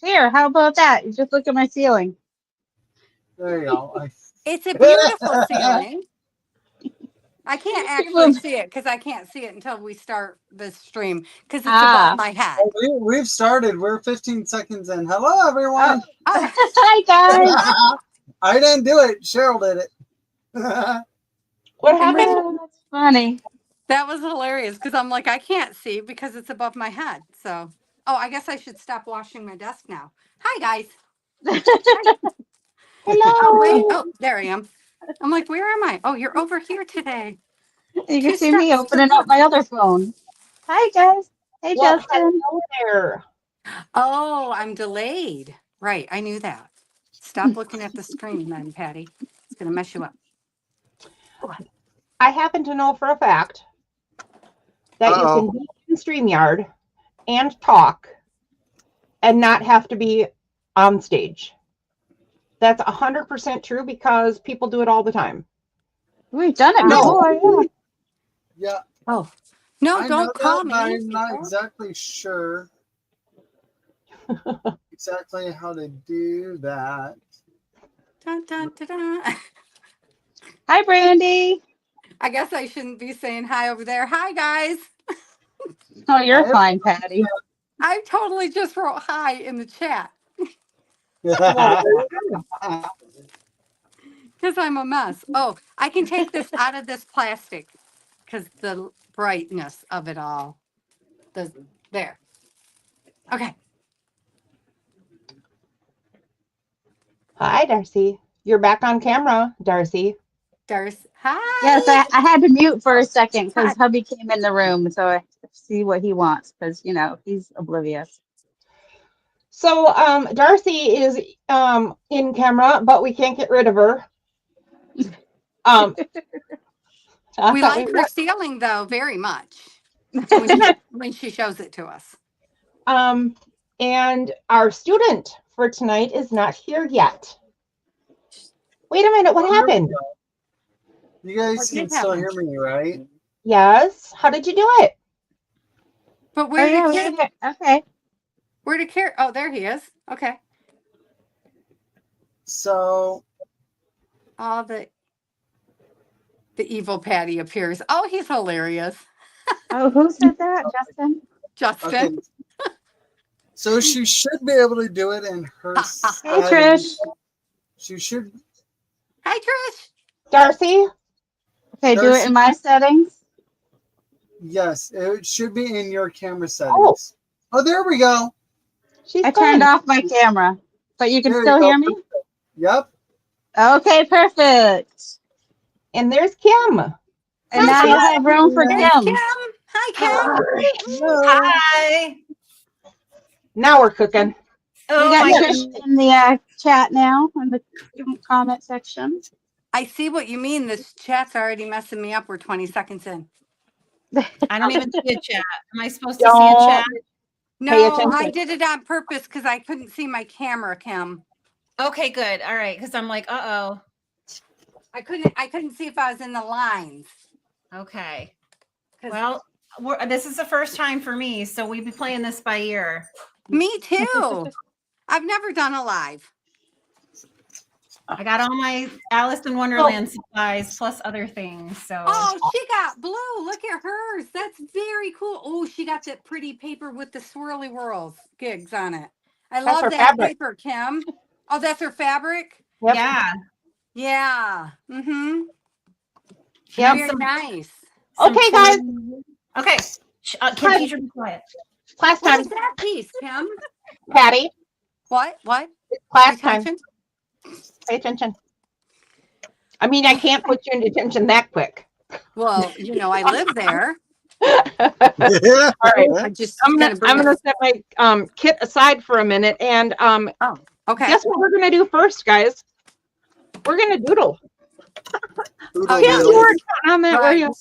Here, how about that? You just look at my ceiling. There you go. It's a beautiful ceiling. I can't actually People- see it because I can't see it until we start the stream because it's Ah. above my head. We've started. We're 15 seconds in. Hello, everyone. Oh, Hi, guys. I didn't do it. Cheryl did it. What happened? Oh, that's funny. that was hilarious because I'm like, I can't see because it's above my head. So, oh, I guess I should stop washing my desk now. Hi, guys. Hello. Oh, wait. Oh, there I am. I'm like, where am I? Oh, you're over here today. You can Two see me steps opening to up my other phone. Hi, guys. Hey, Well, Justin. hello there. Oh, I'm delayed. Right. I knew that. Stop looking at the screen then, Patty. It's going to mess you up. I happen to know for a fact that you can be in StreamYard and talk and not have to be on stage. That's 100% true because people do it all the time. We've done it No. before. Yeah. Yeah. Oh, no, I know don't call that, but me. I'm not exactly sure exactly how to do that. Dun, dun, dun, dun. Hi, Brandy. I guess I shouldn't be saying hi over there. Hi, guys. Oh, you're fine, Patty. I totally just wrote hi in the chat because I'm a mess. Oh, I can take this out of this plastic because the brightness of it all. There. Okay. Hi, Darcy. You're back on camera, Darcy. Darcy. Hi. Yes, I had to mute for a second because Hi. hubby came in the room, so I see what he wants because he's oblivious. So Darcy is in camera, but we can't get rid of her. We like her ceiling though very much when she shows it to us. And our student for tonight is not here yet. Wait a minute, what happened? You guys What can did still happen? hear me, right? Yes. How did you do it? But Oh, where yeah, did Karen? okay. Where did Karen? Oh, there he is. Okay. So Oh, the evil Patty appears. Oh, he's hilarious. Oh, who said that? Justin? Justin. okay. So she should be able to do it in her Hey, settings. Trish. She should. Hi, Trish. Darcy? Okay, do it in my settings. Yes, it should be in your camera settings. Oh, there we go. She's I gone. turned off my camera, but you can There you still go. hear me? Yep. Okay, perfect. And there's Kim. And now you have room for There's Kim. Kim. Hi, Kim. Hi. Now we're cooking. We Oh got my Trish in the chat now in the comment section. I see what you mean. This chat's already messing me up. We're 20 seconds in. I don't even see a chat. Am I supposed to see a chat? No, attention. I did it on purpose because I couldn't see my camera, Kim. Okay, good. All right, because I'm like, uh-oh. I couldn't see if I was in the lines. Okay. 'Cause- Well, this is the first time for me, so we'll be playing this by ear. Me too. I've never done a live. I got all my Alice in Wonderland supplies plus other things. So Oh, she got blue. Look at hers. That's very cool. Oh, she got that pretty paper with the swirly whirls gigs on it. I That's love her that fabric. paper, Kim. Oh, that's her fabric? Yep. yeah. Yeah. Mm-hmm. Yep. Very nice. Okay, guys. Okay. Can teacher be quiet? Class What time. is that piece, Kim? Patty. What? Class time. Detention? Pay attention. I mean, I can't put you in detention that quick. Well, I live there. All right. I just I'm gotta bring gonna it. set my kit aside for a minute, and Oh, okay. guess what we're gonna do first, guys? We're gonna doodle. Oh, Yeah, yeah. you weren't counting on that, were Right. you?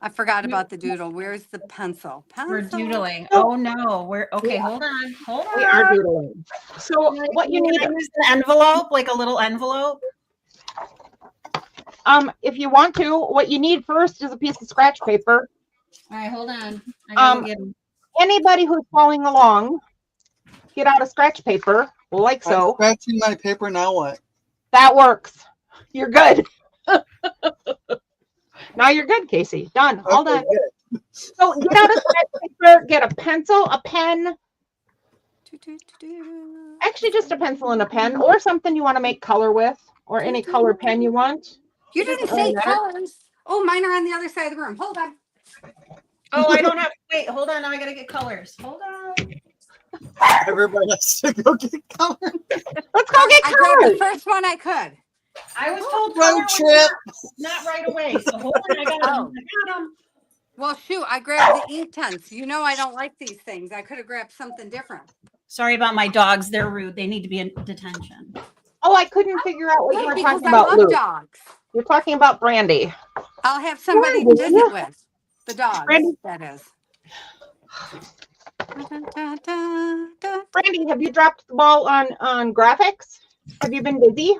I forgot about the doodle. Where's the pencil? We're Pencil. doodling. Oh no. We're okay. Hold on. Hold on. We are doodling. So what you need, Can I use an envelope, like a little envelope? if you want to, what you need first is a piece of scratch paper. All right, hold on. I gotta get 'em. Anybody who's following along, get out a scratch paper, like I'm so. scratching my paper now. What? That works. You're good. Now you're good, Casey. Done. All Okay, done. good. So get out a scratch paper, get a pencil, a pen. Actually, just a pencil and a pen, or something you want to make color with, or any color pen you want. You It didn't doesn't really say matter. colors. Oh, mine are on the other side of the room. Hold on. Oh, I don't have. Wait, hold on. Now I gotta get colors. Hold on. Everybody has to go get color. Let's go get I grabbed the colors. first one I could. I was told Road color was trip. not right away. So hold on. I got them. Oh. I got them. Well, shoot, I grabbed the ink pens. You know I don't like these things. I could have grabbed something different. Sorry about my dogs. They're rude. They need to be in detention. Oh, I couldn't figure out what you were Because talking I about, love Luke. dogs. You're talking about Brandy. I'll have somebody to Brandy, visit yeah. with. The dogs, Brandy. that is. Brandy, have you dropped the ball on graphics? Have you been busy?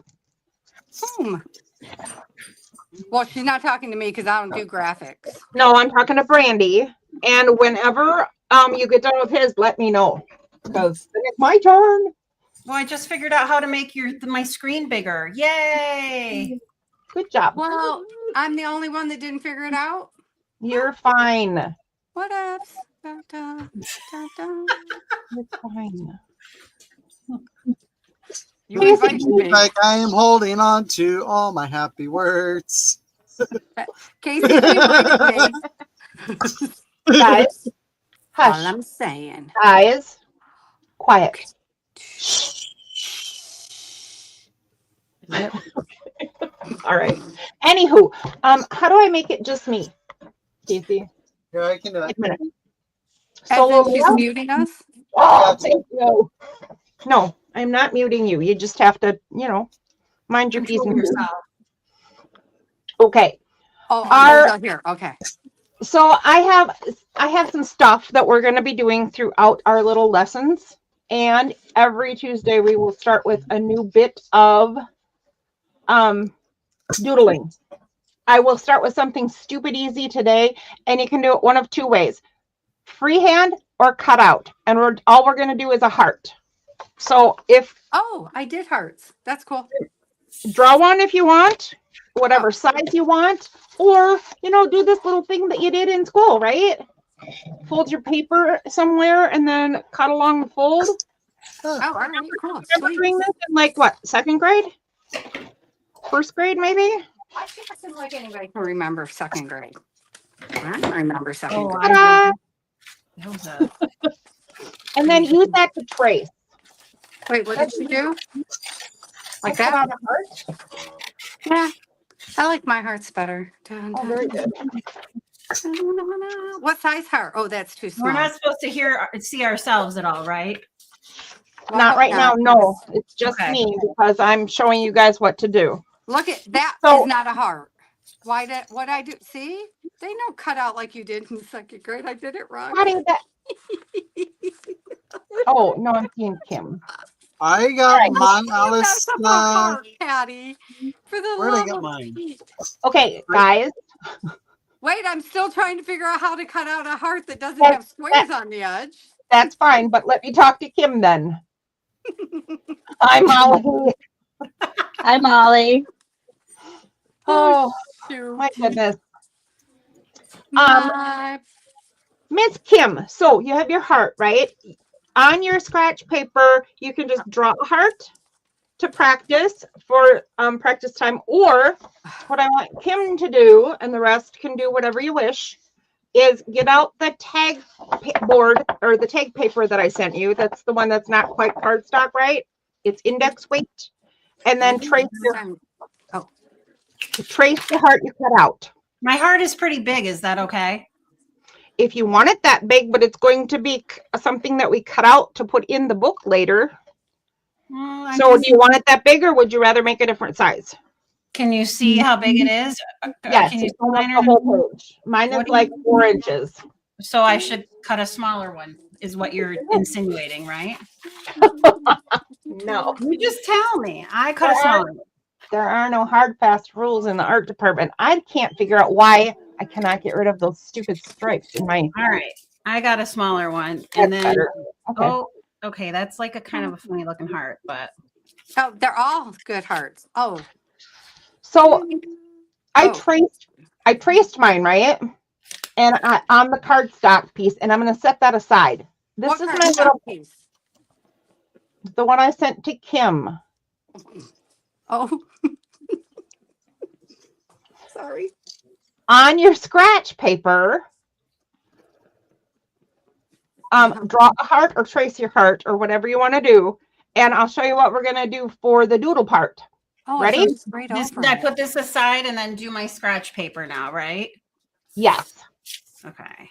Well, she's not talking to me because I don't do graphics. No, I'm talking to Brandy. And whenever you get done with his, let me know. Because it's my turn. Well, I just figured out how to make my screen bigger. Yay! Good job. Well, I'm the only one that didn't figure it out. You're fine. What else? Da, da, da, da. You're fine. You invited me. Like I am holding on to all my happy words. Casey, you invited me. Guys, All hush. I'm saying. Guys, quiet. All right. Anywho, how do I make it just me, Casey? Here, I can do it. Wait a minute. As Solo in she's Leah? muting us. Oh, thank you. No, I'm not muting you. You just have to, mind your P's Control and Q's. yourself. Okay. Oh, Our- I'm here. Okay. So I have some stuff that we're going to be doing throughout our little lessons, and every Tuesday we will start with a new bit of doodling. I will start with something stupid easy today, and you can do it one of two ways: freehand or cut out. And all we're going to do is a heart. So Oh, I did hearts. That's cool. draw one if you want, whatever size you want, or do this little thing that you did in school, right? Fold your paper somewhere and then cut along the fold. Oh, all right, cool. Remember Sweet. doing this in what, second grade? First grade, maybe? I think it seems like anybody can remember second grade. I don't remember second grade. Ta-da! That was a And then use that to trace. Wait, what did she do? Like Cut that? out a heart. Yeah. I like my hearts better. Dun, Oh, dun, very dun, good. dun. What size heart? Oh, that's too small. We're not supposed to see ourselves at all, right? Well, I Not hope right now, no. It's just Okay. me because I'm showing you guys what to do. Look at that. So- Is not a heart. What I do? See, they know cut out like you did in second grade. I did it wrong. How do you that? Oh, no, I'm seeing Kim. I got mine, You Alice. messed up a heart, Patty. For the Where'd I love get of mine? Pete. Okay, guys. Wait, I'm still trying to figure out how to cut out a heart that doesn't That- have squares on the edge. That's fine, but let me talk to Kim then. I'm Molly. Hi, Molly. Oh, Shoot. my goodness. My- Miss Kim, so you have your heart, right? On your scratch paper, you can just draw a heart to practice for practice time, or what I want Kim to do, and the rest can do whatever you wish, is get out the tag board or the tag paper that I sent you. That's the one that's not quite cardstock, right? It's index weight. And then trace the heart you cut out. My heart is pretty big. Is that okay? If you want it that big, but it's going to be something that we cut out to put in the book later. Well, So do you want it that big, or would you rather make a different size? Can you see how big it is? Yes, Can you it's see almost mine the or whole page. Mine is What do like you- 4 inches. So I should cut a smaller one, is what you're insinuating, right? No, You just tell me. I cut a smaller one. there are no hard, fast rules in the art department. I can't figure out why I cannot get rid of those stupid stripes in my. All right. I got a smaller one. That's And then, better. Okay. oh, Okay, that's like a kind of a funny looking heart, but Oh, they're all good hearts. Oh, So I Oh. traced mine, right? And on the cardstock piece, and I'm going to set that aside. This what is my cardstock little, piece? the one I sent to Kim. Oh, sorry. On your scratch paper, draw a heart or trace your heart or whatever you want to do. And I'll show you what we're going to do for the doodle part. Oh, Ready? I thought straight just over I it. put this aside and then do my scratch paper now, right? Yes. Okay.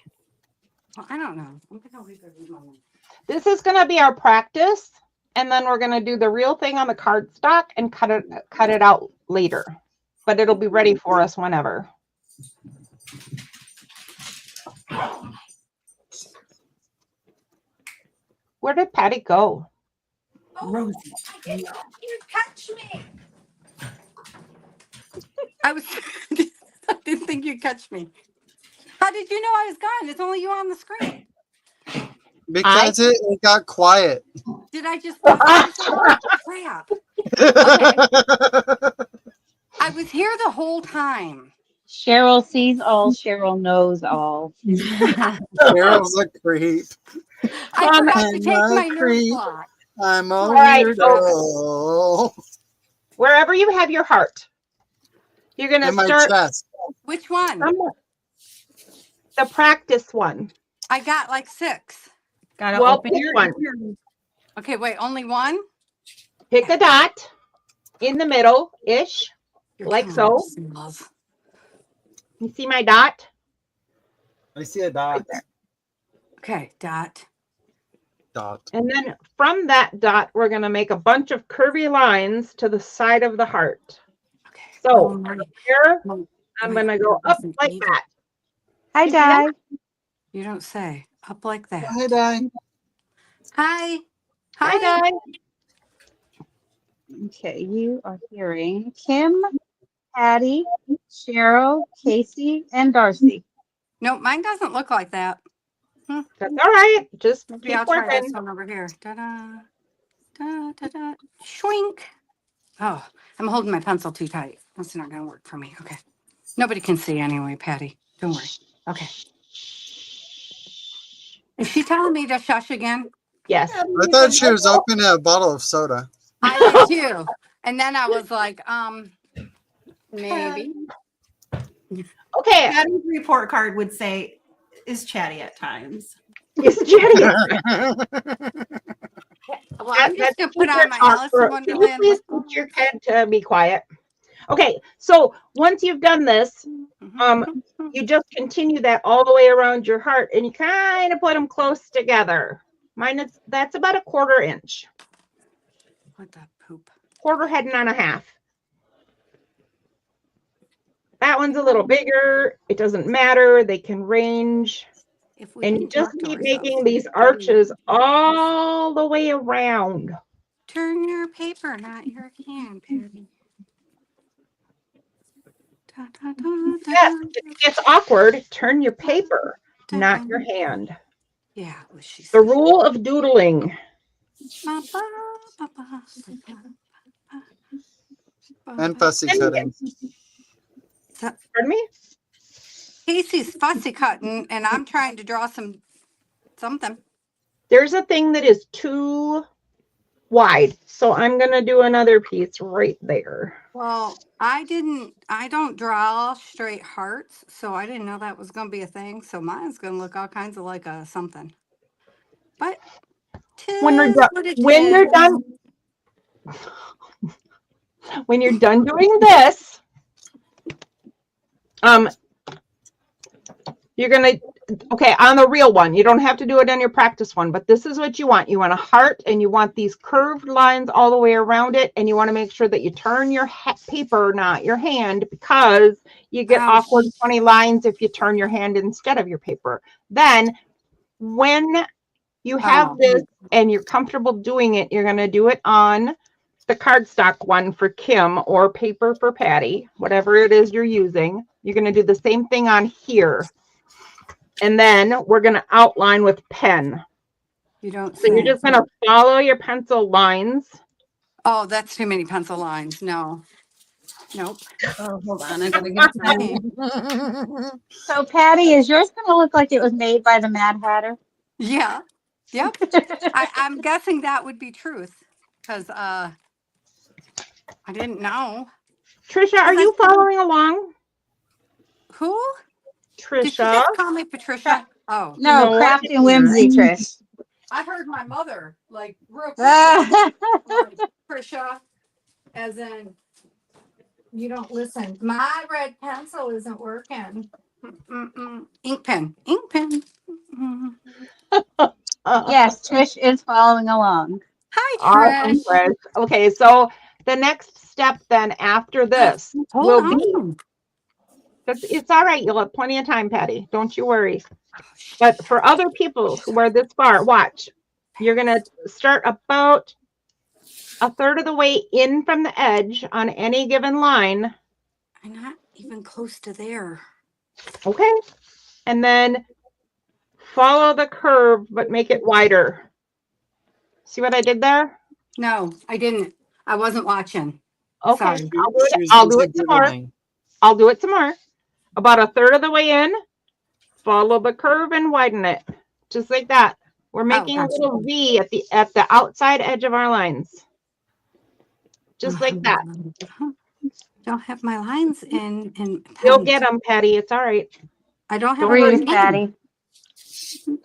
Well, I don't know. I'm gonna leave it alone. This is going to be our practice. And then we're going to do the real thing on the cardstock and cut it out later. But it'll be ready for us whenever. Where did Patty go? Rosie. You catch me. I was. I didn't think you'd catch me. How did you know I was gone? It's only you on the screen. Because it got quiet. Did I just? Crap. Okay. I was here the whole time. Cheryl sees all. Cheryl knows all. Cheryl's a creep. I forgot to I'm take a my nerve creep. block. I'm a All right, weirdo. Wherever you have your heart, you're going to In my start chest. Which one? the practice one. I got like 6. Gotta Well, open pick your one. Okay, wait, only one? Pick a dot in the middle ish, Your like camera so. smells. You see my dot? I see a dot. Okay, dot. Dot. And then from that dot, we're going to make a bunch of curvy lines to the side of the heart. Okay. So my- here, my- I'm my going to go up doesn't like either. that. Hi, You see that? Di. You don't say. Up like that. Hi, Di. Hi. Hi, Di. Okay, you are hearing Kim, Patty, Cheryl, Casey, and Darcy. No, mine doesn't look like that. That's all right. Just Maybe keep I'll try working. this one over here. Da-da. Da-da-da. Shwink. Oh, I'm holding my pencil too tight. That's not going to work for me. Okay. Nobody can see anyway, Patty. Don't worry. Okay. Is she telling me to shush again? Yes. I thought she was opening a bottle of soda. I did too. And then I was like, maybe. Okay. Patty's report card would say, is chatty at times. It's Jenny. Well, I'm just going to put on my Can Alice in you Wonderland. please put your head to be quiet? Okay, so once you've done this, you just continue that all the way around your heart, and you kind of put them close together. That's about a 1/4 inch, What the poop? 1/4 heading on a half. That one's a little bigger. It doesn't matter. They can range. If we And you didn't just talk to keep ourselves, making these arches all the way around. turn your paper, not your can, Patty. Da, da, da, da, Yes, if it gets awkward, turn your paper, da, not da. your hand. Yeah, what she The said. rule of doodling. Ba, ba, ba, ba, ba, And ba. fussy cutting. So, Pardon me? Casey's fussy cutting, and I'm trying to draw something. There's a thing that is too wide. So I'm going to do another piece right there. Well, I don't draw straight hearts, so I didn't know that was going to be a thing. So mine's going to look all kinds of like a something. But When you're done doing this, you're going to, okay, on the real one, you don't have to do it on your practice one, but this is what you want. You want a heart, and you want these curved lines all the way around it, and you want to make sure that you turn your paper, not your hand, because you get awkward, funny lines if you turn your hand instead of your paper. Then when you have this and you're comfortable doing it, you're going to do it on the cardstock one for Kim or paper for Patty, whatever it is you're using. You're going to do the same thing on here. And then we're going to outline with pen. You don't So you're say. just going to follow your pencil lines. Oh, that's too many pencil lines. No. Nope. Oh, hold on. I gotta get Okay. So, Patty, is yours going to look like it was made by the Mad Hatter? Yeah. Yep. I'm guessing that would be truth because I didn't know. Trisha, are you following along? Who? Did she Trisha? just call me Patricia? Oh, No, No, I Craft did and not. Whimsy, Trish. I heard my mother like real quick. Ah, Like, Trisha, as in you don't listen. My red pencil isn't working. Ink pen. Ink pen. Mm. yes, Trish is following along. Hi, Awesome, Trish. Trish. Okay, so the next step then after this Hold will be, on. it's all right. You'll have plenty of time, Patty. Don't you worry. But for other people who are this far, watch. You're going to start about a third of the way in from the edge on any given line. I'm not even close to there. Okay. And then follow the curve, but make it wider. See what I did there? No, I didn't. I wasn't watching. Okay. Sorry. I'll do it some more. I'll do it some more. About a third of the way in, follow the curve and widen it. Just like that. We're making a gotcha. little V at the outside edge of our lines. Just like that. Don't have my lines in You'll pen. get them, Patty. It's all right. I don't have Breathe, a Patty.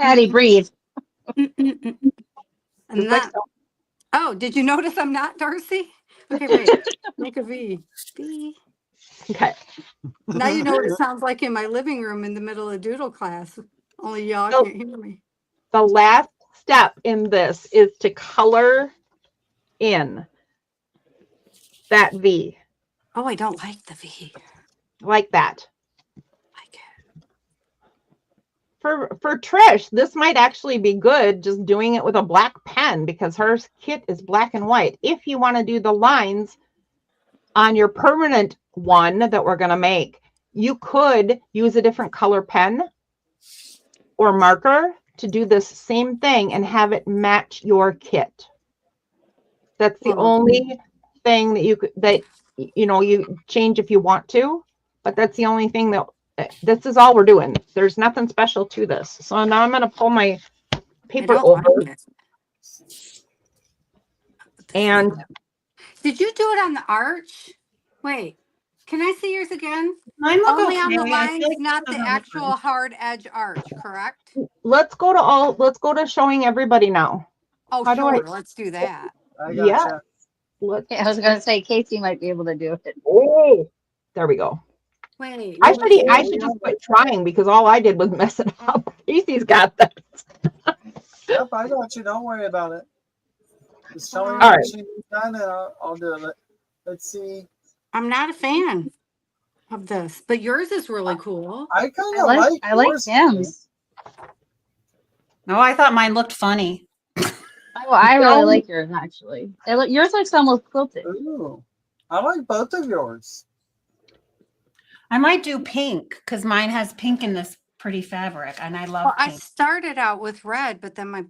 Patty, breathe. And Just like that. so. Oh, did you notice I'm not Darcy? Okay, wait. Make a V. V. Okay. Now you know what it sounds like in my living room in the middle of doodle class. Only y'all So- can't hear me. The last step in this is to color in that V Oh, I don't like the V. like that. Like it. For Trish, this might actually be good just doing it with a black pen because her kit is black and white. If you want to do the lines on your permanent one that we're going to make, you could use a different color pen or marker to do this same thing and have it match your kit. That's the only thing that you change if you want to, but that's the only thing that this is all we're doing. There's nothing special to this. So now I'm going to pull my paper over. And did you do it on the arch? Wait, can I see yours again? Mine look Only okay. on the I lines, feel like not it the doesn't look actual good. hard edge arch, correct? let's go to showing everybody now. Oh, How do sure. Let's do that. I Yeah. gotcha. Let's, I was going to say Casey might be able to do it. oh, there we go. Wait. I should just quit trying because all I did was mess it up. Casey's got this. Yep, I got you. Don't worry about it. Just tell me All what right. you need done and I'll do it. Let's see. I'm not a fan of this, but yours is really cool. I kind I of like yours. Tim's. No, I thought mine looked funny. Oh, I really like yours, actually. Yours looks almost quilted. Ooh, I like both of yours. I might do pink because mine has pink in this pretty fabric, and I love Well, I pink. started out with red, but then my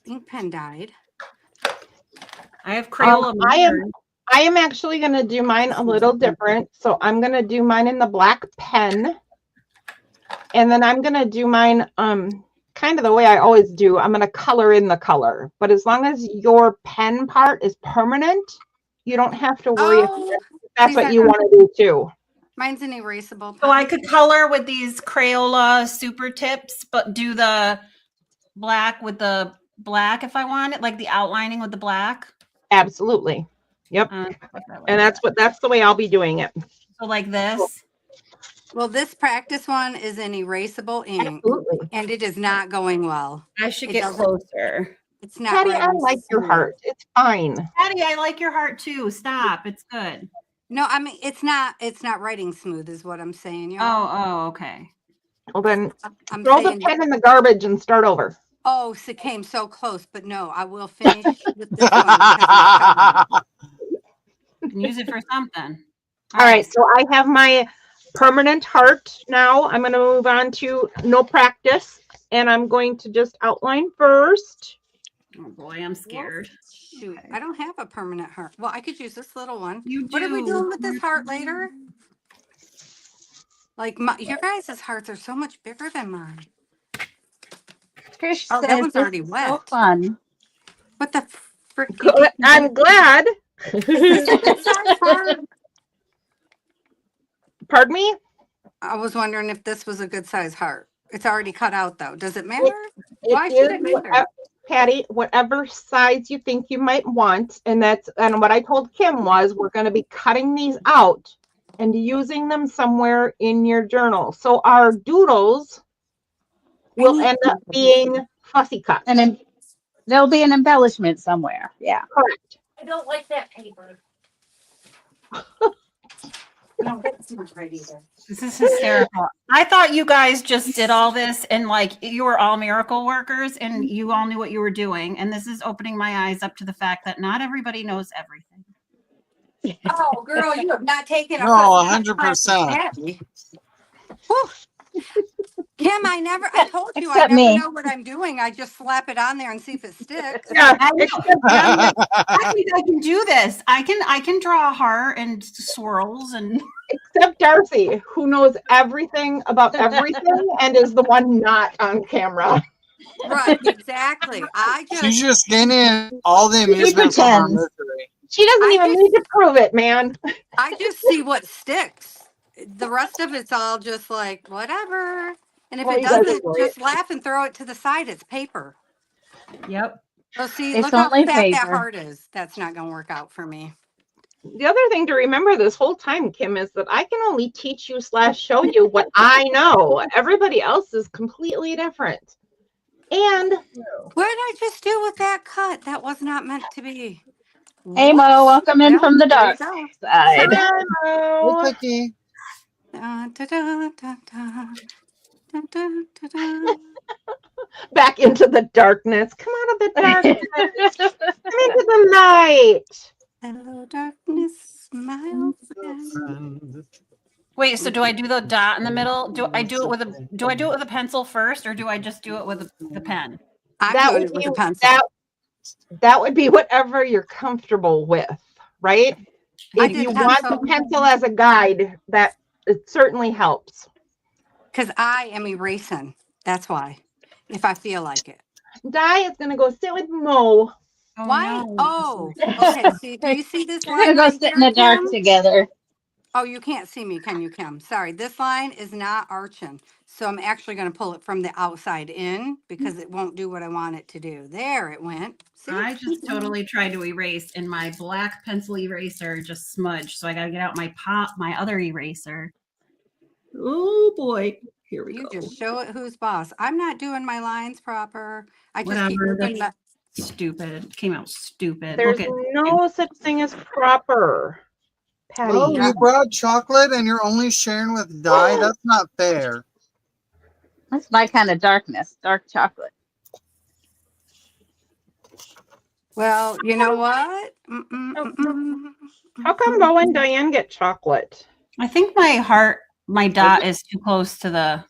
ink pen died. I have Crayola. I am actually going to do mine a little different. So I'm going to do mine in the black pen. And then I'm going to do mine kind of the way I always do. I'm going to color in the color. But as long as your pen part is permanent, you don't have to worry if that's what you want to do too. Mine's an erasable pen. So I could color with these Crayola super tips, but do the black with the black if I want it, like the outlining with the black. Absolutely. Yep. And that's the way I'll be doing it. So like this. Well, this practice one is an erasable ink, Absolutely. and it is not going well. I should get closer. It's not Patty, right. I like your heart. It's fine. Patty, I like your heart too. Stop. It's good. No, I mean it's not writing smooth is what I'm saying. You know? Oh, okay. Well then I'm throw the saying, pen in the garbage and start over. oh, so it came so close, but no, I will finish with this one. Because And use it for something. All right, so I have my permanent heart now. I'm going to move on to no practice, and I'm going to just outline first. Oh boy, I'm scared. Shoot, Okay. I don't have a permanent heart. Well, I could use this little one. You What are we do. doing with this heart later? Like your guys' hearts are so much bigger than mine. Trish Oh, that says one's this already is so wet. fun. What the frick? Good. I'm glad. Is this a good size heart? Pardon me? I was wondering if this was a good size heart. It's already cut out though. Does it matter? It Why is should it matter? Patty, whatever size you think you might want. And what I told Kim was we're going to be cutting these out and using them somewhere in your journal. So our doodles will end up being fussy cuts. And then there'll be an embellishment somewhere. Yeah. Correct. I don't like that paper. No, that's not right either. This is hysterical. I thought you guys just did all this and like you were all miracle workers and you all knew what you were doing. And this is opening my eyes up to the fact that not everybody knows everything. Oh, girl, you have not taken a No, class with 100%. Patty. Whew. Kim, I told you I Except never me. know what I'm doing. I just slap it on there and see if it sticks. Yeah. I know. I think I can do this. I can draw a heart and swirls and Except Darcy, who knows everything about everything and is the one not on camera. Right, exactly. She's just gaining all the amusement from her pretends. misery. She doesn't I even just- need to prove it, man. I just see what sticks. The rest of it's all just like whatever. And if Well, it you guys are doesn't, great. just laugh and throw it to the side. It's paper. yep. Oh, see, It's look how only fat that paper. heart is. That's not going to work out for me. The other thing to remember this whole time, Kim, is that I can only teach you / show you what I know. Everybody else is completely different. And What did I just do with that cut? That was not meant to be. Hey, Mo, Whoops. welcome in Well, from the there you dark go. side. Hey, hello. Cookie. Dun, dun, dun, dun, dun. Dun, dun, dun, dun. Back into the darkness. Come out of the darkness. Come into the light. Hello, darkness, my old friend. Wait, so do I do the dot in the middle? Do I do it with a pencil first or do I just do it with the pen? I'm That doing would it with be a pencil. that would be whatever you're comfortable with, right? I If did you want the pencil. pencil as a guide, that it certainly helps. Because I am erasing. That's why. If I feel like it. Di is gonna go sit with Mo. Oh, Why? no. Oh, okay. See, do you see this We're gonna line go right sit in here, the dark Kim? together. Oh, you can't see me, can you, Kim? Sorry. This line is not arching. So I'm actually going to pull it from the outside in because it won't do what I want it to do. There it went. See? I just totally tried to erase and my black pencil eraser just smudged. So I got to get out my other eraser. Oh boy. Here we You go. just show it who's boss. I'm not doing my lines proper. I just keep Whatever. moving That's stupid. Came out stupid. There's Look at no such thing as proper, Patty. Oh, you brought chocolate and you're only sharing with Di? That's not fair. That's my kind of darkness, dark chocolate. Well, you know what? How come Bo and Diane get chocolate? I think my dot is too close to the.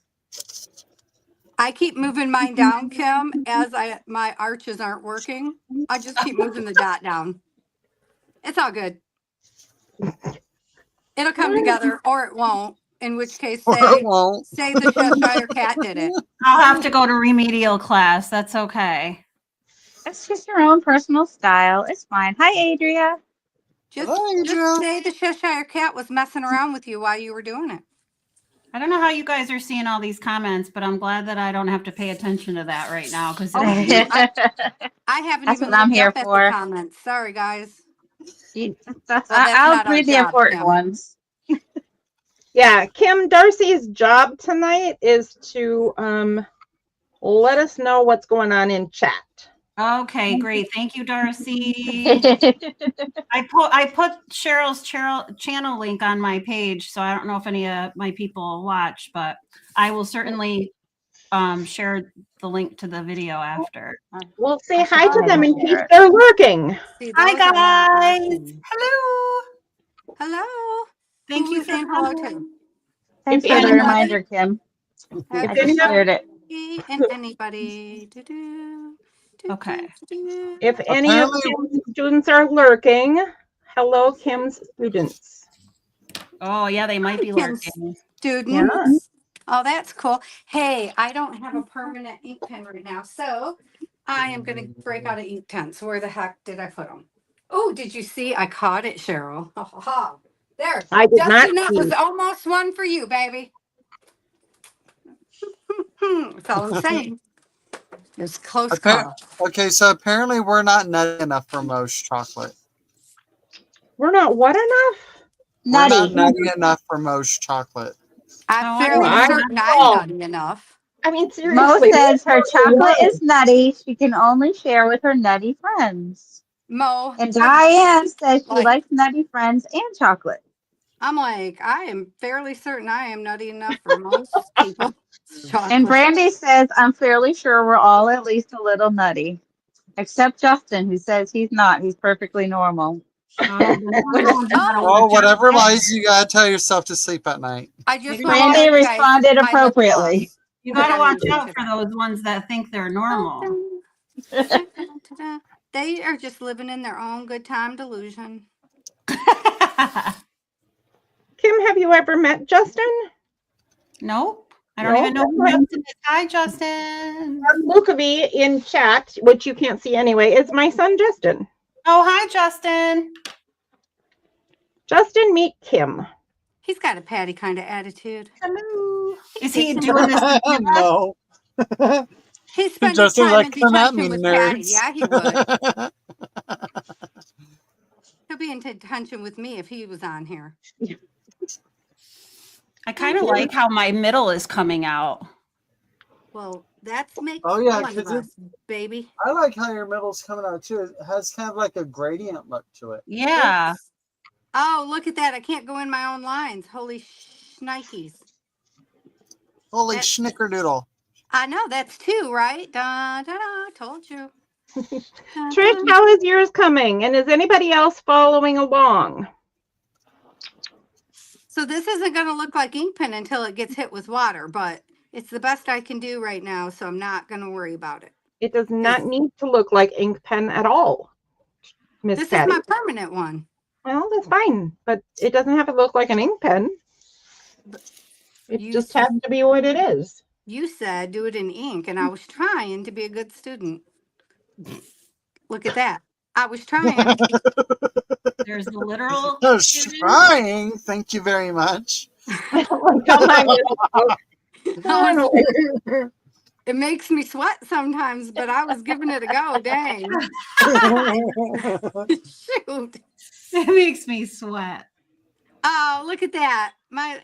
I keep moving mine down, Kim, as my arches aren't working. I just keep moving the dot down. It's all good. It'll come together or it won't, in which case Or it won't. say the Cheshire Cat did it. I'll have to go to remedial class. That's okay. It's just your own personal style. It's fine. Hi, Adria. Just Hi, Adria. say the Cheshire Cat was messing around with you while you were doing it. I don't know how you guys are seeing all these comments, but I'm glad that I don't have to pay attention to that right now because Oh, shoot. I haven't That's even what I'm looked here up at for. the comments. Sorry, guys. I'll not our read the job, important Kim. ones. Yeah, Kim, Darcy's job tonight is to let us know what's going on in chat. Okay, great. Thank you, Darcy. I put Cheryl's channel link on my page, so I don't know if any of my people watch, but I will certainly share the link to the video after. We'll say I hi to should them in probably case share it. they're lurking. See, Hi, those are not guys. watching. Hello. Hello. Thank Who you we for saying hello coming. to? Thanks If for the anybody- reminder, Kim. I just Everybody shared it. and anybody. Do-do, Okay. If any of Apparently- Kim's students are lurking, hello, Kim's students. Oh yeah, they might be Kim's lurking. students. Oh, that's cool. Hey, I don't have a permanent ink pen right now, so I am going to break out an ink pen. So where the heck did I put them? Oh, did you see? I caught it, Cheryl. Oh, there. I did not Justin, that see. was almost one for you, baby. That's all I'm saying. It's close Appar- call. Okay, so apparently we're not nutty enough for most chocolate. We're not what enough? We're not Nutty. nutty enough for most chocolate. I'm Oh, fairly I certain know. I'm nutty enough. I mean, Mo seriously. says her chocolate Mo. is nutty. She can only share with her nutty friends. Mo, And Diane says she Like- likes nutty friends and chocolate. I'm like, I am fairly certain I am nutty enough for most people. And Chocolate. Brandy says, I'm fairly sure we're all at least a little nutty. Except Justin, who says he's not. He's perfectly normal. Oh, Well, whatever lies you gotta tell yourself to sleep at night. I just Maybe want to Brandy tell you guys, responded I lip appropriately. gloss. You gotta But I watch mean, out for those ones that think they're normal. They are just living in their own good time delusion. Kim, have you ever met Justin? Nope. I don't No, even know who that's Justin is. Hi, Justin. Lukavi in chat, which you can't see anyway, is my son Justin. Oh, hi, Justin. Justin, meet Kim. He's got a Patty kind of attitude. Hello. Is he doing this? with you? No. He spent his Justin's time like, in come at me, detention with Patty. nerds. Yeah, he would. He'll be in detention with me if he was on here. I kind of like how my middle is coming out. Well, that's makes Oh, yeah, one of 'cause it- us, baby. I like how your middle's coming out too. It has kind of like a gradient look to it. Yeah. Oops. Oh, look at that. I can't go in my own lines. Holy shnikes. Holy That- schnickerdoodle. I know, that's two, right? Da, da, da, told you. Da, Trish, da. how is yours coming? And is anybody else following along? So this isn't going to look like ink pen until it gets hit with water, but it's the best I can do right now, so I'm not going to worry about it. It does not need to look like ink pen at all, Miss This Patty. is my permanent one. Well, that's fine, but it doesn't have to look like an ink pen. It You just has to be what it is. You said do it in ink, and I was trying to be a good student. Look at that. I was trying. There's the literal. I was trying. Thank you very much. Like on my middle book. I was- it makes me sweat sometimes, but I was giving it a go. Dang. Shoot. It makes me sweat. Oh, look at that. My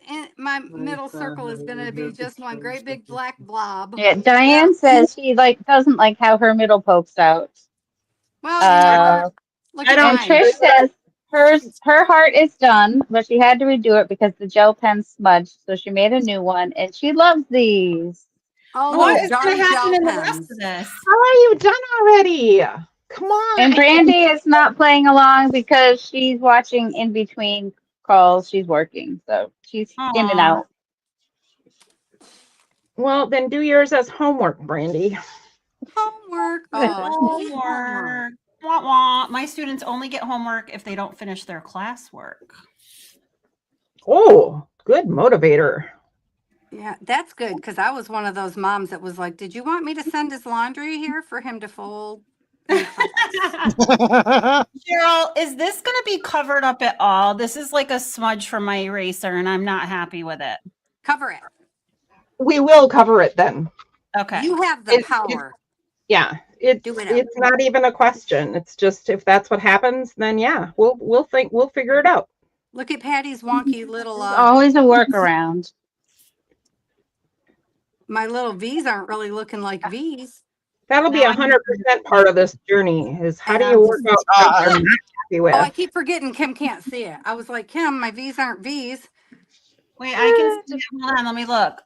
middle circle is going to be just one great big black blob. Yeah, Diane says she doesn't like how her middle pokes out. Well, you know what? Look I at don't- And mine. Trish says her heart is done, but she had to redo it because the gel pen smudged, so she made a new one, and she loves these. Oh, What those is dark going to happen gel in the pens. rest of this? How are you done already? Come on. And Brandy is not playing along because she's watching in between calls. She's working, so she's in and Aw. out. Well, then do yours as homework, Brandy. Homework. Oh, homework. Homework. Wah, wah. My students only get homework if they don't finish their classwork. Oh, good motivator. Yeah, that's good because I was one of those moms that was like, "Did you want me to send his laundry here for him to fold?" Cheryl, is this going to be covered up at all? This is like a smudge from my eraser, and I'm not happy with it. Cover it. We will cover it then. Okay. You have the It's- power. Yeah, it's Do it up. it's not even a question. It's just if that's what happens, then yeah, we'll figure it out. Look at Patty's wonky little. Always a workaround. My little V's aren't really looking like V's. That'll be No, I 100% part of this journey. Is how do you work out things you're not happy with? Oh, I keep forgetting Kim can't see it. I was like, Kim, my V's aren't V's. Wait, I can see it. Hold on, let me look.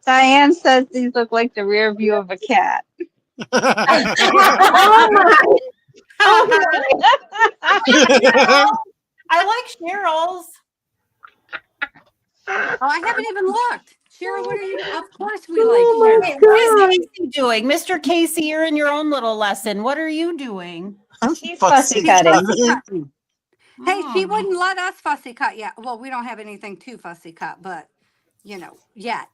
Diane says these look like the rear view of a cat. Oh my! I like Cheryl's. Oh, I haven't even looked. Cheryl, what are you? Of course we like Oh my Cheryl. What is God. Casey doing? Mr. Casey, you're in your own little lesson. What are you doing? She's fussy cutting. Cutting. Hey, she Oh. wouldn't let us fussy cut yet. Well, we don't have anything too fussy cut, but yet.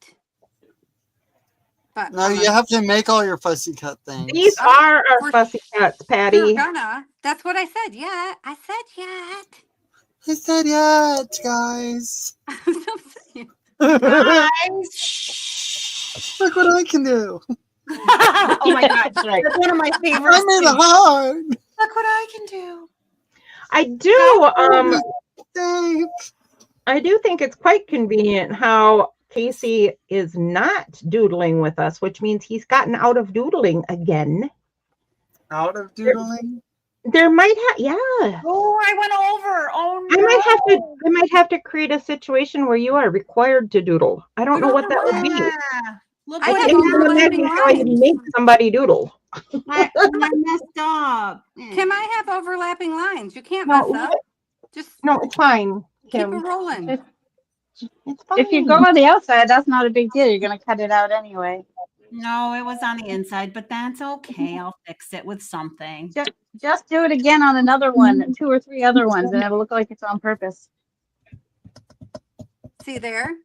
But No, you have to make all your fussy cut things. These are our fussy cuts, You're Patty. gonna. That's what I said. Yeah, I said yet. I said yet, guys. Guys. Look what I can do. Oh my God. That's right. That's one of my favorites. I'm in too. hard. Look what I can do. I do Dave. I do think it's quite convenient how Casey is not doodling with us, which means he's gotten out of doodling again. Out of doodling. There might yeah. Oh, I went over. Oh no. I might have to create a situation where you are required to doodle. I don't know what that would be. Yeah. Look I what I have can't even overlapping imagine how I lines. make somebody doodle. I messed up. Kim, I have overlapping lines. You can't No, mess up. Just no, it's fine, keep Kim. it rolling. It's fine. If you go on the outside, that's not a big deal. You're gonna cut it out anyway. No, it was on the inside, but that's okay. I'll fix it with something. Just do it again on another one, 2 or 3 other ones, and it'll look like it's on purpose. See there?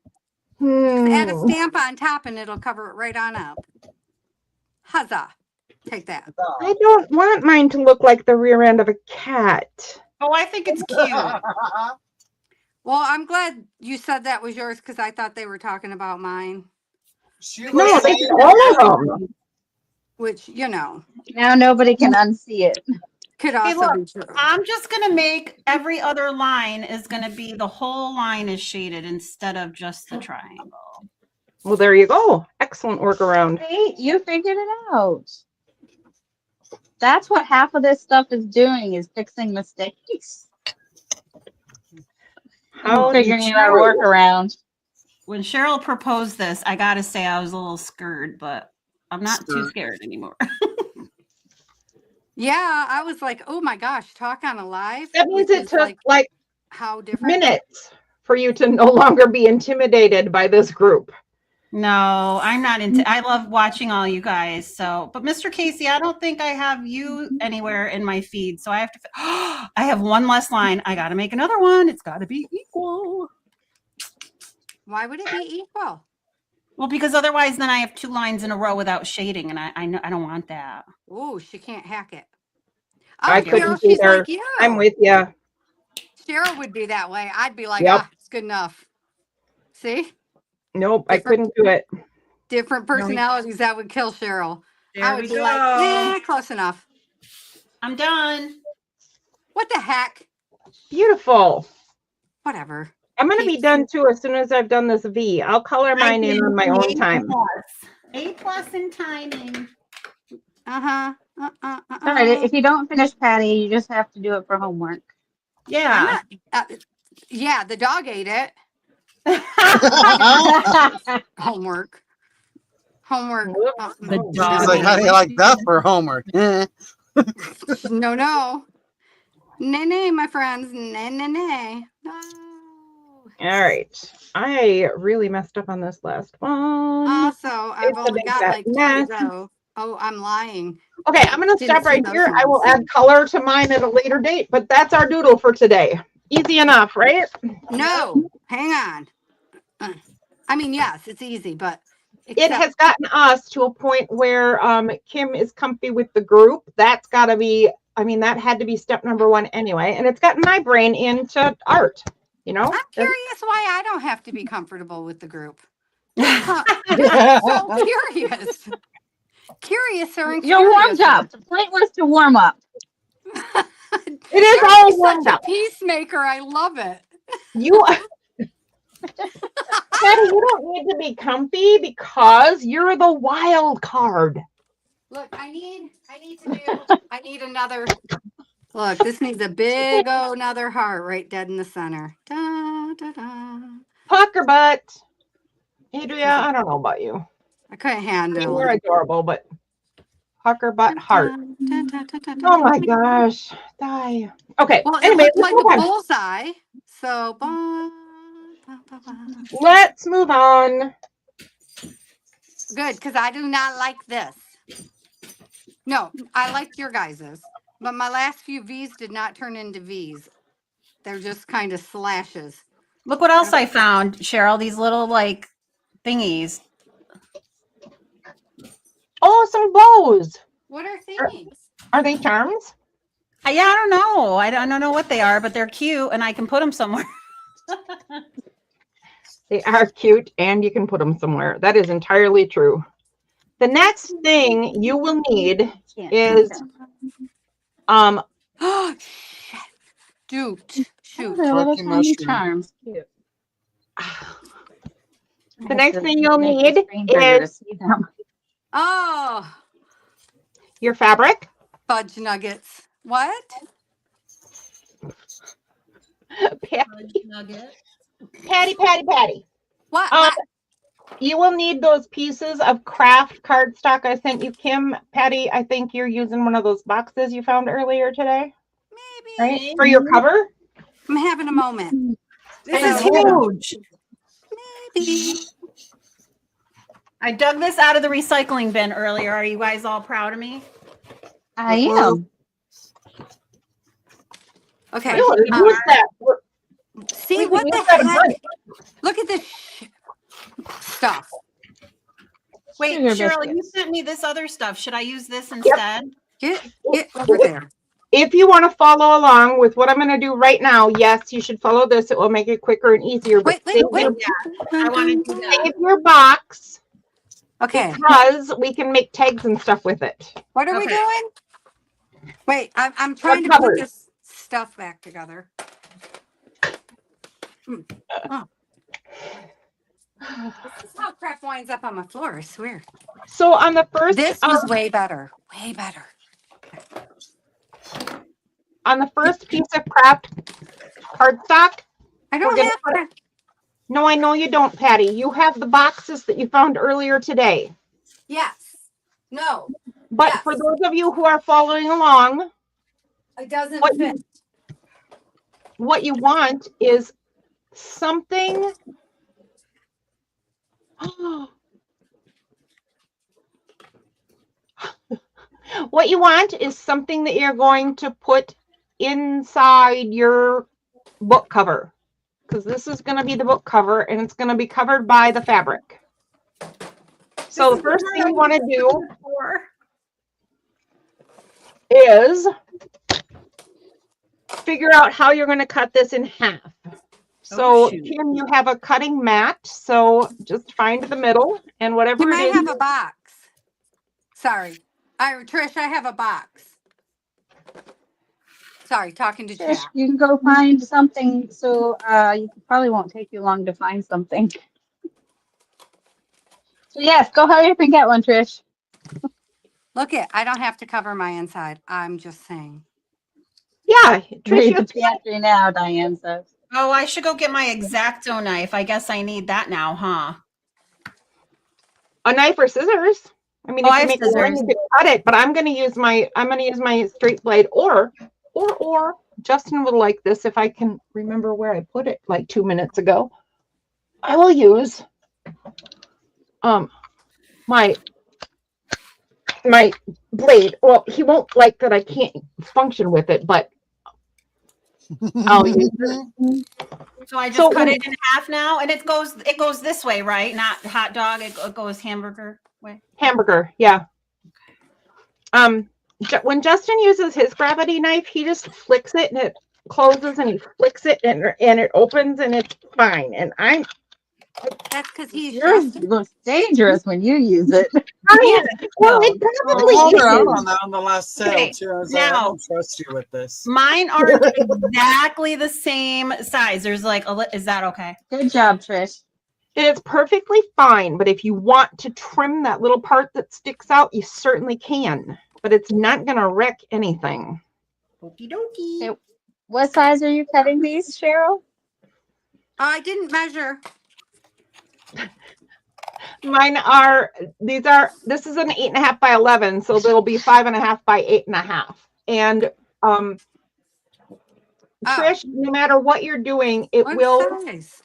Just add a Hmm. stamp on top and it'll cover it right on up. Huzzah. Take that. I don't want mine to look like the rear end of a cat. Oh, I think it's cute. Well, I'm glad you said that was yours because I thought they were talking about mine, She No, was they saying did all of them. which, Now nobody can unsee it. could Hey, also look, be true. I'm just gonna make every other line is gonna be the whole line is shaded instead of just the triangle. Well, there you go. Excellent workaround. See, you figured it out. That's what half of this stuff is doing, is fixing mistakes. How Figuring out a true. workaround. When Cheryl proposed this, I gotta say I was a little scared, but I'm not too Scared. scared anymore. Yeah, I was like, oh my gosh, talk on a live. That means which it is took like how different. minutes for you to no longer be intimidated by this group. No, I'm not into I love watching all you guys. So, but Mr. Casey, I don't think I have you anywhere in my feed. So I have to I have one less line. I got to make another one. It's got to be equal. Why would it be equal? Well, because otherwise then I have 2 lines in a row without shading and I know I don't want that. Oh, she can't hack it. I Oh, couldn't Cheryl, she's either. like you. I'm with you. Cheryl would be that way. I'd be like, Yep. it's good enough. See? Nope, I Different- couldn't do it. Different personalities that would kill Cheryl. There I we would go. be like, close enough. I'm done. What the heck? Beautiful. Whatever. I'm going to be done too as soon as I've done this V. I'll color mine in on my own time. A+ in timing. Uh-huh. All right, if you don't finish Patty, you just have to do it for homework. Yeah. Yeah, the dog ate it. Homework. The She's dog. like, how do you like that for homework? No. Nay, my friends. Nay. No. All right. I really messed up on this last one. Also, I've It's a only big got fat like 2 to mess. go. Oh, I'm lying. Okay, I'm going to Didn't stop right see here. those I will ones. add color to mine at a later date, but that's our doodle for today. Easy enough, right? No, hang on. I mean, yes, it's easy, but It has gotten us to a point where Kim is comfy with the group. That's got to be, I mean, that had to be step number 1 anyway. And it's gotten my brain into art, you know? I'm curious why I don't have to be comfortable with the group. So curious. Curiouser and You're warmed curiouser. up. The point was to warm up. It is You're all such warmed a up. peacemaker. I love it. You, Patty, you don't need to be comfy because you're the wild card. Look, I need another. Look, this needs a big another heart right dead in the center. Da, da, da. Pucker butt. Adria, I don't know about you. I couldn't handle You're it. adorable, but pucker butt heart. Da, da, da, da, da, Oh my da. gosh. Die. Okay. Well, it Anyway, looked let's like move a on. bullseye. So, ba, ba, ba, ba. Let's move on. Good, because I do not like this. No, I liked your guys's, but my last few V's did not turn into V's. They're just kind of slashes. Look what else I found, Cheryl. These little like thingies. Oh, some bows. What are thingies? Are they charms? Yeah, I don't know. I don't know what they are, but they're cute, and I can put them somewhere. They are cute, and you can put them somewhere. That is entirely true. The next thing you will need is Oh, shit. Shoot. They're little Fucking tiny mushroom. charms. Cute. the next thing you'll need is Oh, your fabric. fudge nuggets. What? Patty. What? You will need those pieces of craft cardstock I sent you, Kim. Patty, I think you're using one of those boxes you found earlier today, Maybe. right? For your cover? I'm having a moment. This I is know. huge. Maybe. I dug this out of the recycling bin earlier. Are you guys all proud of me? I am. Okay. Really? Who's that? See We what can the use that in heck? money. Look at this stuff. Wait, Sugar Cheryl, you biscuits. sent me this other stuff. Should I use this instead? Get over there. If you want to follow along with what I'm going to do right now, yes, you should follow this. It will make it quicker and easier. But Wait. I want to do that. save your box Okay. because we can make tags and stuff with it. What are we Okay. doing? Wait, I'm trying to covers. put this stuff back together. Oh. This is how crap winds up on my floor, I swear. So on the first, This was way better. Way better. on the first piece of craft cardstock. I don't We're gonna have put crap. No, I know you don't, Patty. You have the boxes that you found earlier today. Yes. No, But Yes. for those of you who are following along, it doesn't What fit. what you want is something. What you want is something that you're going to put inside your book cover, because this is going to be the book cover and it's going to be covered by the fabric. So the first thing you want to do is figure out how you're going to cut this in half. So, shoot. Kim, you have a cutting mat, so just find the middle and whatever You it might is. have a box. Sorry. Trish, I have a box. Sorry, talking to Trish, Jack. you can go find something. So you probably won't take you long to find something. So yes, go hurry up and get one, Trish. Look I don't have to cover my inside. I'm just saying. Yeah, Read the Trish, pantry now, Diane says. Oh, I should go get my X-Acto knife. I guess I need that now, huh? a knife or scissors. I mean, Oh, I if you have make a ring, scissors. you can cut it, but I'm going to use my straight blade, or Justin would like this if I can remember where I put it like 2 minutes ago. I will use my blade. Well, he won't like that I can't function with it, but I'll use it. So I just So cut when- it in half now, and it goes this way, right? Not hot dog. It goes hamburger way. Hamburger, yeah. When Justin uses his gravity knife, he just flicks it and it closes, and he flicks it and it opens, and it's fine. And That's because he's Yours Justin. looks dangerous when you use it. well, it I probably called her out is. on that on the last sale Okay, too. I was like, I now- don't trust you with this. Mine aren't exactly the same size. There's like is that okay? Good job, Trish. It's perfectly fine, but if you want to trim that little part that sticks out, you certainly can. But it's not going to wreck anything. Okie dokie. Okay. What size are you cutting these, Cheryl? I didn't measure. This is an 8.5 by 11, so they'll be 5.5 by 8.5. And Trish, no matter what you're doing, it What will. size?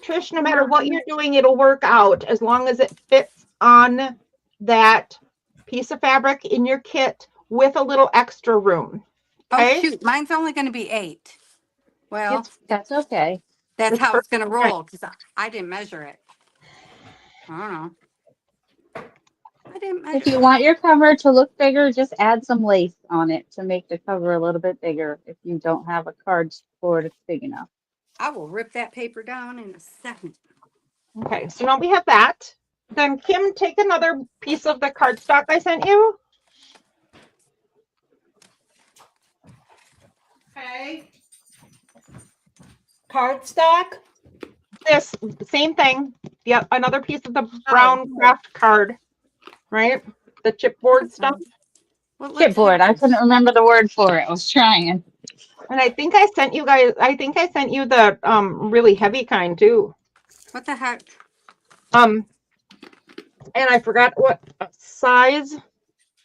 Trish, no matter what you're doing, it'll work out as long as it fits on that piece of fabric in your kit with a little extra room. Oh, Okay? shoot. Mine's only going to be 8. Well, That's okay. that's That's how it's going to perfect. roll because I didn't measure it. I don't know. I didn't measure If you it. want your cover to look bigger, just add some lace on it to make the cover a little bit bigger if you don't have a cardboard that's big enough. I will rip that paper down in a second. Okay, so now we have that. Then Kim, take another piece of the cardstock I sent you. Okay. Cardstock. This same thing. Yep, another piece of the brown craft card, right? The chipboard stuff. Well, let's Chipboard. I have couldn't this. remember the word for it. I was trying. And I think I sent you guys, I think I sent you the really heavy kind too. What the heck? And I forgot what size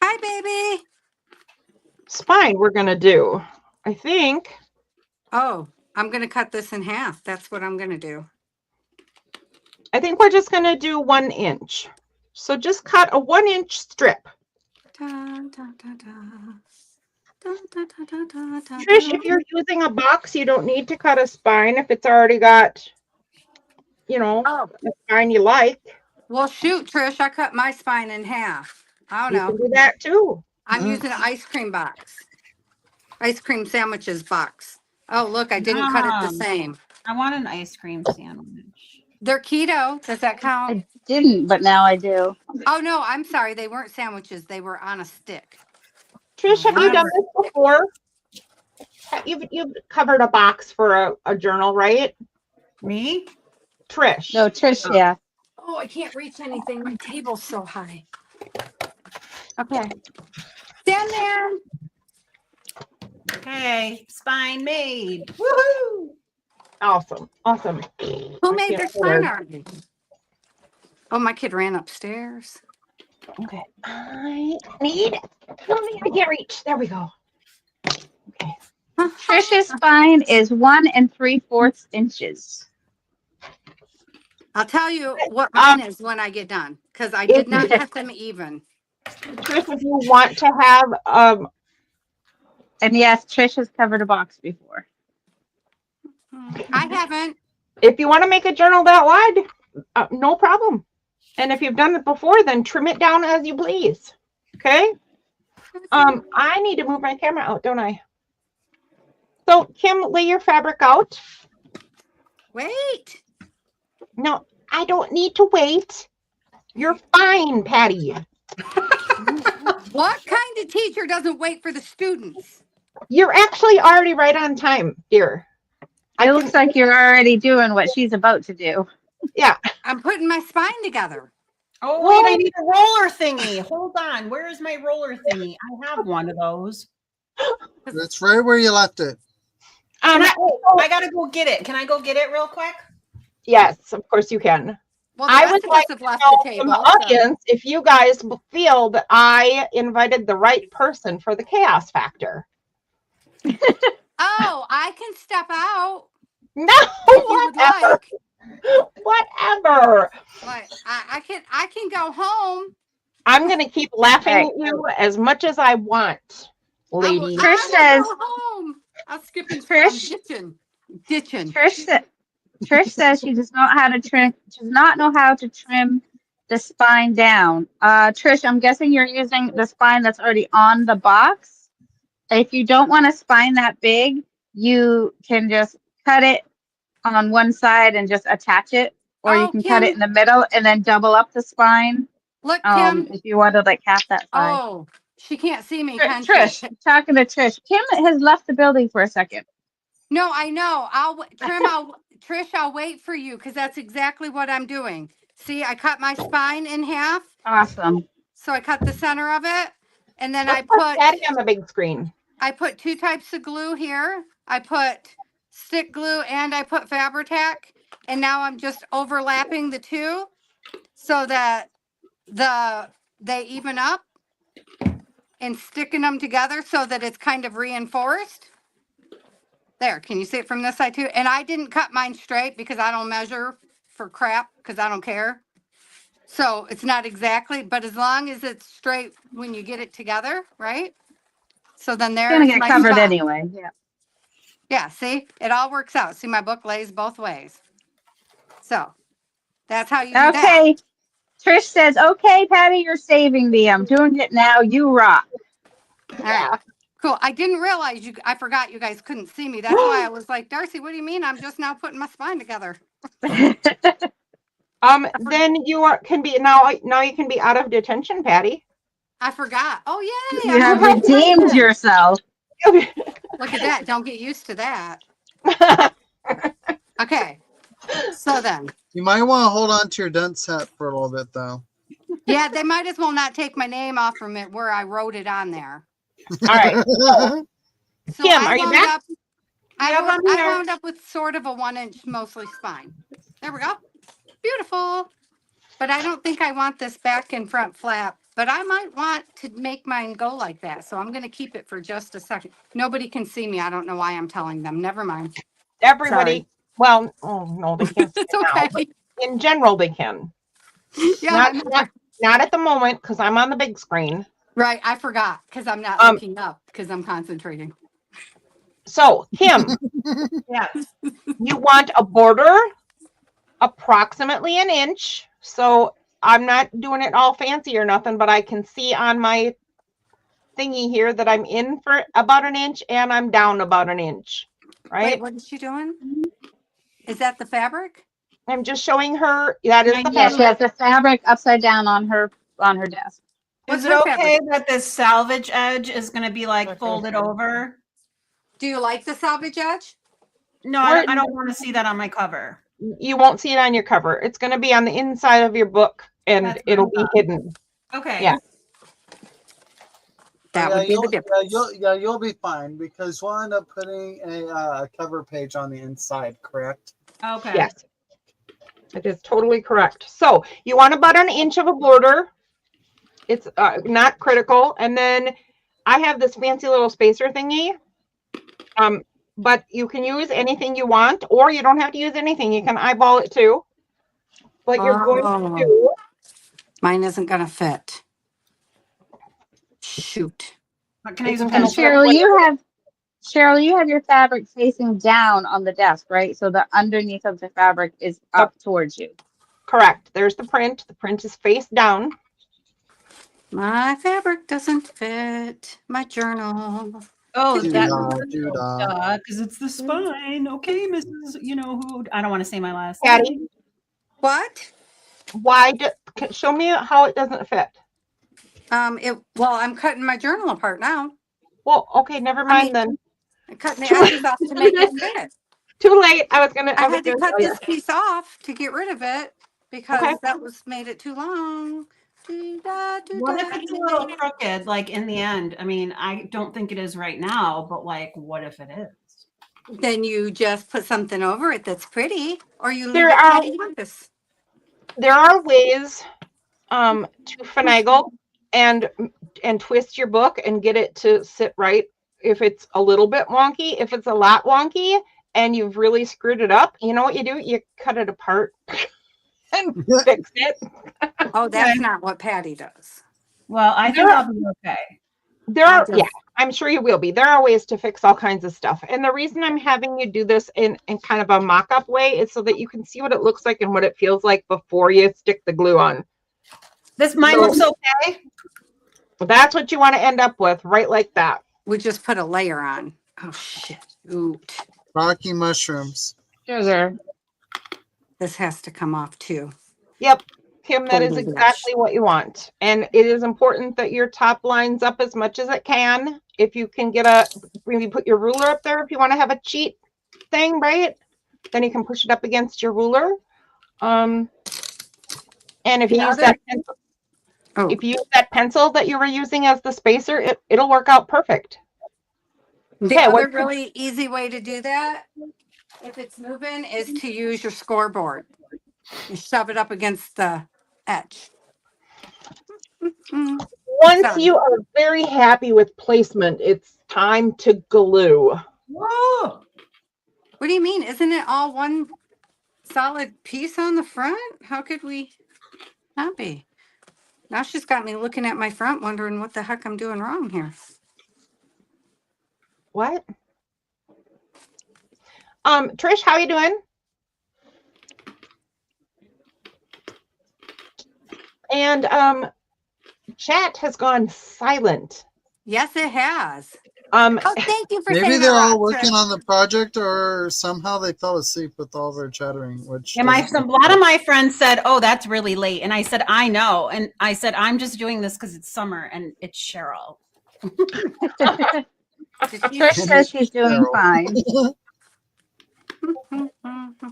Hi, baby. spine we're gonna do. I think Oh, I'm going to cut this in half. That's what I'm going to do. we're just gonna do 1 inch. So just cut a 1 inch strip. Dun, dun, dun, dun. Dun, dun, dun, dun, dun, dun, Trish, dun. if you're using a box, you don't need to cut a spine if it's already got, you know, Oh, a spine you like. well, shoot, Trish. I cut my spine in half. I don't You know. can do that too. I'm using an ice cream box. Ice cream sandwiches box. Oh, look, I didn't cut it the same. I want an ice cream sandwich. They're keto. Does that count? I didn't, but now I do. Oh, no, I'm sorry. They weren't sandwiches. They were on a stick. Trish, have you done Whatever. this before? You've covered a box for a journal, right? Me? Trish. No, Trish, yeah. Oh, I can't reach anything. My table's so high. Okay. Stand there. Okay, spine made. Woohoo! Awesome. Awesome. Who made their spine already? Oh, my kid ran upstairs. Okay. I can't reach. There we go. Okay. Trish's spine is 1 3/4 inches. I'll tell you what mine is when I get done, because I did not cut them even. Trish, if you want to have And yes, Trish has covered a box before. I haven't. if you want to make a journal that wide, no problem. And if you've done it before, then trim it down as you please. Okay. I need to move my camera out, don't I? So Kim, lay your fabric out. Wait. No, I don't need to wait. You're fine, Patty. What kind of teacher doesn't wait for the students? You're actually already right on time, dear. It looks like you're already doing what she's about to do. Yeah. I'm putting my spine together. Oh, wait, I need a roller thingy. Hold on. Where is my roller thingy? I have one of those. That's right where you left it. I gotta go get it. Can I go get it real quick? Yes, of course you can. Well, the I rest would of like us have left From the the table. so- audience, if you guys feel that I invited the right person for the chaos factor. Oh, I can step out No, if you would whatever. like. Whatever. What? I can go home. I'm going to keep laughing Right. at you as much as I want, lady. Trish I says- will go home. I'll skip and Trish- ditching. Trish says she does not know how to trim the spine down. Trish, I'm guessing you're using the spine that's already on the box. If you don't want a spine that big, you can just cut it on one side and just attach it, or you Oh, can cut it Kim. in the middle and then double up the spine. Look, Kim. If you wanted like half that size. Oh, she can't see me, can she? Trish, talking to Trish. Kim has left the building for a second. No, I know. Trish, I'll wait for you because that's exactly what I'm doing. See, I cut my spine in half. Awesome. So I cut the center of it. And then Let's put Patty on the big screen. I put 2 types of glue here. I put stick glue and I put Fabri-Tac. And now I'm just overlapping the two so that they even up and sticking them together so that it's kind of reinforced. There, can you see it from this side too? And I didn't cut mine straight because I don't measure for crap because I don't care. So it's not exactly, but as long as it's straight when you get it together, right? So then It's gonna there's get my covered spot. anyway. Yeah. Yeah, see, it all works out. See, my book lays both ways. So that's how you do that. Okay. Trish says, "Okay, Patty, you're saving me. I'm doing it now. You rock." All right. Cool. I didn't realize I forgot you guys couldn't see me. That's why I was like, Darcy, what do you mean? I'm just now putting my spine together. Then can be now you can be out of detention, Patty. I forgot. Oh, yay. You have redeemed yourself. Look at that. Don't get used to that. Okay. So then. You might want to hold on to your dunce hat for a little bit, though. Yeah, they might as well not take my name off from it where I wrote it on there. All right. So Kim, are you back? I wound up with sort of a 1-inch mostly spine. There we go. Beautiful. But I don't think I want this back and front flap. But I might want to make mine go like that. So I'm going to keep it for just a second. Nobody can see me. I don't know why I'm telling them. Never mind. Everybody. Sorry. Well, oh no, they can't. It's okay. Now, in general, they can. Yeah. Not at the moment because I'm on the big screen. Right. I forgot because I'm not looking up because I'm concentrating. So, Kim, Yes. you want a border approximately an inch. So I'm not doing it all fancy or nothing, but I can see on my thingy here that I'm in for about an inch and I'm down about an inch. Right? Wait, what is she doing? Is that the fabric? I'm just showing her that is the Yeah, she has the fabric upside down on her desk. What's Is it her okay fabric? that this salvage edge is going to be like folded over? Do you like the salvage edge? No, I don't want to see that on my cover. You won't see it on your cover. It's going to be on the inside of your book and That's it'll be hidden. Okay. Yeah. That would be the difference. You'll be fine because we'll end up putting a cover page on the inside, correct? Okay. Yes. It is totally correct. So you want about an inch of a border. It's not critical. And then I have this fancy little spacer thingy. But you can use anything you want, or you don't have to use anything. You can eyeball it too. But you're going to do. Mine isn't going to fit. Shoot. Can I use a And pencil? Cheryl, you have your fabric facing down on the desk, right? So the underneath of the fabric is up towards you. Correct. There's the print. The print is face down. My fabric doesn't fit my journal. Oh, Doo-dah. because it's the spine. Okay, Mrs. You know who? I don't want to say my last Patty, name. What? Show me how it doesn't fit. Well, I'm cutting my journal apart now. Well, okay, never mind then. I'm cutting the edges off to make it fit. Too late. I I had to cut this piece off to get rid of it because that made it too long. What if it's a little crooked, like in the end? I mean, I don't think it is right now, but like, what if it is? Then you just put something over it that's pretty, or you leave There it are- canvas. There are ways to finagle and twist your book and get it to sit right. If it's a little bit wonky, if it's a lot wonky and you've really screwed it up, you know what you do? You cut it apart and fix it. Oh, that's not what Patty does. Well, I think I'll be okay. I'm sure you will be. There are ways to fix all kinds of stuff. And the reason I'm having you do this in kind of a mock-up way is so that you can see what it looks like and what it feels like before you stick the glue on. Mine looks okay. That's what you want to end up with, right like that. We just put a layer on. Oh, shit. Ooh. Rocky mushrooms. Sugar. This has to come off too. Yep. Kim, that is Folded exactly what you want. And it is important that your top lines up as much as it can. If you can maybe put your ruler up there if you want to have a cheat thing, right? Then you can push it up against your ruler. And if you use that pencil that you were using as the spacer, it'll work out perfect. The other really easy way to do that, if it's moving, is to use your scoreboard. You shove it up against the edge. Once you are very happy with placement, it's time to glue. Whoa! What do you mean? Isn't it all one solid piece on the front. How could we not be? Now she's got me looking at my front, wondering what the heck I'm doing wrong here. What? Trish, how you doing? And chat has gone silent. Yes, it has. Oh, thank you for Maybe saying they're that. all working on the project, or somehow they fell asleep with all their chattering. Which Yeah, a lot of my friends said, "Oh, that's really late," and I said, "I know," and I said, "I'm just doing this because it's summer and it's Cheryl." Trish says she's doing fine.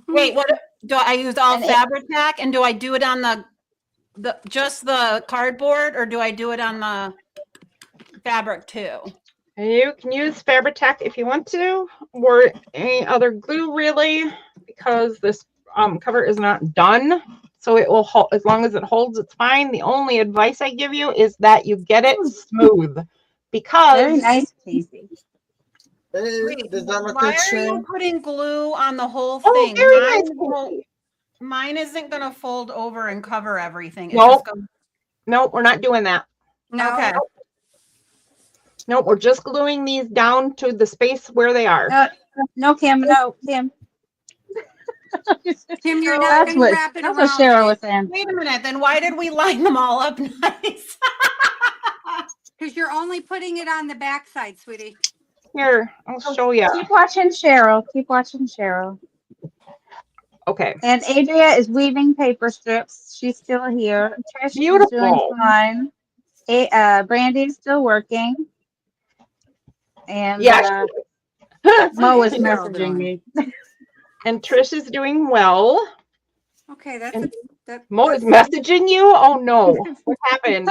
Wait, what do I use? All And Fabri-Tac, and do I do it on the just the cardboard, or do I do it on the fabric too? you can use Fabri-Tac if you want to, or any other glue really, because this cover is not done. So it will hold, as long as it holds, it's fine. The only advice I give you is that you get it smooth, because very nice, Casey. Hey, Wait, does that look why good, are you Sharon? putting glue on the whole Oh, thing? very nice. Mine isn't going to fold over and cover everything. It's Nope. just going. Nope, we're not doing that. No. Okay. Nope, we're just gluing these down to the space where they are. No, Kim. No, Kim. Kim, you're not That's going to what wrap it that's around. what Cheryl was saying. Wait a minute. Then why did we line them all up nice? Because you're only putting it on the back side, sweetie. Here, I'll show you. Keep watching Cheryl. Keep watching Cheryl. Okay. And Adria is weaving paper strips. She's still here. Trish is doing Beautiful. fine. Brandy's still working. And Yeah. Mo is What's Cheryl messaging doing? me. And Trish is doing well. Okay, that's And that. Mo is messaging you? Oh no. What happened?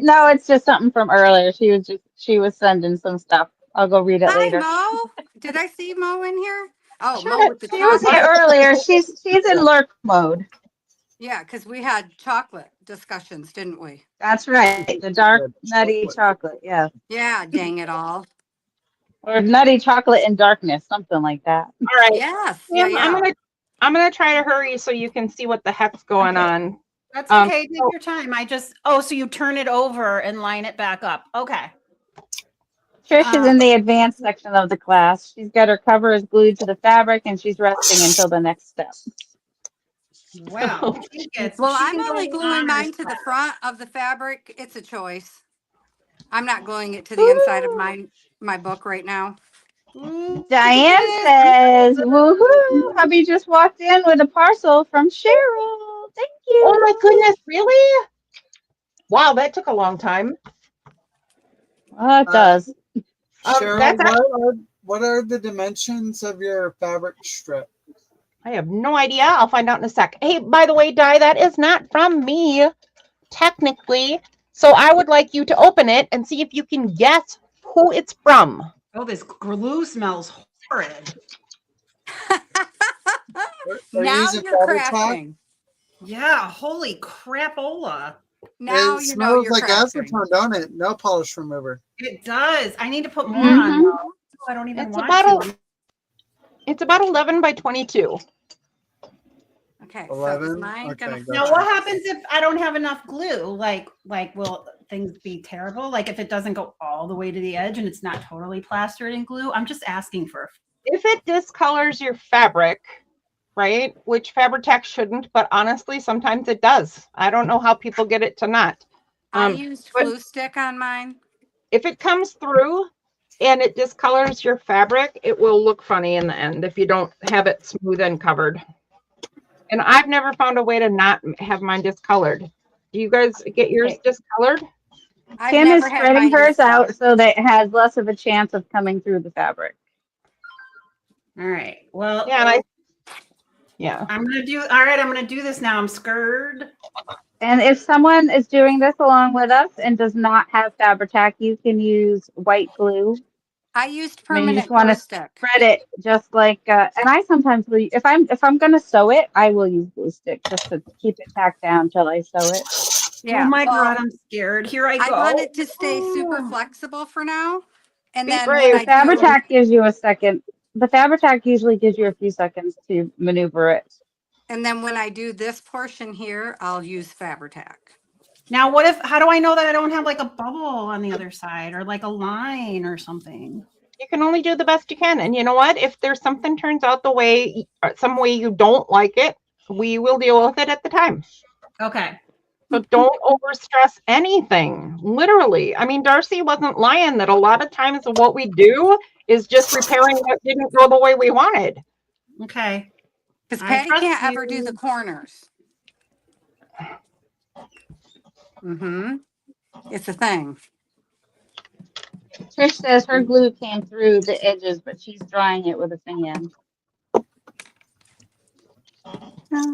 No, it's just something from earlier. She was sending some stuff. I'll go read it Hi, later. Mo. Did I see Mo in here? Oh, Sure. Mo with the She was chocolate. here earlier. She's in lurk mode. Yeah, because we had chocolate discussions, didn't we? That's right. The dark nutty chocolate. Yeah. Yeah, dang it all. Or nutty chocolate in darkness, something like that. All right. Yes. Sam, Yeah. I'm gonna try to hurry so you can see what the heck's going on. That's okay. Take your time. So you turn it over and line it back up. Okay. Trish is in the advanced section of the class. She's got her covers glued to the fabric and she's resting until the next step. Wow. Well, I'm only gluing mine to the front of the fabric. It's a choice. I'm not gluing it to the inside of my book right now. Diane says, woohoo, hubby just walked in with a parcel from Cheryl. Thank you. Oh my goodness, really? Wow, that took a long time. Well, it does. Cheryl, what are the dimensions of your fabric strip? I have no idea. I'll find out in a sec. Hey, by the way, Di, that is not from me, technically. So I would like you to open it and see if you can guess who it's from. Oh, this glue smells horrid. Now using you're Fabri-Tac? crafting. Yeah, holy crapola. Now It you know smells you're like crafting. acetone, don't it? No polish remover. It does. I need to put more on. Though. I don't even want to. It's about 11 by 22. Okay. 11? So is mine Okay, gonna gotcha. Now, what happens if I don't have enough glue? Like, will things be terrible? Like, if it doesn't go all the way to the edge and it's not totally plastered in glue? I'm just asking for. If it discolors your fabric, right, which Fabri-Tac shouldn't, but honestly, sometimes it does. I don't know how people get it to not. I used glue stick on mine. If it comes through and it discolors your fabric, it will look funny in the end if you don't have it smooth and covered. And I've never found a way to not have mine discolored. Do you guys get yours discolored? Kim is spreading hers out so that it has less of a chance of coming through the fabric. All right. Well, yeah. I'm gonna do this now. I'm scared. And if someone is doing this along with us and does not have Fabri-Tac, you can use white glue. I used I mean, you permanent just want glue to stick. spread it just like, and I sometimes will, if I'm gonna sew it, I will use glue stick just to keep it tacked down till I sew it. Yeah. Oh my God, I'm scared. Here I go. I want it to stay super flexible for now. And Be then brave. when I Fabri-Tac gives you a second. The Fabri-Tac usually gives you a few seconds to maneuver it. And then when I do this portion here, I'll use Fabri-Tac. Now, how do I know that I don't have like a bubble on the other side or like a line or something? You can only do the best you can. And you know what? If there's something turns out some way you don't like it, we will deal with it at the time. Okay. So don't overstress anything. Literally. I mean, Darcy wasn't lying that a lot of times what we do is just repairing what didn't go the way we wanted. Okay. Because I Patty trust can't ever you. do the corners. Mm-hmm. It's a thing. Trish says her glue came through the edges, but she's drying it with a fan. I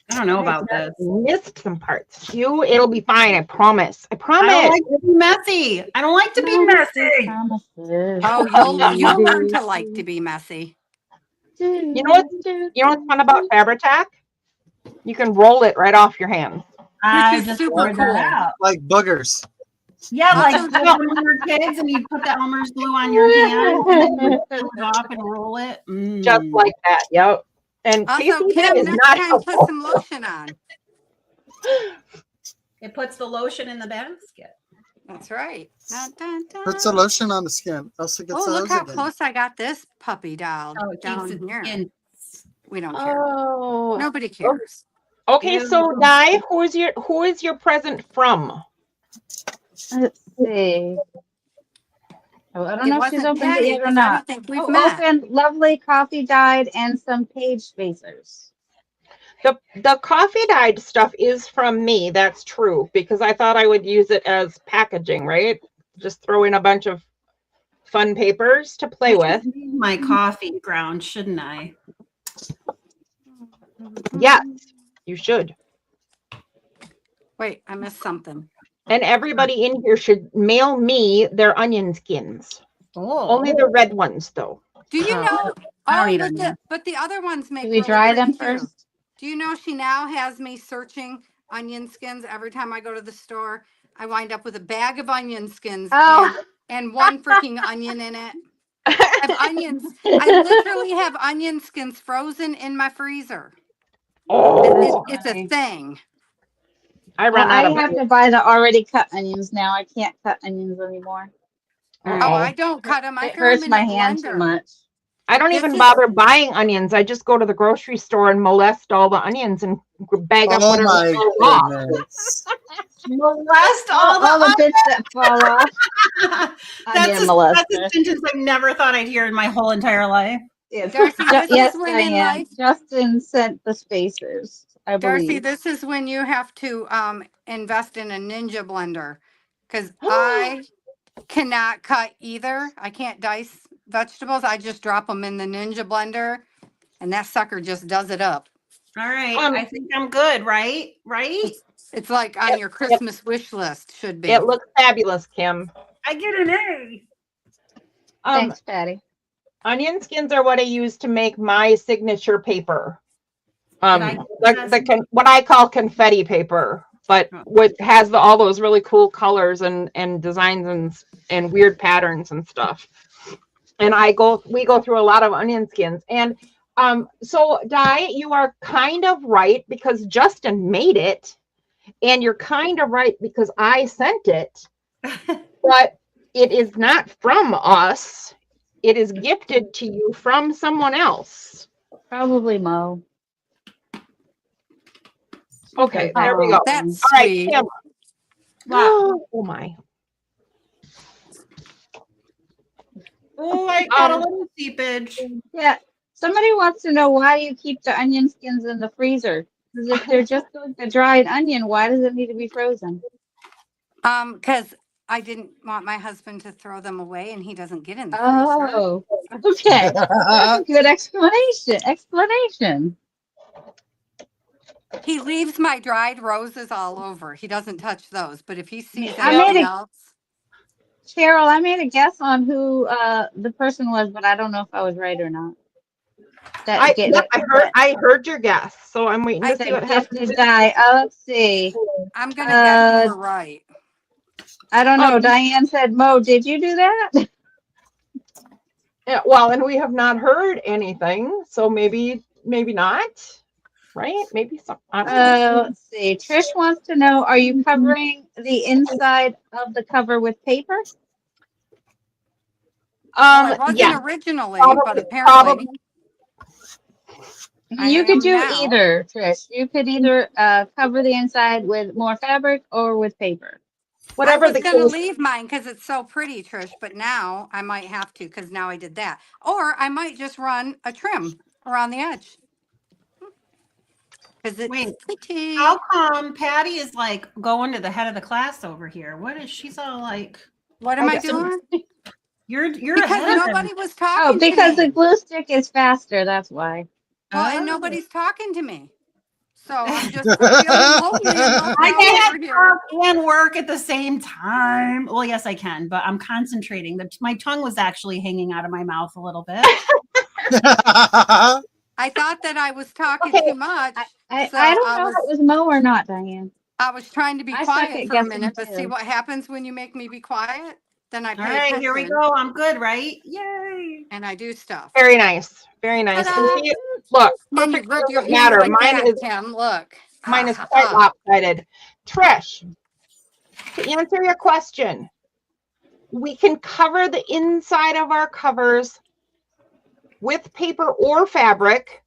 don't know about this. Missed some parts. It'll be fine. I promise. I I promise. don't like to be messy. I don't like to be messy. Oh, you'll learn to like to be messy. You know what's fun about Fabri-Tac? You can roll it right off your hands. I is just super figured that cool. out. Like boogers. Yeah, like Also, when we were kids and you put the Elmer's glue on your hand and then you peel it off and roll it. Just like that. Yep. And Also, Casey, that Kim, is next not time helpful. put some lotion on. It puts the lotion in the basket. That's right. Dun, dun, dun. Put some lotion on the skin. Else it gets Oh, look those how again. close I got this puppy doll Oh, it down keeps it here. in. We don't care. Oh. Nobody cares. Okay, so Ew. Di, who is your present from? Let's see. Oh, I don't It know if she's wasn't opened it Patty yet or because I don't not. think we've Oh, met. opened lovely coffee dyed and some page spacers. The coffee dyed stuff is from me. That's true, because I thought I would use it as packaging, right? Just throw in a bunch of fun papers to play with. My coffee ground, shouldn't I? Yes, you should. Wait, I missed something. And everybody in here should mail me their onion skins. Oh. Only the red ones, though. Do you know? I don't Oh, eat but onions. the other ones make Do we really dry them pretty, too. first? Do you know she now has me searching onion skins every time I go to the store? I wind up with a bag of onion skins Oh. and one freaking onion in it. I have onions. I literally have onion skins frozen in my freezer. Oh, It's a thing. I Well, run out I of have to buy the already cut onions now. I can't cut onions anymore. Oh, Uh-oh. I don't cut them. I It throw them hurts in my a hand too blender. much. I don't This even is- bother buying onions. I just go to the grocery store and molest all the onions and bag up Oh whatever my falls off. goodness. Molest All the bits that fall off. That's Onion a molester. sentence I never thought I'd hear in my whole entire life. Yes, Darcy, this yes, is when in Diane. life- Justin sent the spacers, I Darcy, believe. this is when you have to invest in a Ninja blender because I cannot cut either. I can't dice vegetables. I just drop them in the Ninja blender and that sucker just does it up. All right. Um, I think I'm good, right? Right? It's like on your Christmas wish list should be. It looks fabulous, Kim. I get an A. Thanks, Patty. Onion skins are what I use to make my signature paper. I- What I call confetti paper, but what has all those really cool colors and designs and weird patterns and stuff. And we go through a lot of onion skins. And so Di, you are kind of right because Justin made it, and you're kind of right because I sent it, but it is not from us. It is gifted to you from someone else. Probably Mo. Okay, there we go. That's All right, sweet. Kim. Wow. Oh my. Oh, I got a little seepage. Yeah. Somebody wants to know why you keep the onion skins in the freezer. Because if they're just like the dried onion, why does it need to be frozen? Because I didn't want my husband to throw them away and he doesn't get in the freezer. Oh, okay. That's a good explanation. He leaves my dried roses all over. He doesn't touch those. But if he sees I made anything it- else, Cheryl, I made a guess on who the person was, but I don't know if I was right or not. I heard your guess, so I'm waiting to see what happens. Gifted die. Let's see. I'm going to guess you were right. I don't know. Diane said, Mo, did you do that? Yeah, well, and we have not heard anything, so maybe maybe not. Right? Maybe some. I don't know. Let's see. Trish wants to know, are you covering the inside of the cover with paper? Well, I wasn't Yeah, originally, probably, but apparently I You could am do now. either, Trish. You could either cover the inside with more fabric or with paper. whatever I was the going to case. leave mine because it's so pretty, Trish, but now I might have to because now I did that. Or I might just run a trim around the edge. Because it's Wait, pretty. how come Patty is like going to the head of the class over here? What is she's all like? What am I Okay. doing? You're Because ahead of nobody was Oh, talking because to the me. glue stick is faster. That's why. Well, and Oh. nobody's talking to me. So I'm feeling lonely and left I out can't over here. talk and work at the same time. Well, yes, I can, but I'm concentrating. My tongue was actually hanging out of my mouth a little bit. I thought that I was talking Okay. too much. I So don't know if it was Mo or not, Diane. I was trying to be I suck quiet at for a guessing, minute, but see too. what happens when you make me be quiet? Then I All pay right, attention here we go. I'm good, right? Yay. and I do stuff. Very nice. Very nice. And Ta-da! see, look, Then you perfect rub your doesn't hands matter. like Mine that, is Kim. Look. Mine is Ah, quite ah. lopsided. Trish, to answer your question, we can cover the inside of our covers with paper or fabric,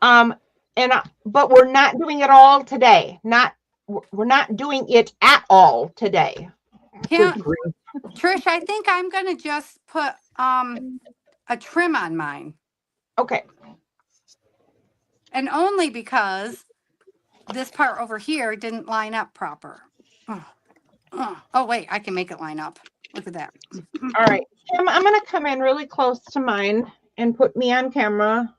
but we're not doing it all today. We're not doing it at all today. Kim, Good grief. Trish, I think I'm gonna just put a trim on mine. Okay. And only because this part over here didn't line up proper. Oh, wait, I can make it line up. Look at that. All right. Kim, I'm going to come in really close to mine and put me on camera.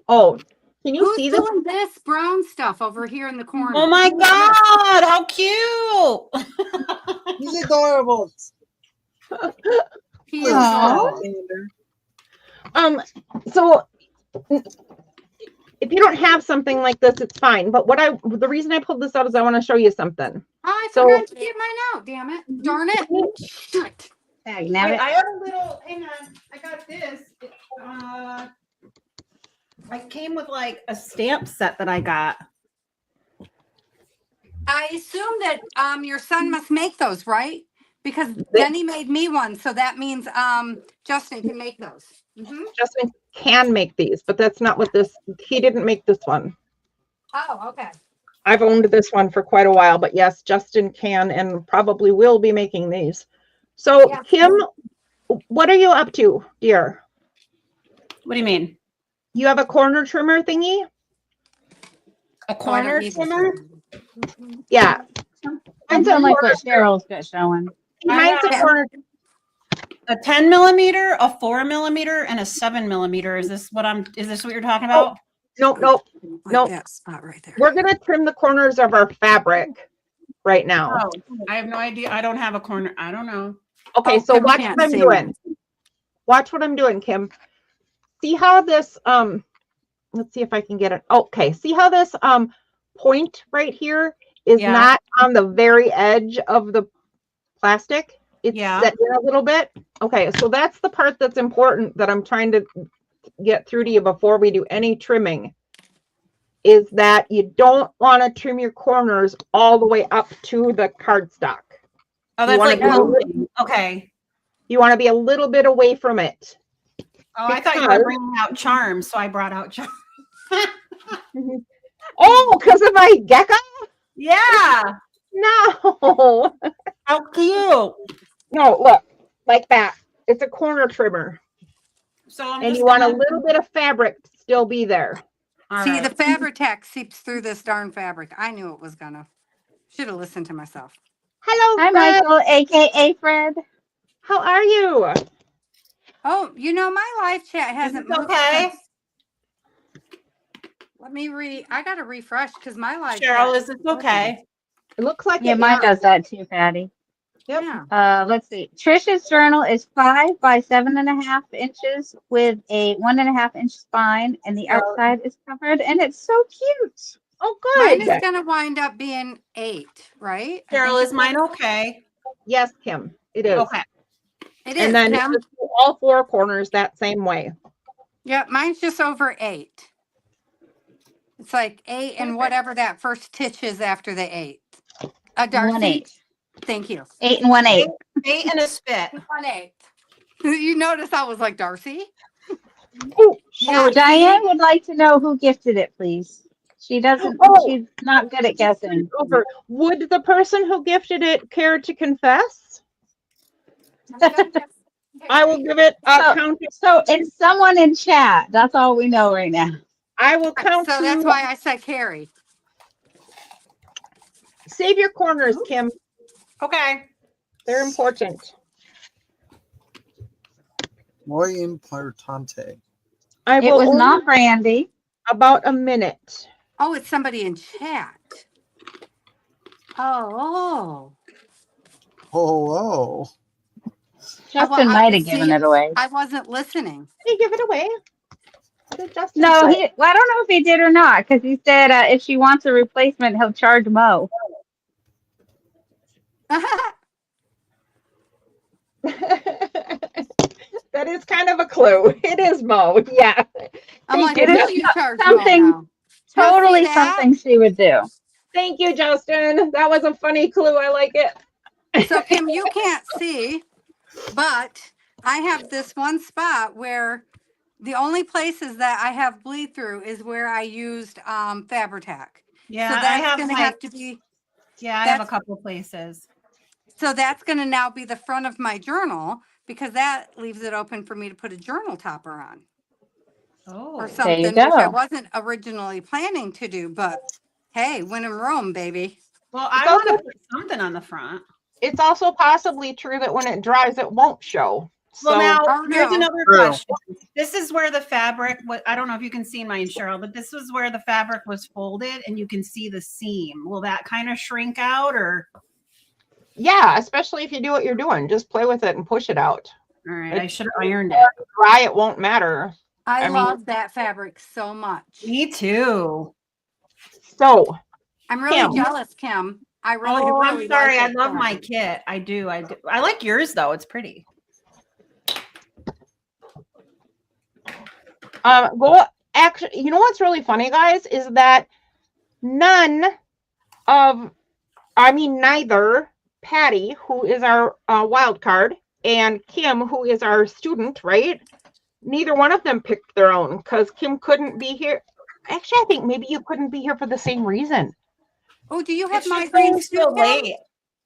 Oh, can you Who's see this? doing this brown stuff over here in the corner? Oh my God, how cute. He's adorable. He is Aw. adorable. So if you don't have something like this, it's fine. But the reason I pulled this out is I want to show you something. I So- forgot to get mine out, damn it. Darn it. Shit. Tag, Wait, nabbit. I have a little, hang on. I got this. I came with like a stamp set that I got. I assume that your son must make those, right? Because Denny made me one, so that means Justin can make those. Mhm. Justin can make these, but that's not what he didn't make this one. Oh, okay. I've owned this one for quite a while, but yes, Justin can and probably will be making these. So Yeah. Kim, what are you up to, dear? What do you mean? You have a corner trimmer thingy? A Oh, I don't corner need this trimmer? one. Yeah. Something like what Cheryl's got showing. Mine's a Yeah. corner. A 10 millimeter, a 4 millimeter, and a 7 millimeter. Is this what you're talking about? Nope. Like Nope. that spot right there. We're gonna trim the corners of our fabric right now. Oh, I have no idea. I don't have a corner. I don't know. Okay, Oh, so Kim watch can't what I'm see doing. Watch what I'm doing, Kim. See how this let's see if I can get it. Okay, see how this point right here is Yeah. not on the very edge of the plastic? It's Yeah. set in a little bit. Okay, so that's the part that's important that I'm trying to get through to you before we do any trimming, is that you don't want to trim your corners all the way up to the cardstock. Oh, You that's wanna like be a little- moving. Okay. You want to be a little bit away from it. Oh, I thought you Because- were bringing out charms, so I brought out charms. Oh, because of my gecko? Yeah. No. How cute. No, look, like that. It's a corner trimmer. So I'm And just you want a gonna- little bit of fabric to still be there. All See, right. the Fabri-Tac seeps through this darn fabric. I knew it was gonna. Should have listened to myself. Hello, Hi, Fred. Michael, aka Fred. How are you? Oh, my live chat hasn't this moved. okay? since- Let me I gotta refresh because my live Cheryl, chat. is this okay? It looks like Yeah, it, mine does that too, Patty. Yep. Yeah. Let's see. Trisha's journal is 5 by 7.5 inches with a 1.5 inch spine, and the outside is covered, and it's so cute. Oh, Mine good. is gonna wind up being 8, right? I Cheryl, think is mine okay? Yes, Kim, it is. Okay. It is. And then Kim. just do all 4 corners that same way. Yep, mine's just over 8. It's like 8 and whatever that first titch is after the 8th. One Darcy, eighth. thank you. 8 and 1/8. 8 and a spit. 1/8. You notice I was like, Darcy? Oh, Yeah, Diane would like to know who gifted it, please. She doesn't. Oh. She's not good at guessing. over. Would the person who gifted it care to confess? I will give it a So- count. So it's someone in chat. That's all we know right now. I will count So that's to why I said Carrie. save your corners, Kim. Okay. They're important. Muy importante. I It will was only not Brandy. about a minute. Oh, it's somebody in chat. Oh. Oh, Justin I might could have given see it away. I wasn't listening. Hey, give it away. What did Justin No, say? well, I don't know if he did or not, because he said if she wants a replacement, he'll charge Mo. That is kind of a clue. It is Mo. Yeah. I'm like, It what is do you charge something- now? Totally See that? something she would do. Thank you, Justin. That was a funny clue. I like it. So Kim, you can't see, but I have this one spot where the only places that I have bleed through is where I used Fabri-Tac. Yeah, So I that's have gonna like, have to be yeah, I have a that's- couple places. so that's gonna now be the front of my journal because that leaves it open for me to put a journal topper on Oh. or There something, you which I go. wasn't originally planning to do, but hey, when in Rome, baby. Well, It's I want to also- put something on the front. It's also possibly true that when it dries, it won't show. Well, So now Oh, here's no. another True. question. This is where the fabric. I don't know if you can see mine, Cheryl, but this was where the fabric was folded, and you can see the seam. Will that kind of shrink out, or? yeah, especially if you do what you're doing, just play with it and push it out. All right, I should have ironed it. Dry, it won't matter. I I mean- love that fabric so much. Me too. So I'm really Kim. jealous, Kim. I really, Oh, really I'm sorry. like I that love my fabric. kit. I do. I like yours though. It's pretty. go actually, you know what's really funny, guys, is that neither Patty, who is our wild card, and Kim, who is our student, right? Neither one of them picked their own because Kim couldn't be here. Actually, I think maybe you couldn't be here for the same reason. Oh, do you have It's just migraines so too, Kim? late.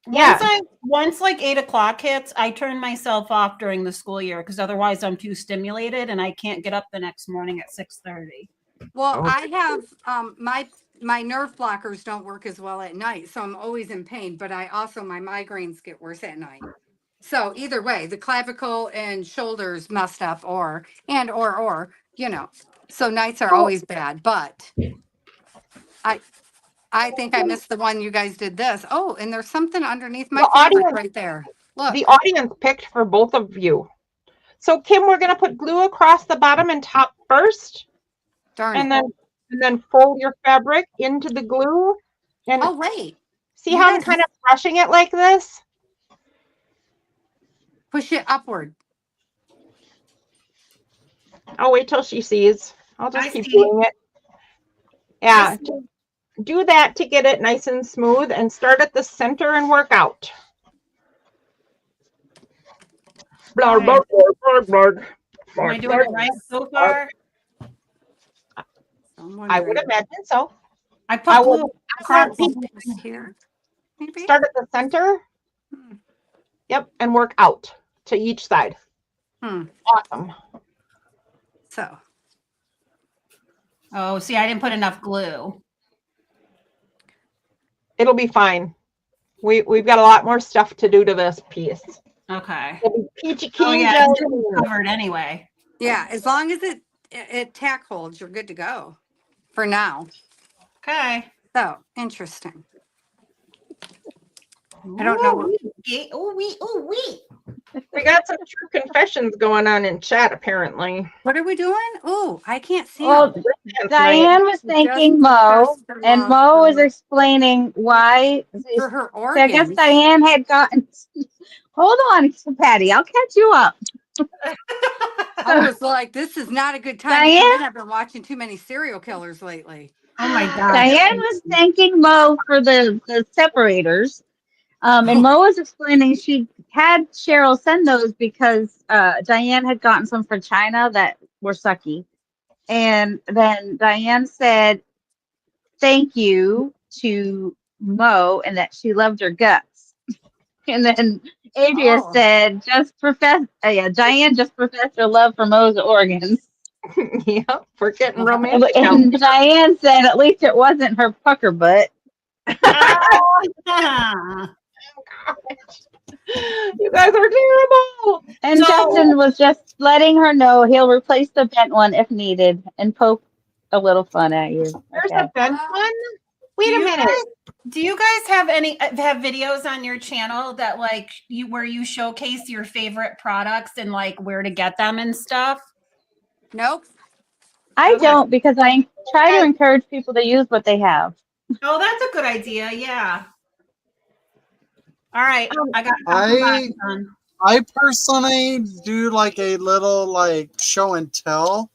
Yeah. Once like 8 o'clock hits, I turn myself off during the school year because otherwise I'm too stimulated and I can't get up the next morning at 6:30. Well, Oh. I have my nerve blockers don't work as well at night, so I'm always in pain. But I also my migraines get worse at night. So either way, the clavicle and shoulders messed up, or you know. So nights are always bad. But I think I missed the one you guys did this. Oh, and there's something underneath my The fabric audience- right there. Look. The audience picked for both of you. So Kim, we're gonna put glue across the bottom and top first, Darn and it. then fold your fabric into the glue. And Oh wait, see you how I'm guys- kind of brushing it like this? push it upward. I'll wait till she sees. I'll just I keep see. doing it. Yeah, I see. just do that to get it nice and smooth, and start at the center and work out. Blah, blah, blah, blah, blah. Am I doing it right so far? I would imagine so. I put I will glue start across. Here, maybe. Start at the center. Yep, and work out to each side. Awesome. So Oh, see, I didn't put enough glue. It'll be fine. We've got a lot more stuff to do to this piece. Okay. It'll be peachy Oh keen yeah, it's jelly. covered anyway. yeah, as long as it tack holds, you're good to go for now. Okay. So interesting. I don't know. Oh, we. We got some true confessions going on in chat, apparently. What are we doing? Oh, I can't see. Well, them. Diane was thanking Mo, and Mo was explaining why. For her So I guess organs. Diane had gotten. Hold on, Patty. I'll catch you up. I was like, this is not a good time. Diane? I've been watching too many serial killers lately. Oh my God. Diane was thanking Mo for the separators. And Mo was explaining she had Cheryl send those because Diane had gotten some from China that were sucky. And then Diane said thank you to Mo and that she loved her guts. And then Adria Oh. said, Diane just professed her love for Mo's organs. Yep, we're getting romantic now. And Diane said at least it wasn't her pucker butt. Ah. You guys are terrible. And So- Justin was just letting her know he'll replace the bent one if needed and poke a little fun at you. There's Okay. a bent one. Wait a minute. Do you guys have videos on your channel that like where you showcase your favorite products and like where to get them and stuff? Nope. I Okay. don't because I try to encourage people to use what they have. Oh, that's a good idea. Yeah. All right. I personally do like a little like show and tell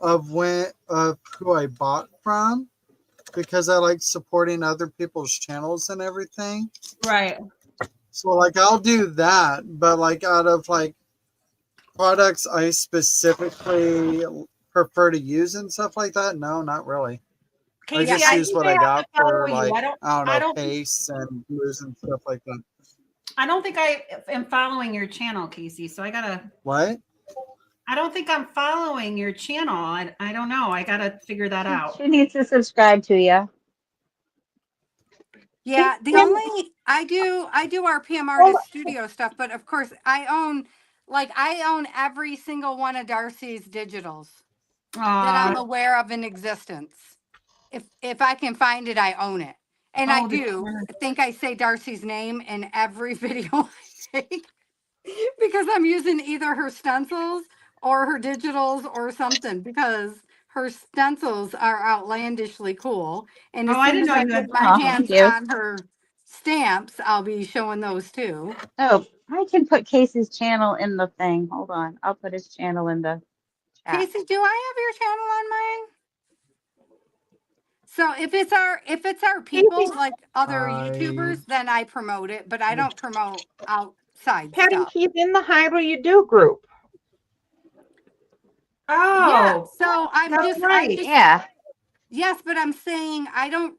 of who I bought from because I like supporting other people's channels and everything. Right. So like I'll do that, but like out of like products I specifically prefer to use and stuff like that, no, not really. Casey, I just use think what I have got to follow for you. like I I don't know don't- pastes and glues and stuff like that. I don't think I am following your channel, Casey. So I don't think I'm following your channel. I don't know. I gotta figure that out. She needs to subscribe to you. Yeah, the only I do our PM Artist Studio stuff, but of course I own every single one of Darcy's digitals that I'm aware of in existence. If I can find it, I own it. And I do think I say Darcy's name in every video I make because I'm using either her stencils or her digitals or something because her stencils are outlandishly cool. And as I soon didn't as know I you had get my thank hands you. on her stamps, I'll be showing those too. Oh, I can put Casey's channel in the thing. Hold on. I'll put his channel in the chat. Casey, do I have your channel on mine? So if it's our people like other YouTubers, then I promote it, but I don't promote outside Patty, stuff. he's in the How Do You Do group. Yeah. Oh, So that's right. Yeah. Yes, but I'm saying I don't.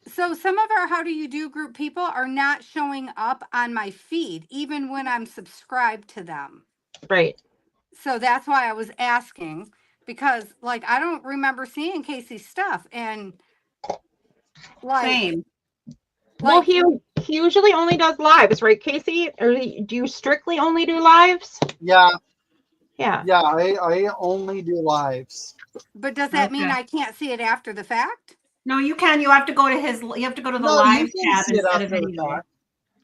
So some of our How Do You Do group people are not showing up on my feed, even when I'm subscribed to them. Right. So that's why I was asking because like I don't remember seeing Casey's stuff and like Same. Well, he usually only does lives, right, Casey? Or do you strictly only do lives? Yeah, Yeah. yeah, I only do lives. But does that mean Okay. I can't see it after the fact? No, you can. You have to go to You have to go to the No, live you can tab see it instead after of the video. fact.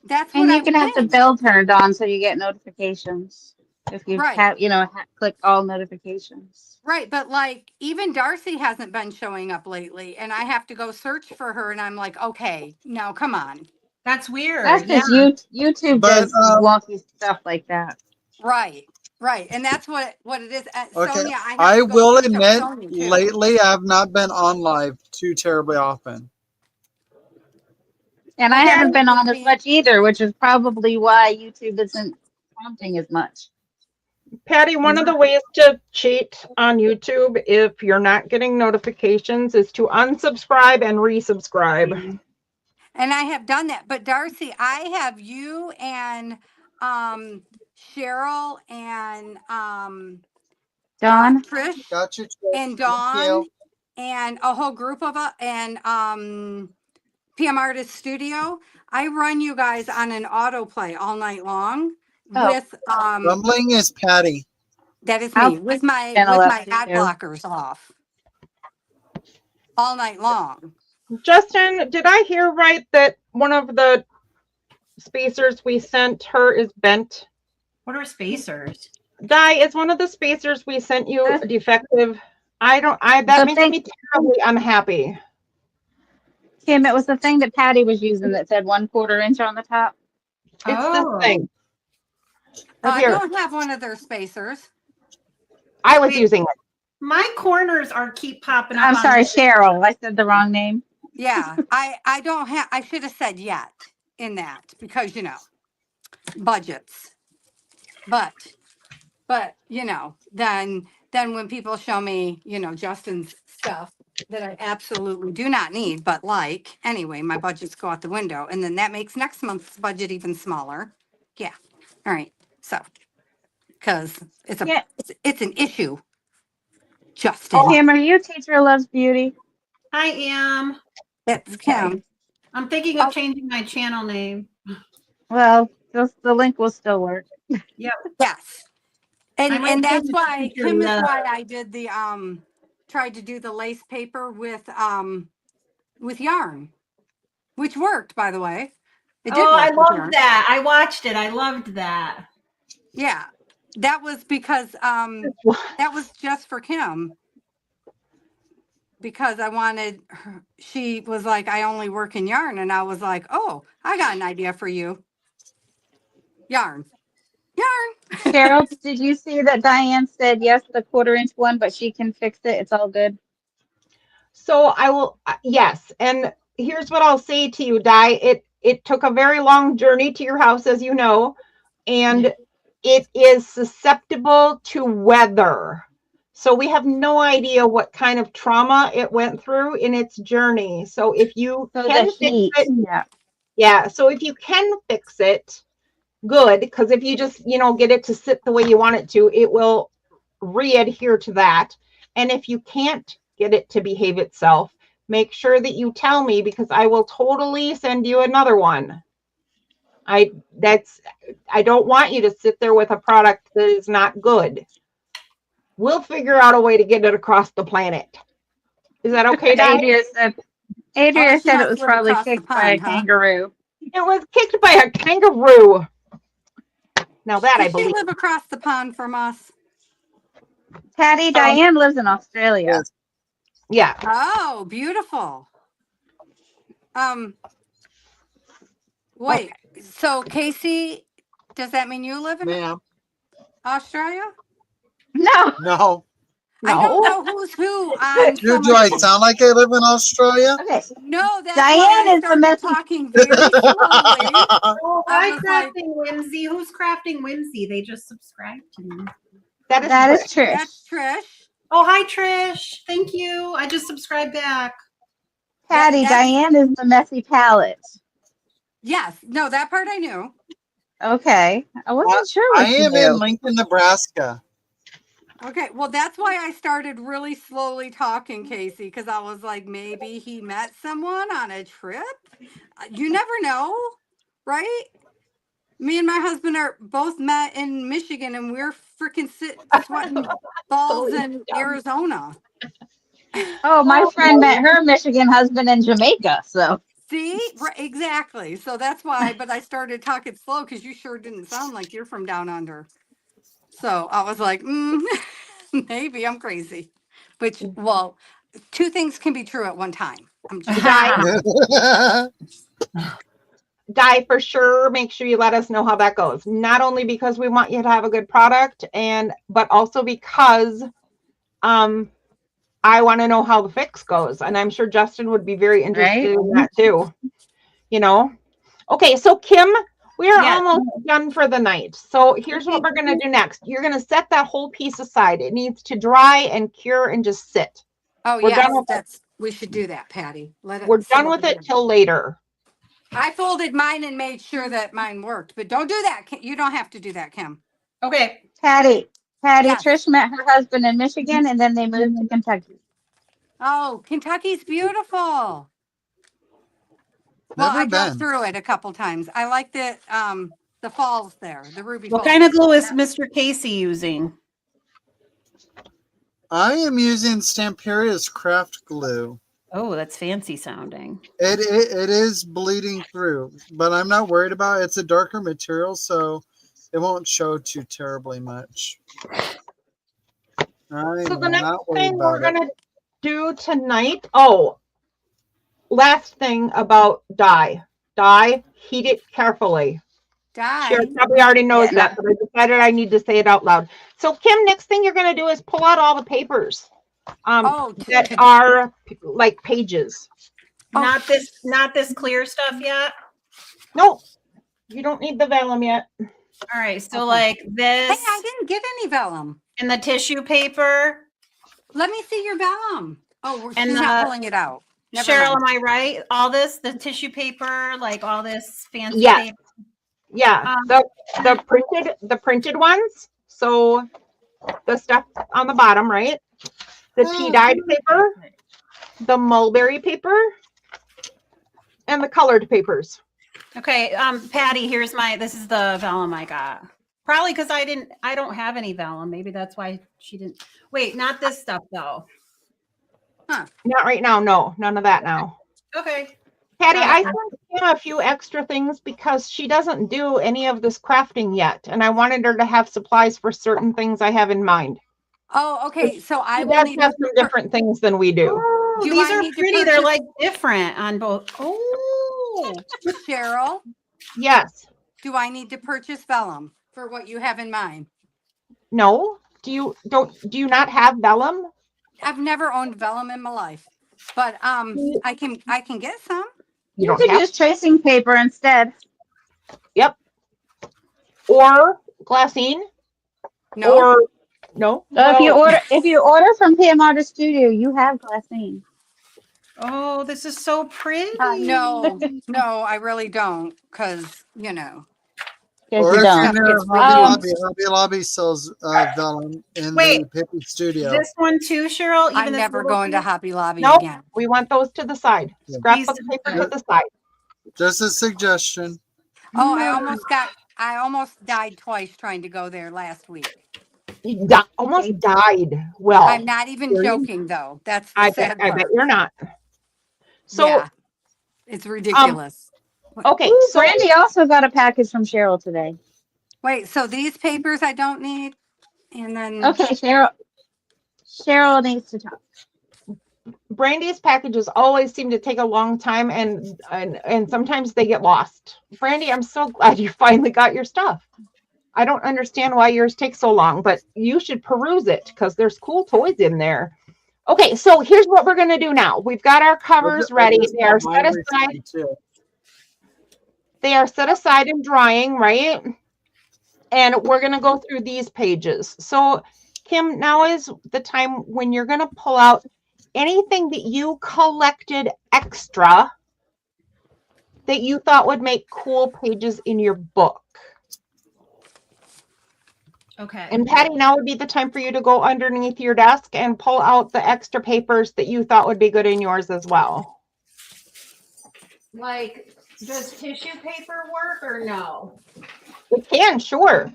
That's what And you I'm can have the saying. bell turned on so you get notifications. If you Right. have, click all notifications. Right, but like even Darcy hasn't been showing up lately, and I have to go search for her, and I'm like, okay, now come on. That's weird. That's Yeah. just YouTube But, does wonky stuff like that. Right, right, and that's what it is. Okay, Sonia, I have I to go will search up admit, Sonia, too. lately I've not been on live too terribly often. And Well, I that haven't been would on as be- much either, which is probably why YouTube isn't prompting as much. Patty, one of the ways to cheat on YouTube if you're not getting notifications is to unsubscribe and resubscribe. And I have done that, but Darcy, I have you and Cheryl and Dawn? Trish Gotcha. and Thank Dawn you. and a whole group of and PM Artist Studio. I run you guys on an autoplay all night long Oh. with Rumbling is Patty. that is I'll me with my channel up ad too. blockers off all night long. Justin, did I hear right that one of the spacers we sent her is bent? What are spacers? Di, is one of the spacers we sent you defective? That The makes thing- me terribly unhappy. Kim, it was the thing that Patty was using that said 1/4 inch on the top. It's Oh. this thing. Right I here. don't have one of their spacers. I was Wait. using it. My corners keep popping up. I'm on sorry, my- Cheryl. I said the wrong name. Yeah, I don't have, I should have said yet in that because, budgets. But then when people show me, Justin's stuff that I absolutely do not need, but anyway, my budgets go out the window. And then that makes next month's budget even smaller. Yeah. All right. So, because Yeah. it's an issue, Justin. Kim, are you Teacher Loves Beauty? I am. It's Okay. Kim. I'm thinking of changing my channel name. Well, the link will still work. Yes. I might And that's change it why to Kim is the- why I did the tried to do the lace paper with yarn, which worked, by the way. It did Oh, I work with yarn. loved that. I watched it. I loved that. Yeah. That was because that was just for Kim. Because I wanted her, she was like, I only work in yarn, and I was like, oh, I got an idea for you. Yarn. Cheryl, did you see that Diane said yes, the 1/4 inch one, but she can fix it? It's all good. So I will, yes. And here's what I'll say to you, Di. It took a very long journey to your house, as you know, and it is susceptible to weather. So we have no idea what kind of trauma it went through in its journey. So if you can fix it, yeah. So if you can fix it, good. Because if you just, get it to sit the way you want it to, it will re-adhere to that. And if you can't get it to behave itself, make sure that you tell me, because I will totally send you another one. I don't want you to sit there with a product that is not good. We'll figure out a way to get it across the planet. Is that okay, Di? Adria said it was live probably across the kicked by a pond, huh? kangaroo. It was kicked by a kangaroo. Now that I Does she believe. live across the pond from us? Patty, Diane lives in Australia. Yes. Yeah. Oh, beautiful. Wait. So Casey, does that mean you live in Ma'am. Australia? No. No. I don't know who's who on Do I sound like I live in Australia? Okay. No, that's Diane why I is the started messy- talking very slowly. Oh, I hi, was like- Crafting Whimsy. Who's Crafting Whimsy? They just subscribed to me. That is Trish. That's Trish. Oh, hi, Trish. Thank you. I just subscribed back. Patty, Diane is the messy palette. Yes. No, that part I knew. Okay. I wasn't sure what I you am knew. in Lincoln, Nebraska. Okay. Well, that's why I started really slowly talking, Casey, because I was like, maybe he met someone on a trip. You never know, right? Me and my husband are both met in Michigan, and we're freaking sweating balls in Arizona. Oh, my friend met her Michigan husband in Jamaica. So See, right, exactly. So that's why. But I started talking slow because you sure didn't sound like you're from down under. So I was like, maybe I'm crazy. Which, well, two things can be true at one time. I'm just Di, for sure, make sure you let us know how that goes. Not only because we want you to have a good product, but also because I want to know how the fix goes. And I'm sure Justin would be very interested in that too. Okay, so Kim, we are almost done for the night. So here's what we're going to do next. You're going to set that whole piece aside. It needs to dry and cure and just sit. Oh, We're yes, done with we should do that, Patty. We're done with it till later. I folded mine and made sure that mine worked, but don't do that. You don't have to do that, Kim. Okay. Patty, Yes. Trish met her husband in Michigan, and then they moved to Kentucky. Oh, Kentucky's beautiful. Well, Never I drove been. through it a couple times. I like the falls there, the Ruby What Falls. kind of glue is Mr. Casey using? I am using Stamperia's craft glue. Oh, that's fancy sounding. It is bleeding through, but I'm not worried about it. It's a darker material, so it won't show too terribly much. So the next thing we're going to do tonight, last thing about dye. Dye, heat it carefully. Dye. Sure, probably already knows that, but I decided I need to say it out loud. So Kim, next thing you're going to do is pull out all the papers. that are like pages. Not this clear stuff yet. Nope, you don't need the vellum yet. All right, so Okay. like Hey, this I didn't get any vellum. and the tissue paper. Let me see your vellum. Oh, And she's not the- pulling it out. Never Cheryl, mind. am I right? All this, the tissue paper, like all this fancy Yes. paper. Yeah, the printed ones. So the stuff on the bottom, right? The tea dyed paper, the mulberry paper, and the colored papers. Okay, Patty, this is the vellum I got. Probably because I don't have any vellum. Maybe that's why she didn't. Wait, not this stuff though. Not right now, no, none of that now. Okay. Patty, I sent him a few extra things because she doesn't do any of this crafting yet, and I wanted her to have supplies for certain things I have in mind. Oh, okay. So I She will does need have to some different things than we do. Oh, Do these I are need to pretty. They're purchase- like different on both. Oh. Cheryl, Yes. do I need to purchase vellum for what you have in mind? No. Do you not have vellum? I've never owned vellum in my life, but I can get some. You You don't could have. use tracing paper instead. Yep. Or glassine. No. Or no. If you order from PM Artist Studio, you have glassine. Oh, this is so pretty. No, I really don't, because you know. Yes, Or you if don't. you're near It's Hobby Lobby, Hobby Lobby sells vellum in Wait, the paper studio. This one too, Cheryl. Even I'm this never little going to piece? Hobby Lobby Nope. again. We want those to the side. Yeah. Scrapbook These- paper to the side. Just a suggestion. Oh, I almost died twice trying to go there last week. You almost died. Well, I'm not even Really? joking though. That's the I sad bet part. you're not. So Yeah, it's ridiculous. okay, Ooh, so Brandy also got a package from Cheryl today. Wait, so these papers I don't need, and then Okay, Cheryl needs to talk. Brandy's packages always seem to take a long time, and sometimes they get lost. Brandy, I'm so glad you finally got your stuff. I don't understand why yours takes so long, but you should peruse it because there's cool toys in there. Okay, so here's what we're gonna do now. We've got our covers ready. They are set aside. They are set aside and drying, right? And we're gonna go through these pages. So, Kim, now is the time when you're gonna pull out anything that you collected extra that you thought would make cool pages in your book. Okay. And Patty, now would be the time for you to go underneath your desk and pull out the extra papers that you thought would be good in yours as well. Like, does tissue paper work or no? It can, sure.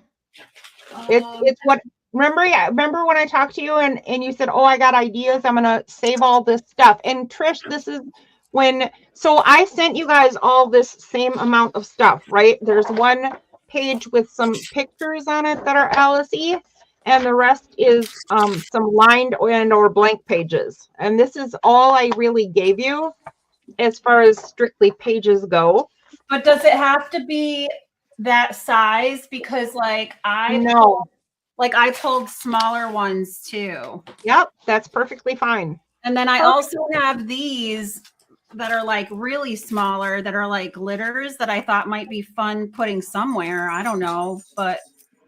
It's what remember when I talked to you and you said, oh, I got ideas, I'm gonna save all this stuff. And Trish, this is so I sent you guys all this same amount of stuff, right? There's one page with some pictures on it that are Alice-y, and the rest is some lined or blank pages. And this is all I really gave you as far as strictly pages go. But does it have to be that size? Because like I pulled smaller ones too. Yep, that's perfectly fine. And then I also have these that are like really smaller that are like glitters that I thought might be fun putting somewhere. I don't know, but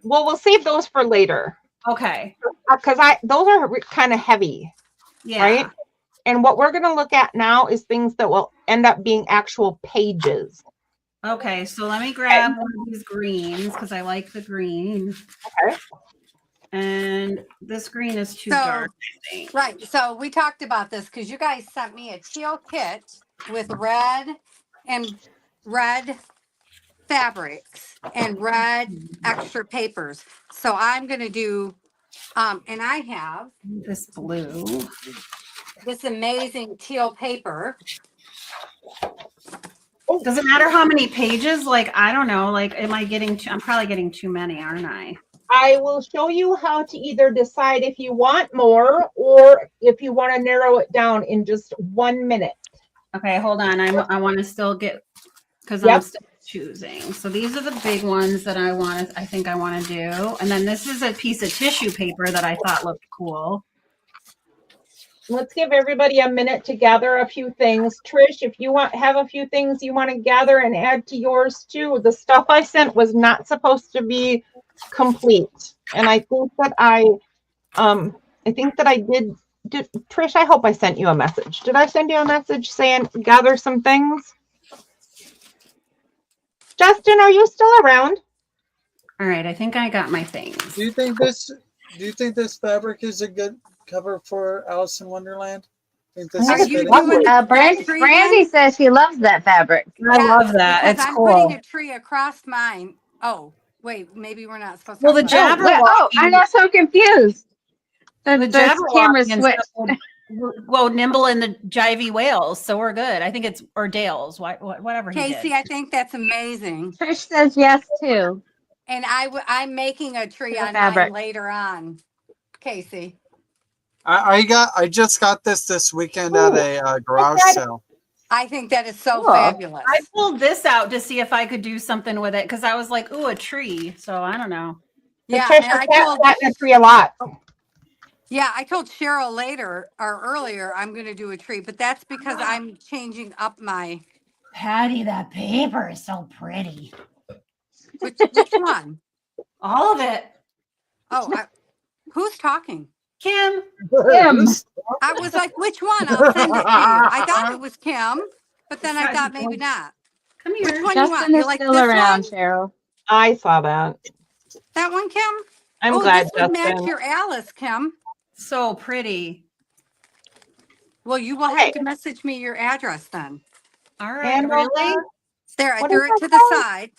we'll save those for later. Okay. Because those are kind of heavy. Yeah. Right? And what we're going to look at now is things that will end up being actual pages. Okay, so let me grab one of these greens because I like the green. Okay. And this green is too dark, I think. Right. So we talked about this because you guys sent me a teal kit with red fabrics and red extra papers. So I'm going to do, and I have this blue, this amazing teal paper. Does it matter how many pages? Like, I don't know. Like, I'm probably getting too many, aren't I? I will show you how to either decide if you want more or if you want to narrow it down in just 1 minute. Okay, hold on. I want to still get, because I'm still choosing. So these are the big ones that I think I want to do. And then this is a piece of tissue paper that I thought looked cool. let's give everybody a minute to gather a few things. Trish, if you have a few things you want to gather and add to yours too. The stuff I sent was not supposed to be complete. And I think that I did. Trish, I hope I sent you a message. Did I send you a message saying gather some things? Justin, are you still around? All right, I think I got my things. Do you think this fabric is a good cover for Alice in Wonderland? Think this I is think it's fitting? lovely. Brandy says she loves that fabric. I love that. Because It's I'm cool. putting a tree across mine. Oh, wait, maybe we're not supposed to. Well, the talk about Jabberwocky. Oh, I got so confused. The The camera Jabberwocky and switched. stuff will nimble in the jivey whales, so we're good. I think it's or Dales, whatever he Casey, did. I think that's amazing. Trish says yes too. And I'm making a tree To the on fabric. mine later on. Casey. I just got this weekend at a garage sale. I think that is so Cool. fabulous. I pulled this out to see if I could do something with it because I was like, "Ooh, a tree." So I don't know. Yeah, Trish, and I I've told gotten a tree a lot. I told Cheryl earlier I'm going to do a tree, but that's because I'm changing up my Patty, that paper is so pretty. which one? All of it. Oh, who's talking? Kim. Kim. I was like, which one? I'll send it to you. I thought it was Kim, but then I thought maybe not. Come Which here. one you want? Justin You is like still this around, one? Cheryl. I saw that. That one, Kim? I'm Oh, glad, this would match Justin. your Alice, Kim. So pretty. Well, you will have to message me your address then. All right. And Really? over, There, I What threw is it to that the called? side.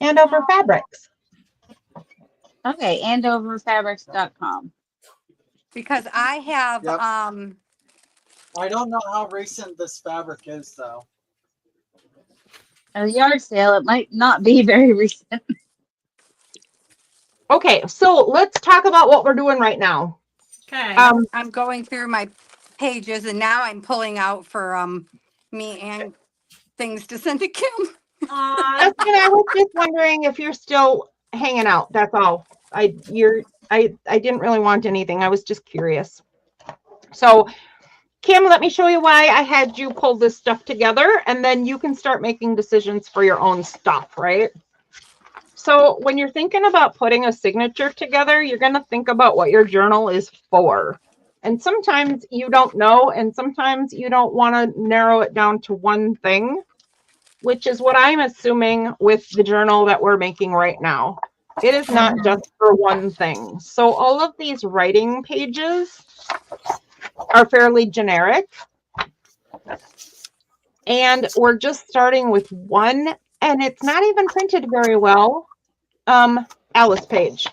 and over fabrics. Okay, andoverfabrics.com. Because I have Yep. I don't know how recent this fabric is though. A yard sale, it might not be very recent. Okay, so let's talk about what we're doing right now. Okay. I'm going through my pages and now I'm pulling out for me and things to send to Kim. Aw, Justin, I was just wondering if you're still hanging out. That's all. I didn't really want anything. I was just curious. So, Kim, let me show you why I had you pull this stuff together, and then you can start making decisions for your own stuff, right? So when you're thinking about putting a signature together, you're going to think about what your journal is for. And sometimes you don't know, and sometimes you don't want to narrow it down to one thing, which is what I'm assuming with the journal that we're making right now. It is not just for one thing. So all of these writing pages are fairly generic. And we're just starting with one, and it's not even printed very well, Alice page.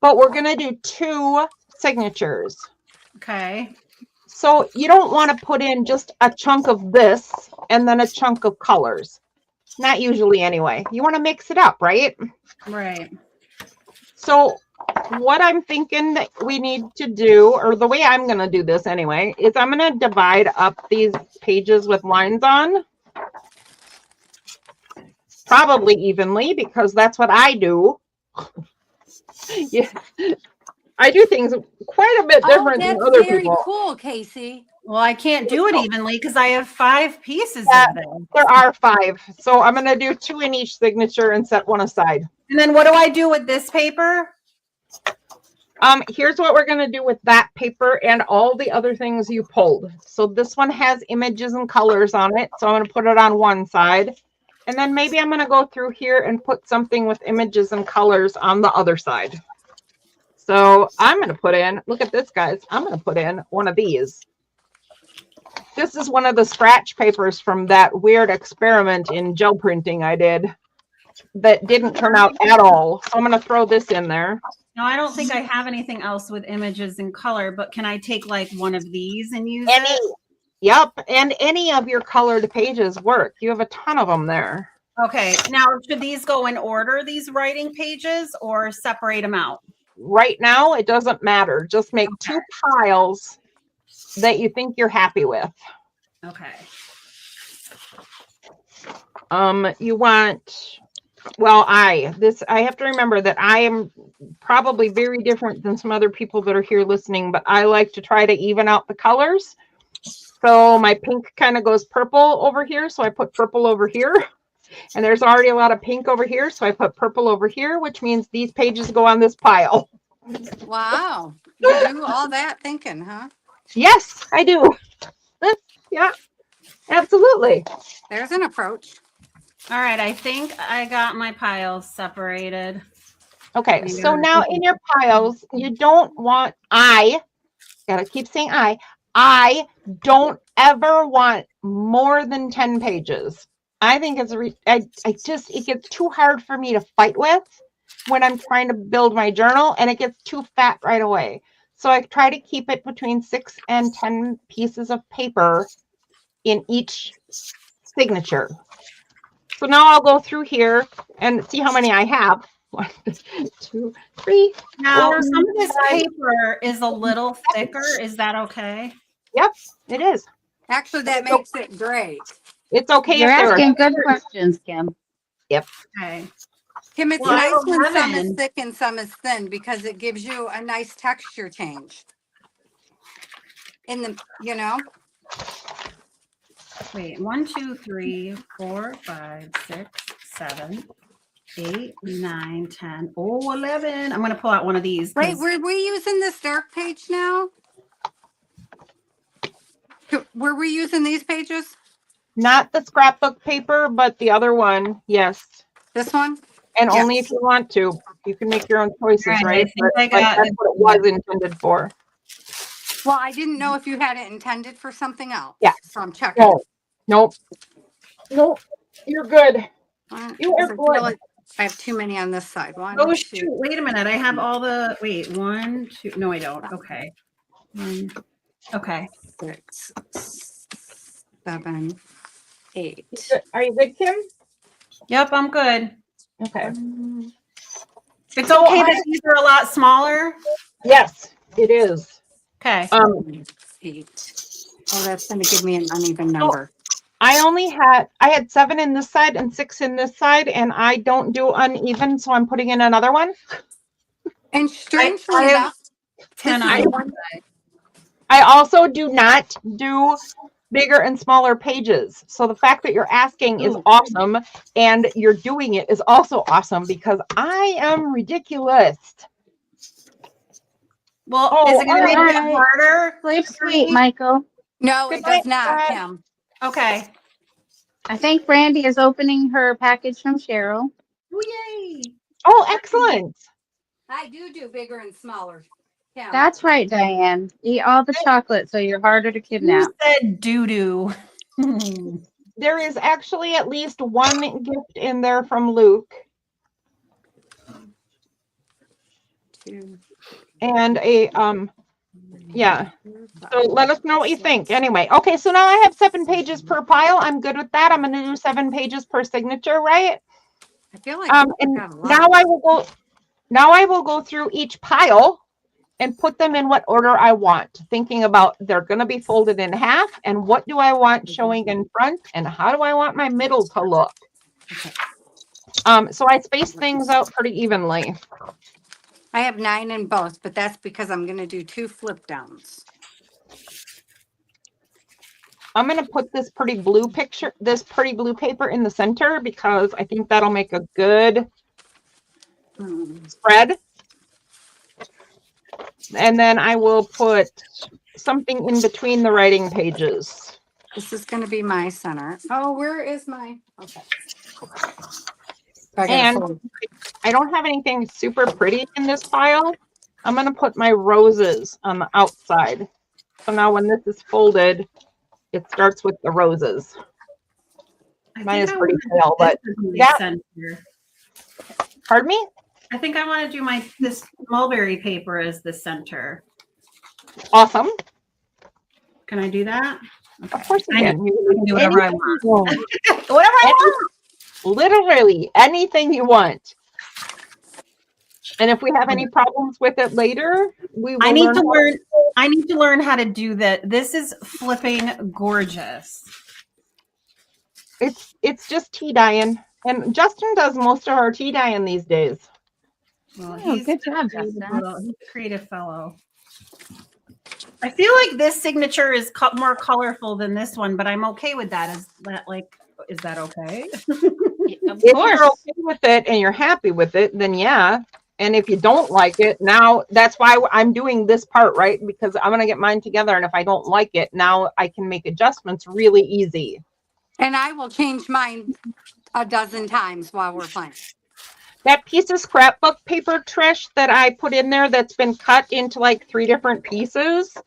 But we're going to do 2 signatures. okay. So you don't want to put in just a chunk of this and then a chunk of colors. Not usually anyway. You want to mix it up, right? Right. So what I'm thinking that we need to do, or the way I'm going to do this anyway, is I'm going to divide up these pages with lines on. Probably evenly, because that's what I do. Yeah. I do things quite a bit different than that's other very people. cool, Casey. Well, I can't do it evenly because I have 5 pieces Yeah. of them. There are 5. So I'm going to do 2 in each signature and set one aside. And then what do I do with this paper? Here's what we're going to do with that paper and all the other things you pulled. So this one has images and colors on it. So I'm going to put it on one side. And then maybe I'm going to go through here and put something with images and colors on the other side. So I'm going to put in, look at this, guys. I'm going to put in one of these. This is one of the scratch papers from that weird experiment in gel printing I did that didn't turn out at all. So I'm going to throw this in there. No, I don't think I have anything else with images and color, but can I take like one of these and use it? Yep. And any of your colored pages work. You have a ton of them there. Okay. Now, should these go in order, these writing pages, or separate them out? Right now, it doesn't matter. Just make 2 piles that you think you're happy with. Okay. You want well, I have to remember that I am probably very different than some other people that are here listening, but I like to try to even out the colors. So my pink kind of goes purple over here. So I put purple over here. And there's already a lot of pink over here. So I put purple over here, which means these pages go on this pile. Wow. You do all that thinking, huh? Yes, I do. Yeah, absolutely. There's an approach. All right, I think I got my piles separated. Okay, so now in your piles, you don't want, I gotta keep saying I don't ever want more than 10 pages. I think it's it gets too hard for me to fight with when I'm trying to build my journal, and it gets too fat right away. So I try to keep it between 6 and 10 pieces of paper in each signature. So now I'll go through here and see how many I have. 1, 2, 3. Now, 4, some of this 5. paper is a little thicker. Is that okay? Yep, it is. Actually, that makes it great. It's okay You're if there asking are. good questions, Kim. Okay. Kim, it's Well, nice when some is 11. thick and some is thin because it gives you a nice texture change. In the, you know? Wait, 1, 2, 3, 4, 5, 6, 7, 8, 9, 10, 11. I'm going to pull out one of these. Wait, were we using this dark page now? Were we using these pages? Not the scrapbook paper, but the other one, yes. This one? And Yes. only if you want to. You can make your own choices, Right, right? I think I Like, got that's it. what it was intended for. Well, I didn't know if you had it intended for something else. Yeah. So I'm checking. No. Nope. Nope. You're good. You are I feel good. like I have too many on this side. One, Oh, two, shoot. Wait a minute. I have all the. Wait, 1, 2. No, I don't. Okay. Okay. 6, 7, 8. Are you good, Kim? Yep, I'm good. Okay. It's okay that these are a lot smaller. Yes, it is. Okay. 8. Oh, that's going to give me an uneven number. I had 7 in this side and 6 in this side, and I don't do uneven, so I'm putting in another one. And strangely I have enough, 10 this on is one. I also do not do bigger and smaller pages. So the fact that you're asking is awesome, and you're doing it is also awesome because I am ridiculous. Well, is it going to make it alright. harder? Sleep sweet, Michael. no, Good it does night, not, Dad. Kim. Okay. I think Brandy is opening her package from Cheryl. Oh, yay. Oh, excellent. I do bigger and smaller. Kim. That's right, Diane. Eat all the chocolate so you're harder to kidnap. Who said doo-doo? There is actually at least one gift in there from Luke. 2, And a yeah. So let us know what you think. Anyway, okay, so now I have 7 pages per pile. I'm good with that. I'm going to do 7 pages per signature, right? I feel like And we've got a lot. now I will go through each pile and put them in what order I want, thinking about they're going to be folded in half, and what do I want showing in front, and how do I want my middle to look. So I space things out pretty evenly. I have 9 in both, but that's because I'm going to do 2 flip downs. I'm going to put this pretty blue paper in the center because I think that'll make a good spread. And then I will put something in between the writing pages. This is going to be my center. Oh, where is my? Okay. And I don't have anything super pretty in this pile. I'm going to put my roses on the outside. So now when this is folded, it starts with the roses. Mine is pretty pale, but that, center. Pardon me? I think I want to do this mulberry paper as the center. Awesome. Can I do that? Okay. Of course you can. I can do whatever I want. Whatever I want. Literally anything you want. And if we have any problems with it later, we will I need to learn how to do that. This is flipping gorgeous. It's just tea, Diane. And Justin does most of our tea dyeing these days. Well, Oh, he's good job, he's Justin. a creative fellow. I feel like this signature is more colorful than this one, but I'm okay with that. Is that okay? Of If course. you're okay with it and you're happy with it, then yeah. And if you don't like it, now that's why I'm doing this part, right? Because I'm going to get mine together. And if I don't like it, now I can make adjustments really easy. And I will change mine a dozen times while we're playing. That piece of scrapbook paper, Trish, that I put in there that's been cut into like 3 different pieces.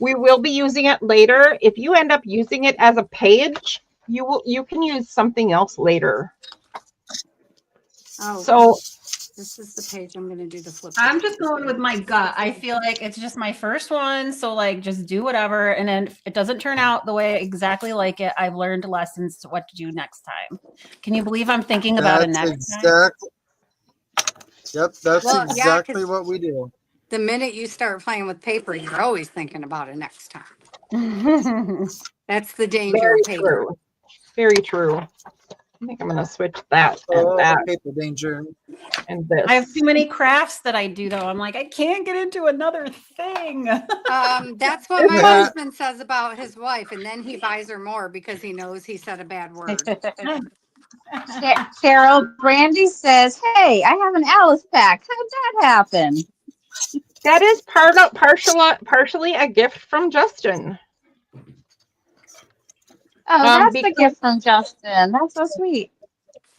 We will be using it later. If you end up using it as a page, you can use something else later. Oh, So this is the page I'm going to do the flip. I'm just going with my gut. I feel like it's just my first one. So like just do whatever. And then if it doesn't turn out the way I exactly like it, I've learned lessons to what to do next time. Can you believe I'm thinking about it next time? Yep, that's Well, yeah, exactly 'cause what we do. the minute you start playing with paper, you're always thinking about it next time. That's the danger very of paper. true. Very true. I think I'm going to switch that Oh, and that paper danger. and this. I have too many crafts that I do though. I'm like, I can't get into another thing. That's what my husband says about his wife, and then he buys her more because he knows he said a bad word. Carol Brandy says, "Hey, I have an Alice pack. How'd that happen?" That is partially a gift from Justin. Oh, that's the gift from Justin. That's so sweet.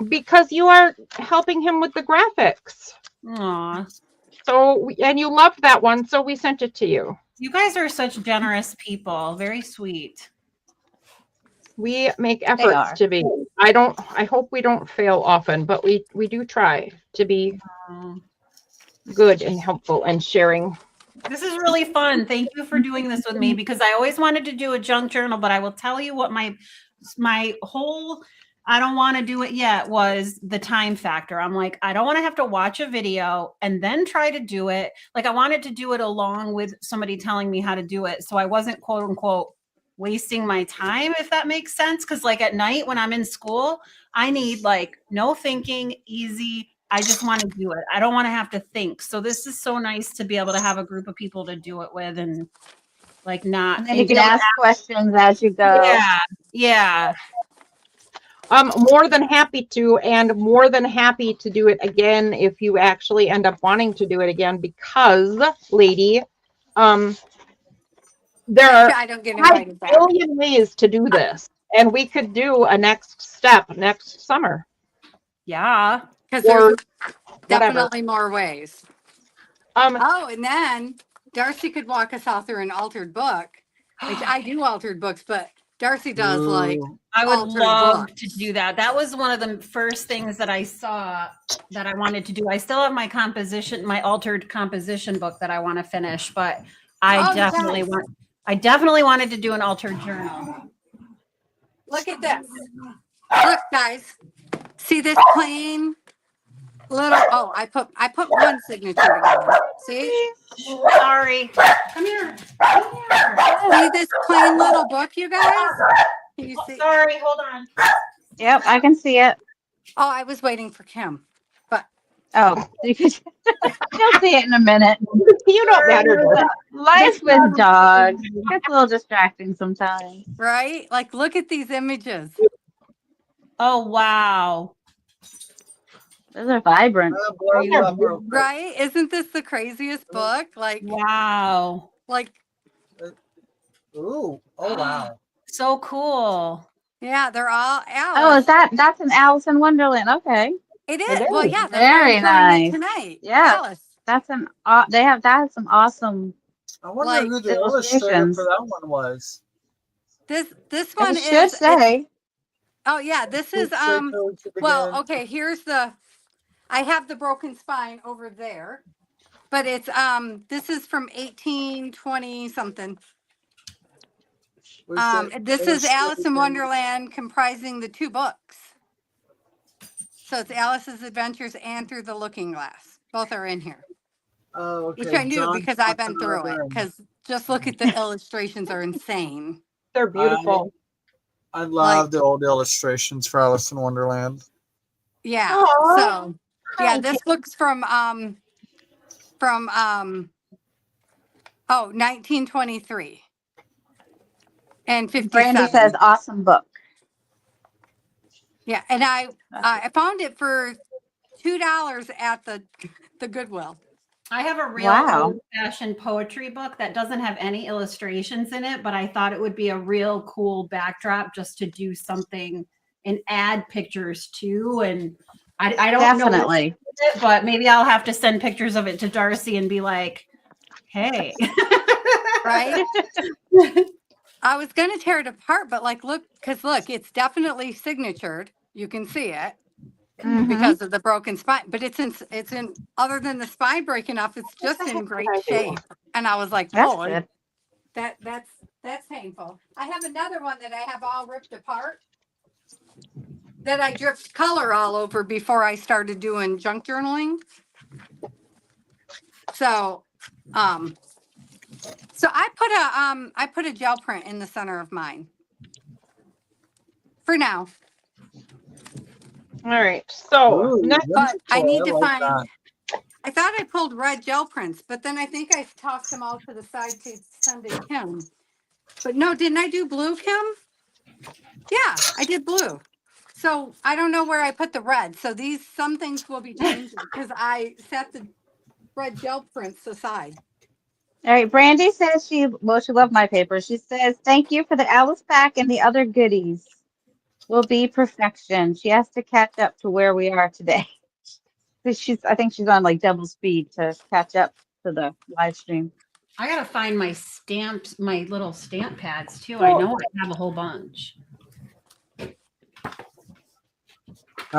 Because you are helping him with the graphics. Aw. So, and you loved that one, so we sent it to you. You guys are such generous people. Very sweet. We make efforts to be. I hope we don't fail often, but we do try to be good and helpful and sharing. This is really fun. Thank you for doing this with me because I always wanted to do a junk journal, but I will tell you what my whole I don't want to do it yet was the time factor. I'm like, I don't want to have to watch a video and then try to do it. Like I wanted to do it along with somebody telling me how to do it. So I wasn't quote unquote wasting my time, if that makes sense. Cause like at night when I'm in school, I need like no thinking, easy. I just want to do it. I don't want to have to think. So this is so nice to be able to have a group of people to do it with and like not. And then you can ask questions as you go. Yeah. Yeah. More than happy to, and more than happy to do it again if you actually end up wanting to do it again, because, lady, there are I don't get invited a back. billion ways to do this, and we could do a next step next summer. Yeah. Because there's definitely more ways. Oh, and then Darcy could walk us all through an altered book, which I do altered books, but Darcy does like. I would love to do that. That was one of the first things that I saw that I wanted to do. I still have my altered composition book that I want to finish, but I definitely wanted to do an altered journal. Look at this. Look, guys. See this plain little I put one signature together. See? Sorry. Come here. See this plain little book, you guys? Can you see? Sorry, hold on. Yep, I can see it. Oh, I was waiting for Kim. But you can you'll see it in a minute. You don't matter. Life with dogs gets a little distracting sometimes. right? Like look at these images. Oh wow. Those are vibrant. Right? Isn't this the craziest book? Like wow. Like ooh, oh wow. So cool. Yeah, they're all Alice. Oh, that's an Alice in Wonderland. Okay. It is. Well, yeah, very nice. Tonight. Yeah. Alice. That's that has some awesome. I wonder who the illustrator for that one was. This one it should say. Oh yeah, this is well, okay, here's I have the broken spine over there. But it's this is from 1820 something. This is Alice in Wonderland comprising the 2 books. So it's Alice's Adventures and Through the Looking Glass. Both are in here. Oh, okay. Which I knew because I've been through it. Because just look at the illustrations are insane. They're beautiful. I love the old illustrations for Alice in Wonderland. Yeah. Aw. So yeah, Hi, this book's from 1923 and Brandy 57. says, awesome book. Yeah, and I found it for $2 at the Goodwill. I have a real Wow. old-fashioned poetry book that doesn't have any illustrations in it, but I thought it would be a real cool backdrop just to do something and add pictures to. And I don't know what Definitely. it, but maybe I'll have to send pictures of it to Darcy and be like, hey. Right? I was gonna tear it apart, but like, look, it's definitely signatured. You can see it Mhm. because of the broken spine, but it's in. Other than the spine breaking off, it's just in great shape. And I was like, That's oh, good. that's painful. I have another one that I have all ripped apart that I dripped color all over before I started doing junk journaling. So, so I put a gel print in the center of mine for now. All right. So Ooh, next, But I cool. need to like find. that. I thought I pulled red gel prints, but then I think I tossed them all to the side to send to Kim. But no, didn't I do blue, Kim? Yeah, I did blue. So I don't know where I put the red. So some things will be changing because I set the red gel prints aside. All right. Brandy says she loved my paper. She says, thank you for the Alice pack and the other goodies. Will be perfection. She has to catch up to where we are today. I think she's on like double speed to catch up to the live stream. I gotta find my little stamp pads too. I know I have a whole bunch. I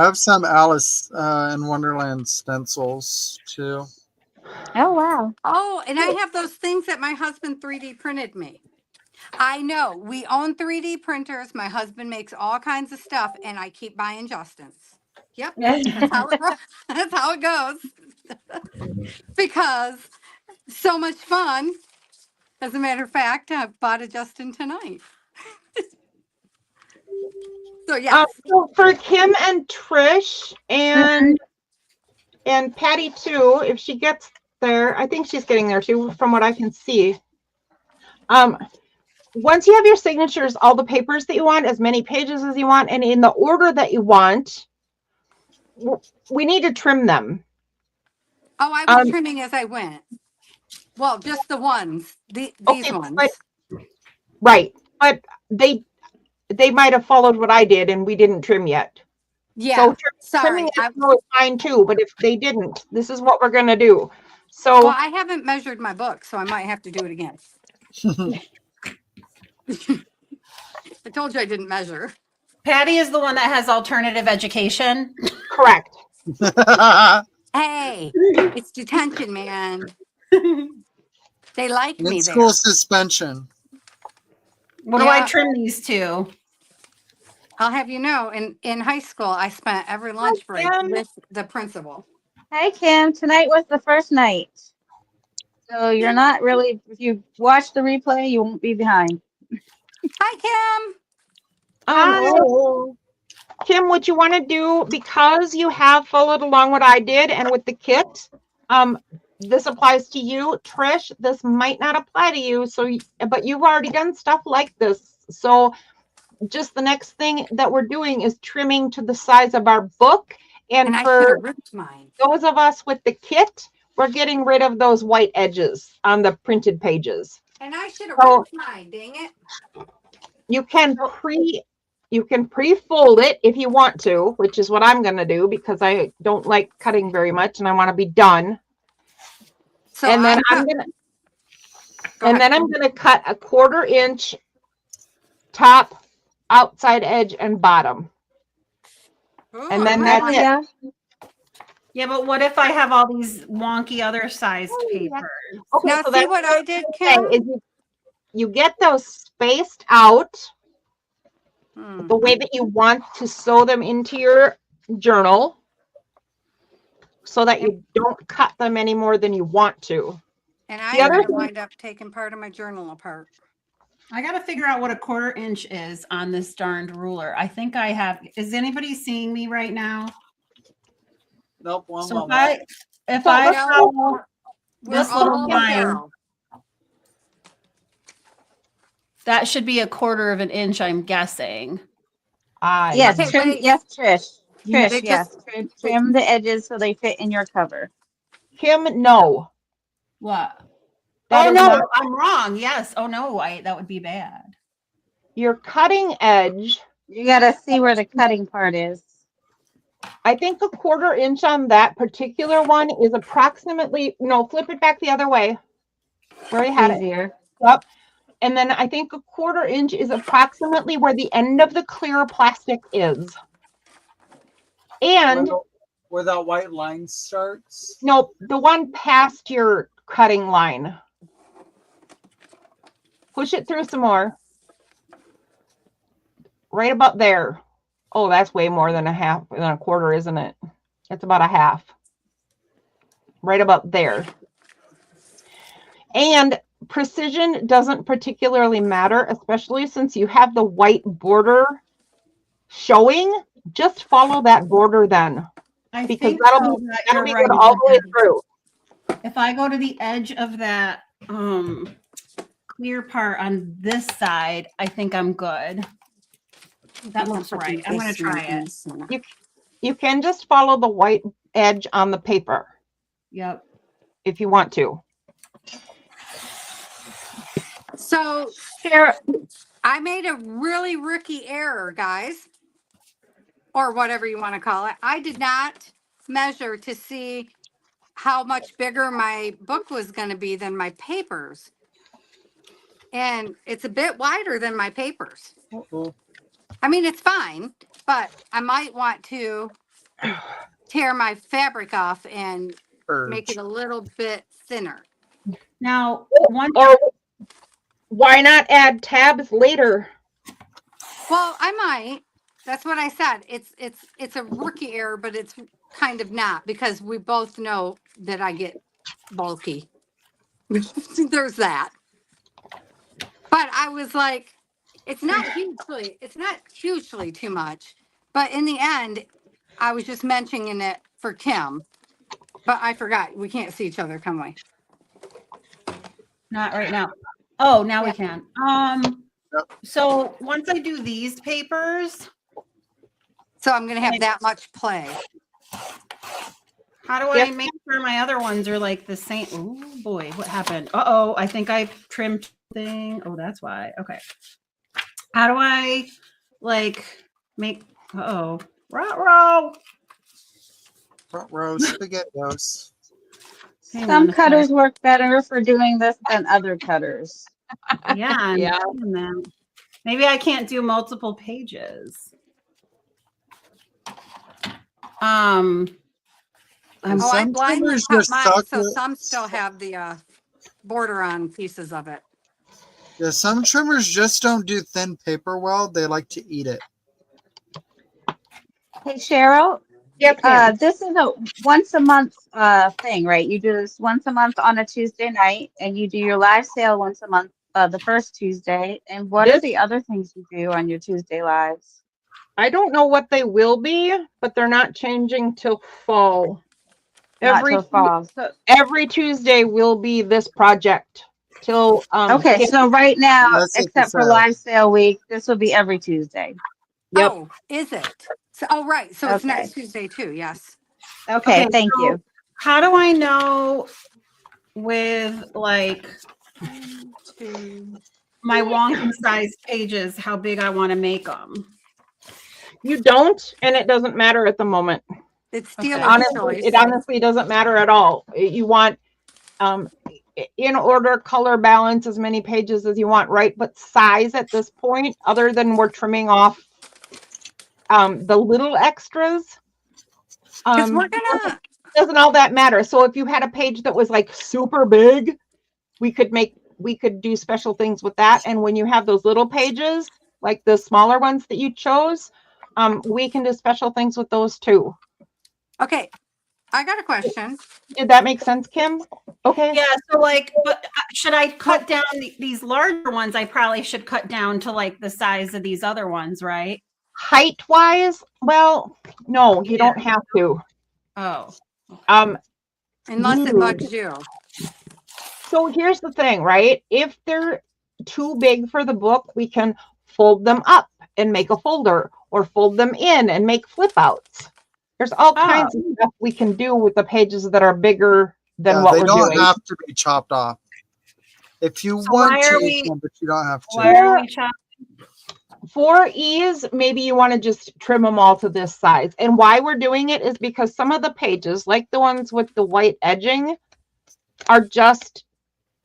have some Alice in Wonderland stencils too. Oh wow. Oh, and I have those things that my husband 3D printed me. I know we own 3D printers. My husband makes all kinds of stuff, and I keep buying Justin's. Yep, that's how that's how it goes. Because so much fun. As a matter of fact, I bought a Justin tonight. So yeah, so for Kim and Trish and Patty too, if she gets there, I think she's getting there too, from what I can see. Once you have your signatures, all the papers that you want, as many pages as you want, and in the order that you want, we need to trim them. oh, I was trimming as I went. Well, just the ones, these ones. Right, but they might have followed what I did, and we didn't trim yet. Yeah, so trimming sorry. is fine too, but if they didn't, this is what we're gonna do. So Well, I haven't measured my book, so I might have to do it again. I told you I didn't measure. Patty is the one that has alternative education. correct. Hey, it's detention, man. They like me In there. school suspension. What do I Yeah. trim these to? I'll have you know, in high school, I spent every lunch break Kim. with the principal. Hi Kim. Tonight was the first night. So you're not really, if you watch the replay, you won't be behind. Hi, Kim. Oh. Kim, what you want to do, because you have followed along what I did and with the kit, this applies to you. Trish, this might not apply to you, but you've already done stuff like this. So just the next thing that we're doing is trimming to the size of our book. And I should for have ripped mine. those of us with the kit, we're getting rid of those white edges on the printed pages. And I should have So ripped mine, dang it. you can pre-fold it if you want to, which is what I'm going to do because I don't like cutting very much and I want to be done. So and then I'm going to cut a 1/4 inch top, outside edge, and bottom. Ooh, And then I that's like it. Yeah, but what if I have all these wonky other sized papers? Okay, Now so see that's what I did, okay, Kim? is you get those spaced out Hmm. the way that you want to sew them into your journal so that you don't cut them any more than you want to. And I The other am going to thing- wind up taking part of my journal apart. I got to figure out what a 1/4 inch is on this darned ruler. I think I have. Is anybody seeing me right now? Nope. One So moment. if So I let's follow We're this little all line, Carol. that should be a 1/4 inch, I'm guessing. Yes, Okay, trim. wait. Yes, Trish. They Trish, just yes. Trim the edges so they fit in your cover. Kim, no. What? That Oh is no, not I'm wrong. Yes. Oh no, that would be bad. your cutting edge. You gotta see where the cutting part is. I think a 1/4 inch on that particular one is approximately, no, flip it back the other way. Where you had it. Easier. Yep. And then I think a 1/4 inch is approximately where the end of the clear plastic is. And Where that white line starts. no, the one past your cutting line. Push it through some more. Right about there. Oh, that's way more than a 1/4, isn't it? It's about a half. Right about there. And precision doesn't particularly matter, especially since you have the white border showing. Just follow that border then, I because think that'll so, be that that'll you're be right good all the way about through. that. If I go to the edge of that clear part on this side, I think I'm good. That looks right. I'm going to try it. You can just follow the white edge on the paper Yep. if you want to. So Share. I made a really rookie error, guys, or whatever you want to call it. I did not measure to see how much bigger my book was going to be than my papers. And it's a bit wider than my papers. Uh-oh. I mean, it's fine, but I might want to tear my fabric off and make it a little bit thinner. Now, one Or why not add tabs later? Well, I might. That's what I said. It's a rookie error, but it's kind of not because we both know that I get bulky. There's that. But I was like, it's not hugely too much. But in the end, I was just mentioning it for Kim. But I forgot. We can't see each other, can we? not right now. Oh, now Yeah. we can. Yep. So once I do these papers, So I'm gonna have that much play. how do I make sure my other ones are like the same? Oh boy, what happened? Uh-oh, I think I trimmed thing. Oh, that's why. Okay. How do I like make uh-oh. Ruh-roh. Front row spaghettios. Hang on Some a cutters sec. work better for doing this than other cutters. Yeah, I'm Yeah. seeing that. Maybe I can't do multiple pages. And I some blindly trimmers cut just mine, suck so it. some still have the border on pieces of it. Yeah, some trimmers just don't do thin paper well. They like to eat it. Hey Cheryl, Yes, ma'am. this is a once a month thing, right? You do this once a month on a Tuesday night, and you do your live sale once a month, the first Tuesday. And what are This- the other things you do on your Tuesday lives? I don't know what they will be, but they're not changing till fall. Not till fall. So Every Tuesday will be this project till okay, Kim- so right now, That's it, except for sale. live sale week, this will be every Tuesday. Yep. Oh, is it? So, oh, right. So it's Okay. next Tuesday too. Yes. Okay, thank so you. How do I know with like my wonky size pages how big I want to make them? You don't, and it doesn't matter at the moment. It's Okay. dealer's Honestly, choice. it honestly doesn't matter at all. You want in order, color, balance, as many pages as you want, right? But size at this point, other than we're trimming off the little extras, Because we're gonna. doesn't all that matter. So if you had a page that was like super big, we could do special things with that. And when you have those little pages, like the smaller ones that you chose, we can do special things with those too. Okay. I got a question. Did that make sense, Kim? Okay. Yeah, so like, but should I cut down these larger ones? I probably should cut down to like the size of these other ones, right? Height wise, well, no, you don't have to. Oh, Unless it bugs you. So here's the thing, right? If they're too big for the book, we can fold them up and make a folder, or fold them in and make flip outs. There's all kinds of stuff we can do with the pages that are bigger than what they we're don't doing. have to be chopped off. If you So want why to, are you can, but you don't have to. why are we chopping? For ease, maybe you want to just trim them all to this size. And why we're doing it is because some of the pages, like the ones with the white edging, are just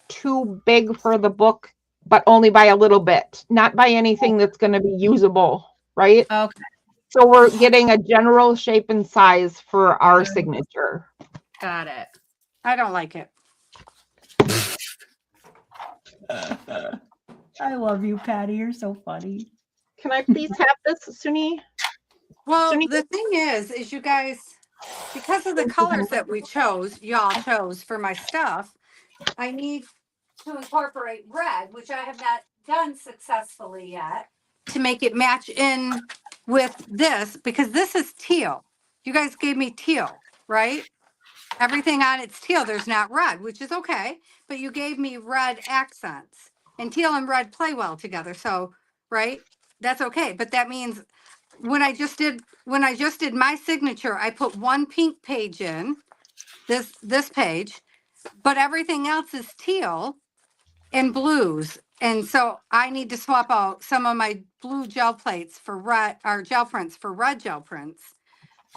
too big for the book, but only by a little bit, not by anything that's going to be usable, right? Okay, So we're getting a general shape and size for our signature. got it. I don't like it. I love you, Patty. You're so funny. Can I please have this, Suni? Well, Sunny- the thing is you guys, because of the colors that we chose, y'all chose for my stuff, I need to incorporate red, which I have not done successfully yet, to make it match in with this, because this is teal. You guys gave me teal, right? Everything on it's teal. There's not red, which is okay, but you gave me red accents, and teal and red play well together. So, right? That's okay. But that means when I just did my signature, I put one pink page in this page, but everything else is teal and blues. And so I need to swap out some of my blue gel plates for red, or gel prints for red gel prints,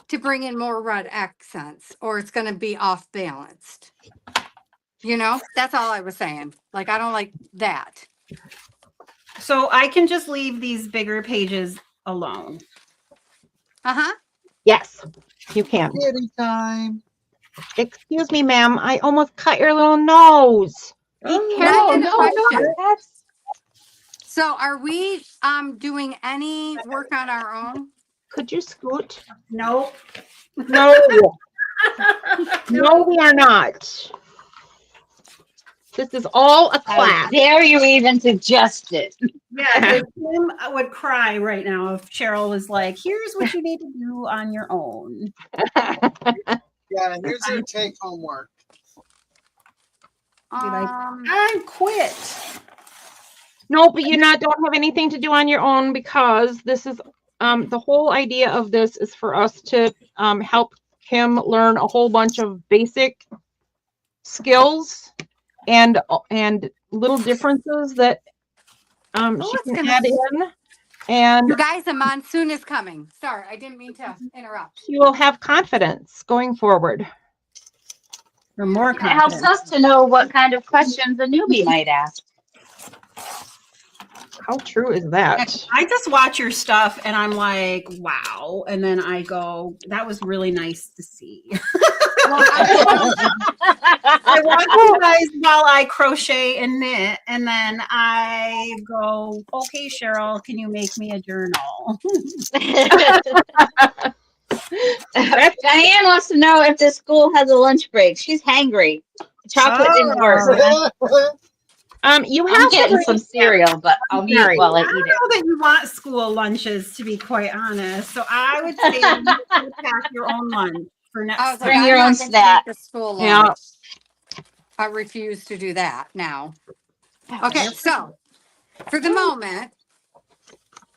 to bring in more red accents, or it's going to be off balanced. You know, that's all I was saying. Like, I don't like that. So I can just leave these bigger pages alone. Uh-huh. Yes, you can. Kitty time. Excuse me, ma'am. I almost cut your little nose. Be careful. question. That's So are we doing any work on our own? Could you scoot? Nope. No. No, we are not. This is all a how class. dare you even suggest it? Yeah, Kim would cry right now if Cheryl was like, here's what you need to do on your own. Yeah, here's your take home work. I quit. No, but don't have anything to do on your own, because this is the whole idea of this is for us to help Kim learn a whole bunch of basic skills and little differences that she can add in, and You guys, a monsoon is coming. Sorry, I didn't mean to interrupt. she will have confidence going forward. Or more It helps confidence. us to know what kind of questions a newbie might ask. How true is that? I just watch your stuff and I'm like, wow. And then I go, that was really nice to see. Well, I watch you guys while I crochet and knit. And then I go, okay, Cheryl, can you make me a journal? Diane wants to know if the school has a lunch break. She's hangry. Chocolate didn't work. You I'm have getting some cereal, but I'll eat it while I I eat don't it. know that you want school lunches, to be quite honest. So I would say you should pack your own lunch for next I was like, Bring I'm your not own gonna eat snack. the school Yeah. lunch. I refuse to do that now. Okay, so for the moment,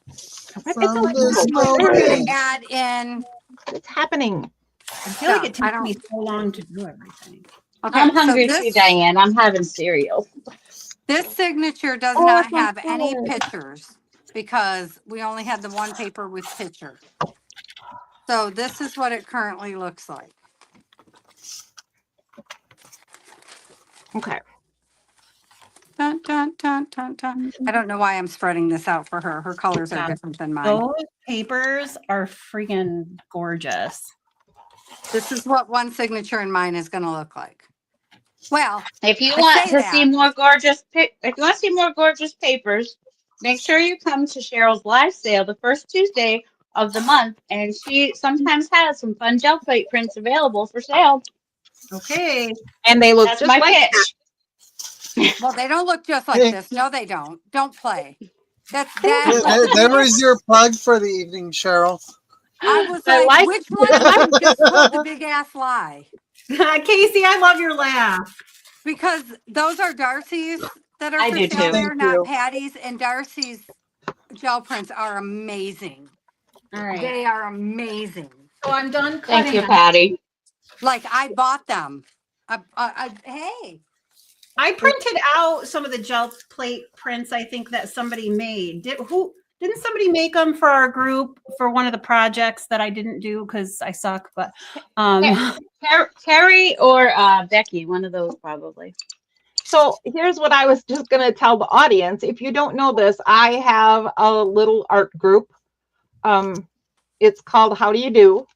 It's From okay. the we're smoke. going to add in. It's happening. I feel like it I takes don't- me so long to do everything. Okay, I'm hungry so too, this, Diane. I'm having cereal. this signature does Oh, not that sounds have any good. pictures because we only had the one paper with picture. So this is what it currently looks like. Okay. Dun, dun, dun, dun, dun. I don't know why I'm spreading this out for her. Her colors are Yeah. different than mine. Those papers are freaking gorgeous. This is what one signature in mine is going to look like. Well, If you I want say to see that. more gorgeous, if you want to see more gorgeous papers, make sure you come to Cheryl's live sale the first Tuesday of the month, and she sometimes has some fun gel plate prints available for sale. Okay. And they look That's just my like pitch. Well, they don't look just like this. No, they don't. Don't play. That's There was your plug for the evening, Cheryl. I was I like, like which one of them just told the big ass lie? Casey, I love your laugh. Because those are Darcy's that are I for do sale too. there, Thank not you. Patty's. And Darcy's gel prints are amazing. All right. They are amazing. So I'm done Thank cutting. you, Patty. Like I bought them. Hey, I printed out some of the gel plate prints I think that somebody made. Didn't somebody make them for our group for one of the projects that I didn't do because I suck, but Carrie or Becky, one of those probably. So here's what I was just going to tell the audience. If you don't know this, I have a little art group. It's called How Do You Do?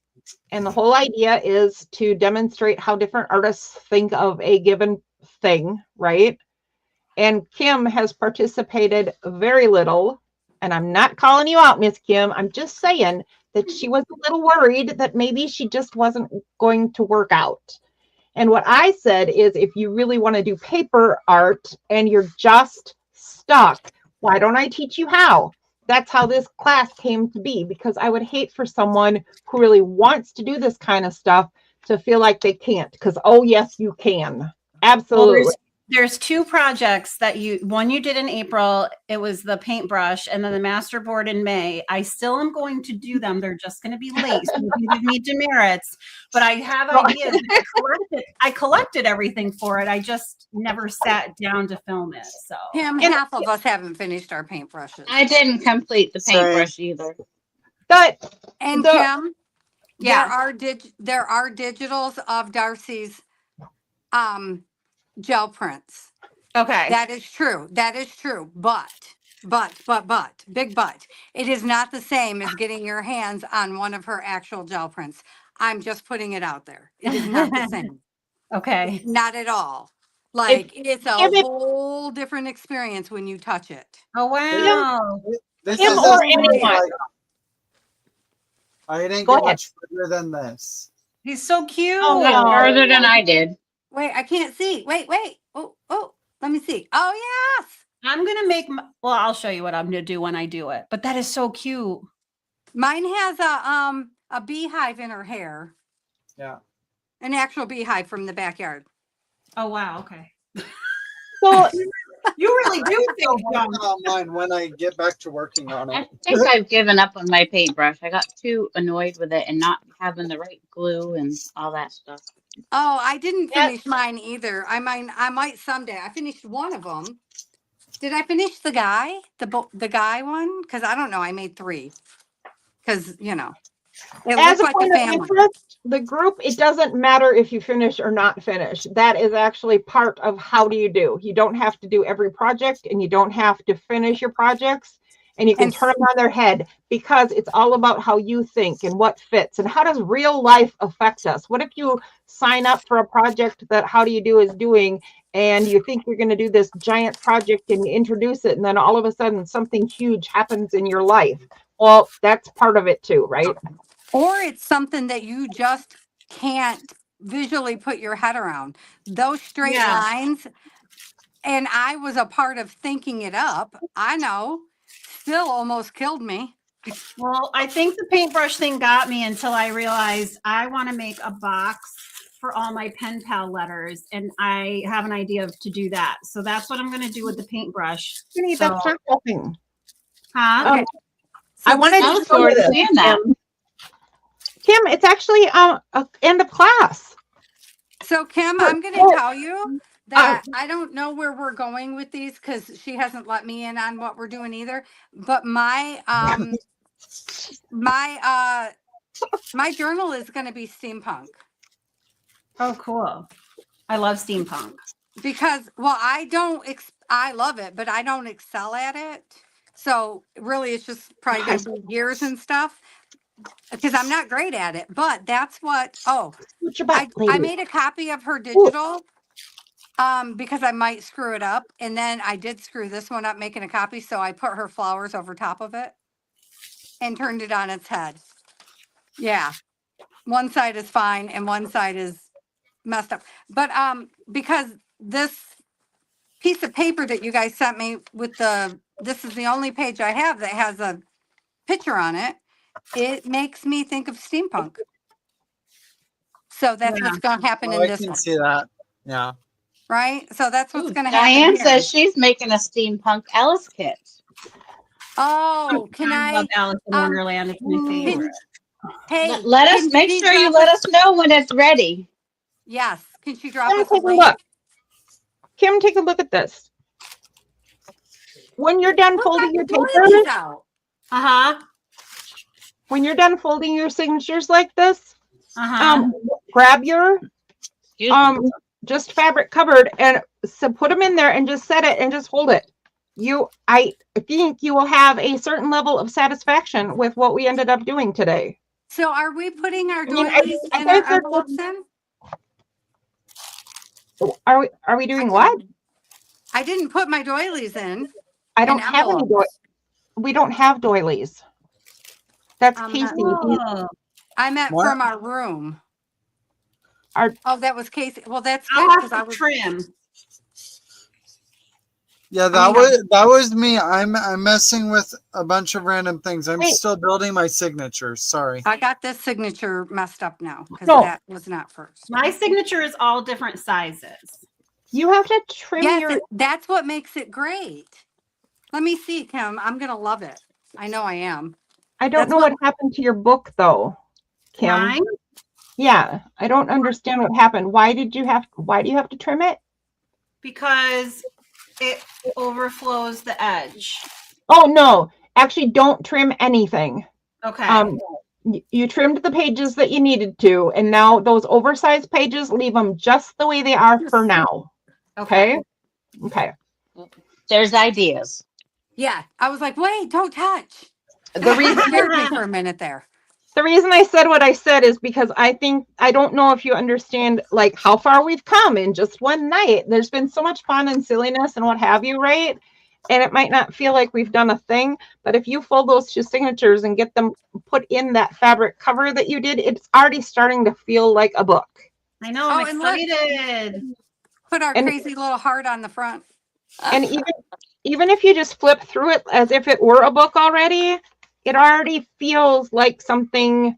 And the whole idea is to demonstrate how different artists think of a given thing, right? And Kim has participated very little. And I'm not calling you out, Miss Kim. I'm just saying that she was a little worried that maybe she just wasn't going to work out. And what I said is, if you really want to do paper art and you're just stuck, why don't I teach you how? That's how this class came to be, because I would hate for someone who really wants to do this kind of stuff to feel like they can't. Because, oh, yes, you can. Absolutely. Well, there's two projects that one you did in April. It was the paintbrush, and then the masterboard in May. I still am going to do them. They're just going to be late. So you can give me demerits, but I have ideas. I collected everything for it. I just never sat down to film it. So Kim, half of us haven't finished our paintbrushes. I didn't complete the paintbrush either. But And Kim, there are digitals of Darcy's gel prints. okay. That is true. That is true. But, big but. It is not the same as getting your hands on one of her actual gel prints. I'm just putting it out there. It is not the same. Okay. Not at all. Like it's a whole different experience when you touch it. Oh wow. This Kim is or as anyone. like, I didn't Go get ahead. much further than this. He's so cute. Oh, no. Further than I did. Wait, I can't see. Wait. Oh, let me see. Oh yes. I'm gonna make. Well, I'll show you what I'm gonna do when I do it. But that is so cute. Mine has a beehive in her hair. Yeah. An actual beehive from the backyard. Oh wow. Okay. So You really do I'll think. work on mine when I get back to working on I it. think I've given up on my paintbrush. I got too annoyed with it and not having the right glue and all that stuff. Oh, I didn't finish mine either. I might someday. I finished one of them. Did I finish the guy? The guy one? Because I don't know. I made 3. Because it as looks a like a point of family. interest, the group, it doesn't matter if you finish or not finish. That is actually part of How Do You Do. You don't have to do every project, and you don't have to finish your projects, and you can turn them on their head, because it's all about how you think and what fits and how does real life affect us. What if you sign up for a project that How Do You Do is doing, and you think you're going to do this giant project and you introduce it, and then all of a sudden something huge happens in your life? Well, that's part of it too, right? Or it's something that you just can't visually put your head around. Those straight lines, and I was a part of thinking it up. I know, still almost killed me. Well, I think the paintbrush thing got me until I realized I want to make a box for all my pen pal letters, and I have an idea to do that. So that's what I'm going to do with the paintbrush. That's not helping. Huh? Okay. I wanted I to look forward to seeing that. Kim, it's actually end of class. So Kim, I'm going to tell you that I don't know where we're going with these because she hasn't let me in on what we're doing either. But my my journal is going to be steampunk. Oh, cool. I love steampunk. Because, well, I love it, but I don't excel at it. So really, it's just probably going to be years and stuff because I'm not great at it. But that's what, I made a copy of her digital because I might screw it up. And then I did screw this one up making a copy. So I put her flowers over top of it. and turned it on its head. Yeah. One side is fine and one side is messed up. But because this piece of paper that you guys sent me with this is the only page I have that has a picture on it, it makes me think of steampunk. So that's what's going to happen Oh, in I this can one, see that. Yeah. right? So that's what's Ooh, going to happen Diane here. says she's making a steampunk Alice kit. Oh, can I love I? Alice in Wonderland. It's my favorite. Hey, Let us can make she sure you drop let us know when it's ready. Yes. Can she drop Kim, us a take a link? look. Kim, take a look at this. When you're done Look, folding your got the doilies papers, out. Uh-huh. when you're done folding your signatures like this, Uh-huh. grab your Excuse me. just fabric covered and so put them in there and just set it and just hold it. I think you will have a certain level of satisfaction with what we ended up doing today. So are we putting our mean, doilies I in our guess they're- envelopes in? Are we doing what? I didn't put my doilies in. I don't have any envelopes. we don't have doilies. That's I'm Casey. not- Oh, I meant What? from our room. Our- Oh, that was Casey. Well, that's I'll good have because I to was. trim. Yeah, I mean, that was me. I'm messing with a bunch of random things. I'm Wait. still building my signatures. Sorry. I got this signature messed up now because No. that was not first. My signature is all different sizes. You have to trim Yes, your that's what makes it great. Let me see, Kim. I'm gonna love it. I know I am. I don't That's know what- what happened to your book though, Kim. Mine? Yeah, I don't understand what happened. Why do you have to trim it? Because it overflows the edge. Oh no, actually don't trim anything. Okay. You trimmed the pages that you needed to, and now those oversized pages, leave them just the way they are for now. Okay? Okay. There's ideas. Yeah, I was like, wait, don't touch. The It reason scared me for a minute there. the reason I said what I said is because I don't know if you understand like how far we've come in just one night. There's been so much fun and silliness and what have you, right? And it might not feel like we've done a thing, but if you fold those two signatures and get them put in that fabric cover that you did, it's already starting to feel like a book. I know, Oh, I'm and look. excited. Put our And- crazy little heart on the front. And even if you just flip through it as if it were a book already, it already feels like something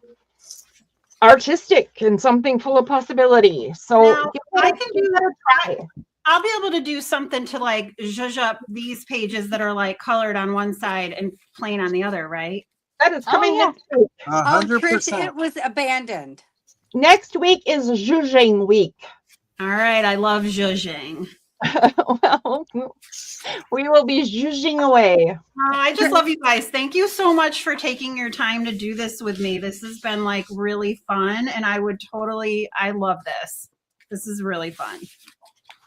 artistic and something full of possibility. So Now, I can give do that a try. I'll be able to do something to like zhuzh up these pages that are like colored on one side and plain on the other, right? That is coming yeah. next week. Oh, 100%. Trish, it was abandoned. Next week is Zhuzhing week. All right, I love zhuzhing. Well, we will be zhuzhing away. Oh, I just love you guys. Thank you so much for taking your time to do this with me. This has been like really fun, and I love this. This is really fun.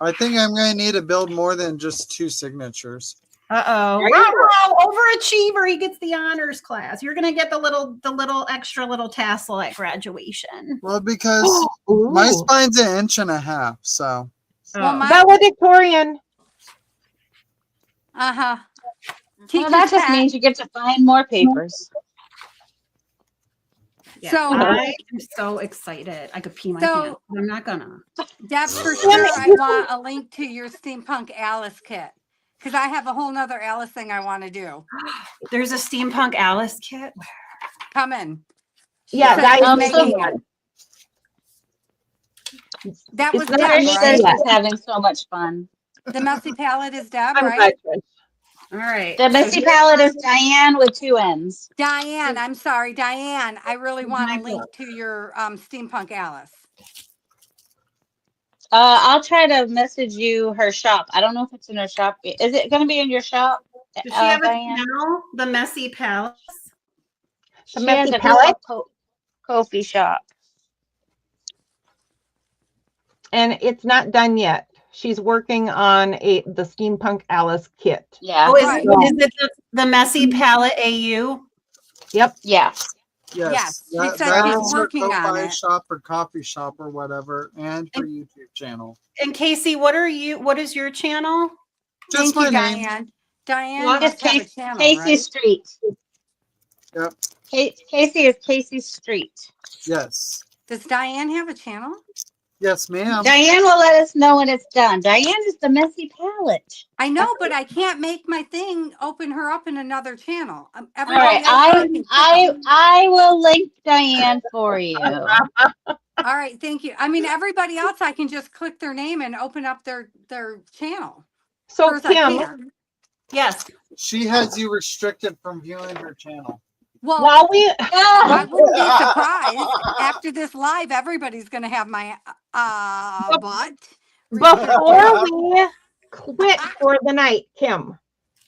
I think I'm going to need to build more than just 2 signatures. Uh-oh. Right. Wow, overachiever. He gets the honors class. You're gonna get the little extra little tassel at graduation. Well, because Ooh. my spine's 1.5 inches, so. Well, Oh. my Valedictorian. uh-huh. Well, that just means you get to find more papers. Yeah, So- I am so excited. I could pee my So- pants, but I'm not gonna. Deb, for sure, I want a link to your steampunk Alice kit because I have a whole nother Alice thing I want to do. There's a steampunk Alice kit. Come in. Yeah, So that she's is making so it. That It's was not Deb, Trish me says right? she's having so much fun. The messy palette is Deb, I'm right? glad, Trish. All right. The messy palette is Diane with 2 N's. Diane, I'm sorry, Diane. I really want a My link book. to your steampunk Alice. I'll try to message you her shop. I don't know if it's in her shop. Is it going to be in your shop, Does she have a Diane? channel? The Messy Palace. The She messy has a palette? Ko-fi shop. And it's not done yet. She's working on the Steampunk Alice kit. Yeah. Oh, is, Right. is it the Messy Palette AU? Yep. Yeah. Yes, she that, said that she's is her working on Ko-fi it. shop or coffee shop or whatever, and her YouTube channel. And Casey, what is your channel? Just Thank you, my name. Diane. Diane What? must It's have a Casey, channel, Casey right? Street. Yep. Casey is Casey Street. Yes. Does Diane have a channel? Yes, ma'am. Diane will let us know when it's done. Diane is the messy palette. I know, but I can't make my thing open her up in another channel. All Everybody right, else I can click on. I will link Diane for you. All right, thank you. I mean, everybody else I can just click their name and open up their channel. So Hers I Kim, can't. Yes. She has you restricted from viewing her channel. Well, while we I wouldn't be surprised. After this live, everybody's going to have my butt. before we quit for the night, Kim,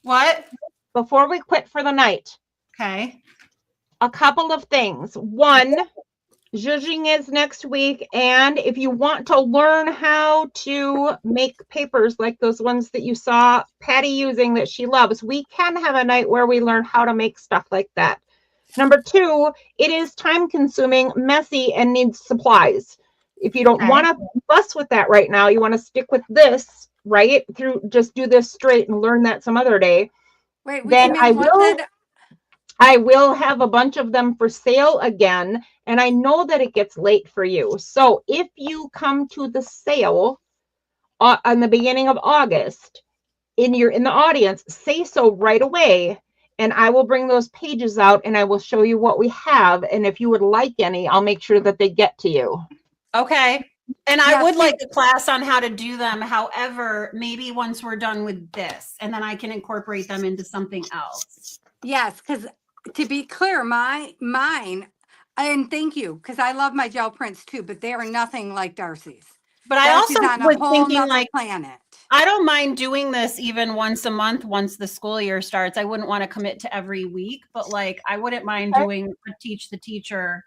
What? before we quit for the night, Okay. a couple of things. One, judging is next week, and if you want to learn how to make papers like those ones that you saw Patty using that she loves, we can have a night where we learn how to make stuff like that. Number two, it is time consuming, messy, and needs supplies. If you don't want to fuss with that right now, you want to stick with this, right? Through just do this straight and learn that some other day. Wait, Then what I will have a bunch of them for sale again. And I know that it gets late for you. So if you come to the sale on the beginning of August, in the audience, say so right away. And I will bring those pages out and I will show you what we have. And if you would like any, I'll make sure that they get to you. Okay. And Yeah, I would see- like a class on how to do them. However, maybe once we're done with this, and then I can incorporate them into something else. Yes, because to be clear, mine, and thank you, because I love my gel prints too, but they are nothing like Darcy's. But I Darcy's also on a was whole thinking nother like, planet. I don't mind doing this even once a month once the school year starts. I wouldn't want to commit to every week, but like I wouldn't mind doing a teach the teacher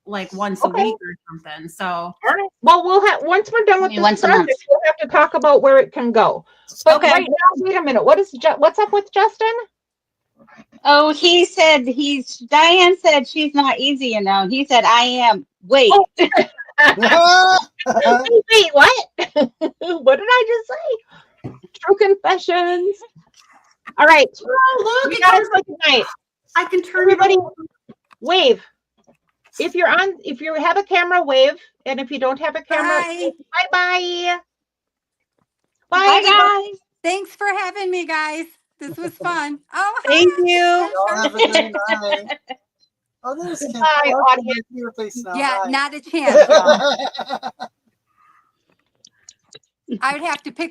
like once a week or something. So All right. Well, we'll have once we're done with this Once a month. project, we'll have to talk about where it can go. But Okay. right now, wait a minute. What's up with Justin? Oh, he said Diane said she's not easy, you know. He said I am. Wait. Oh. Wait, what? What did I just say? True confessions. All right. Oh, look, We gotta say goodnight. I can turn Everybody, it on. wave. If you have a camera, wave. And if you don't have a camera, Bye. bye. Bye, guys. Thanks for having me, guys. This was fun. Oh, Thank hi. you. Y'all have a good night. Oh, there's Kim. Bye, I can audience. see your face now. Yeah, Bye. not a chance, y'all. I would have to pick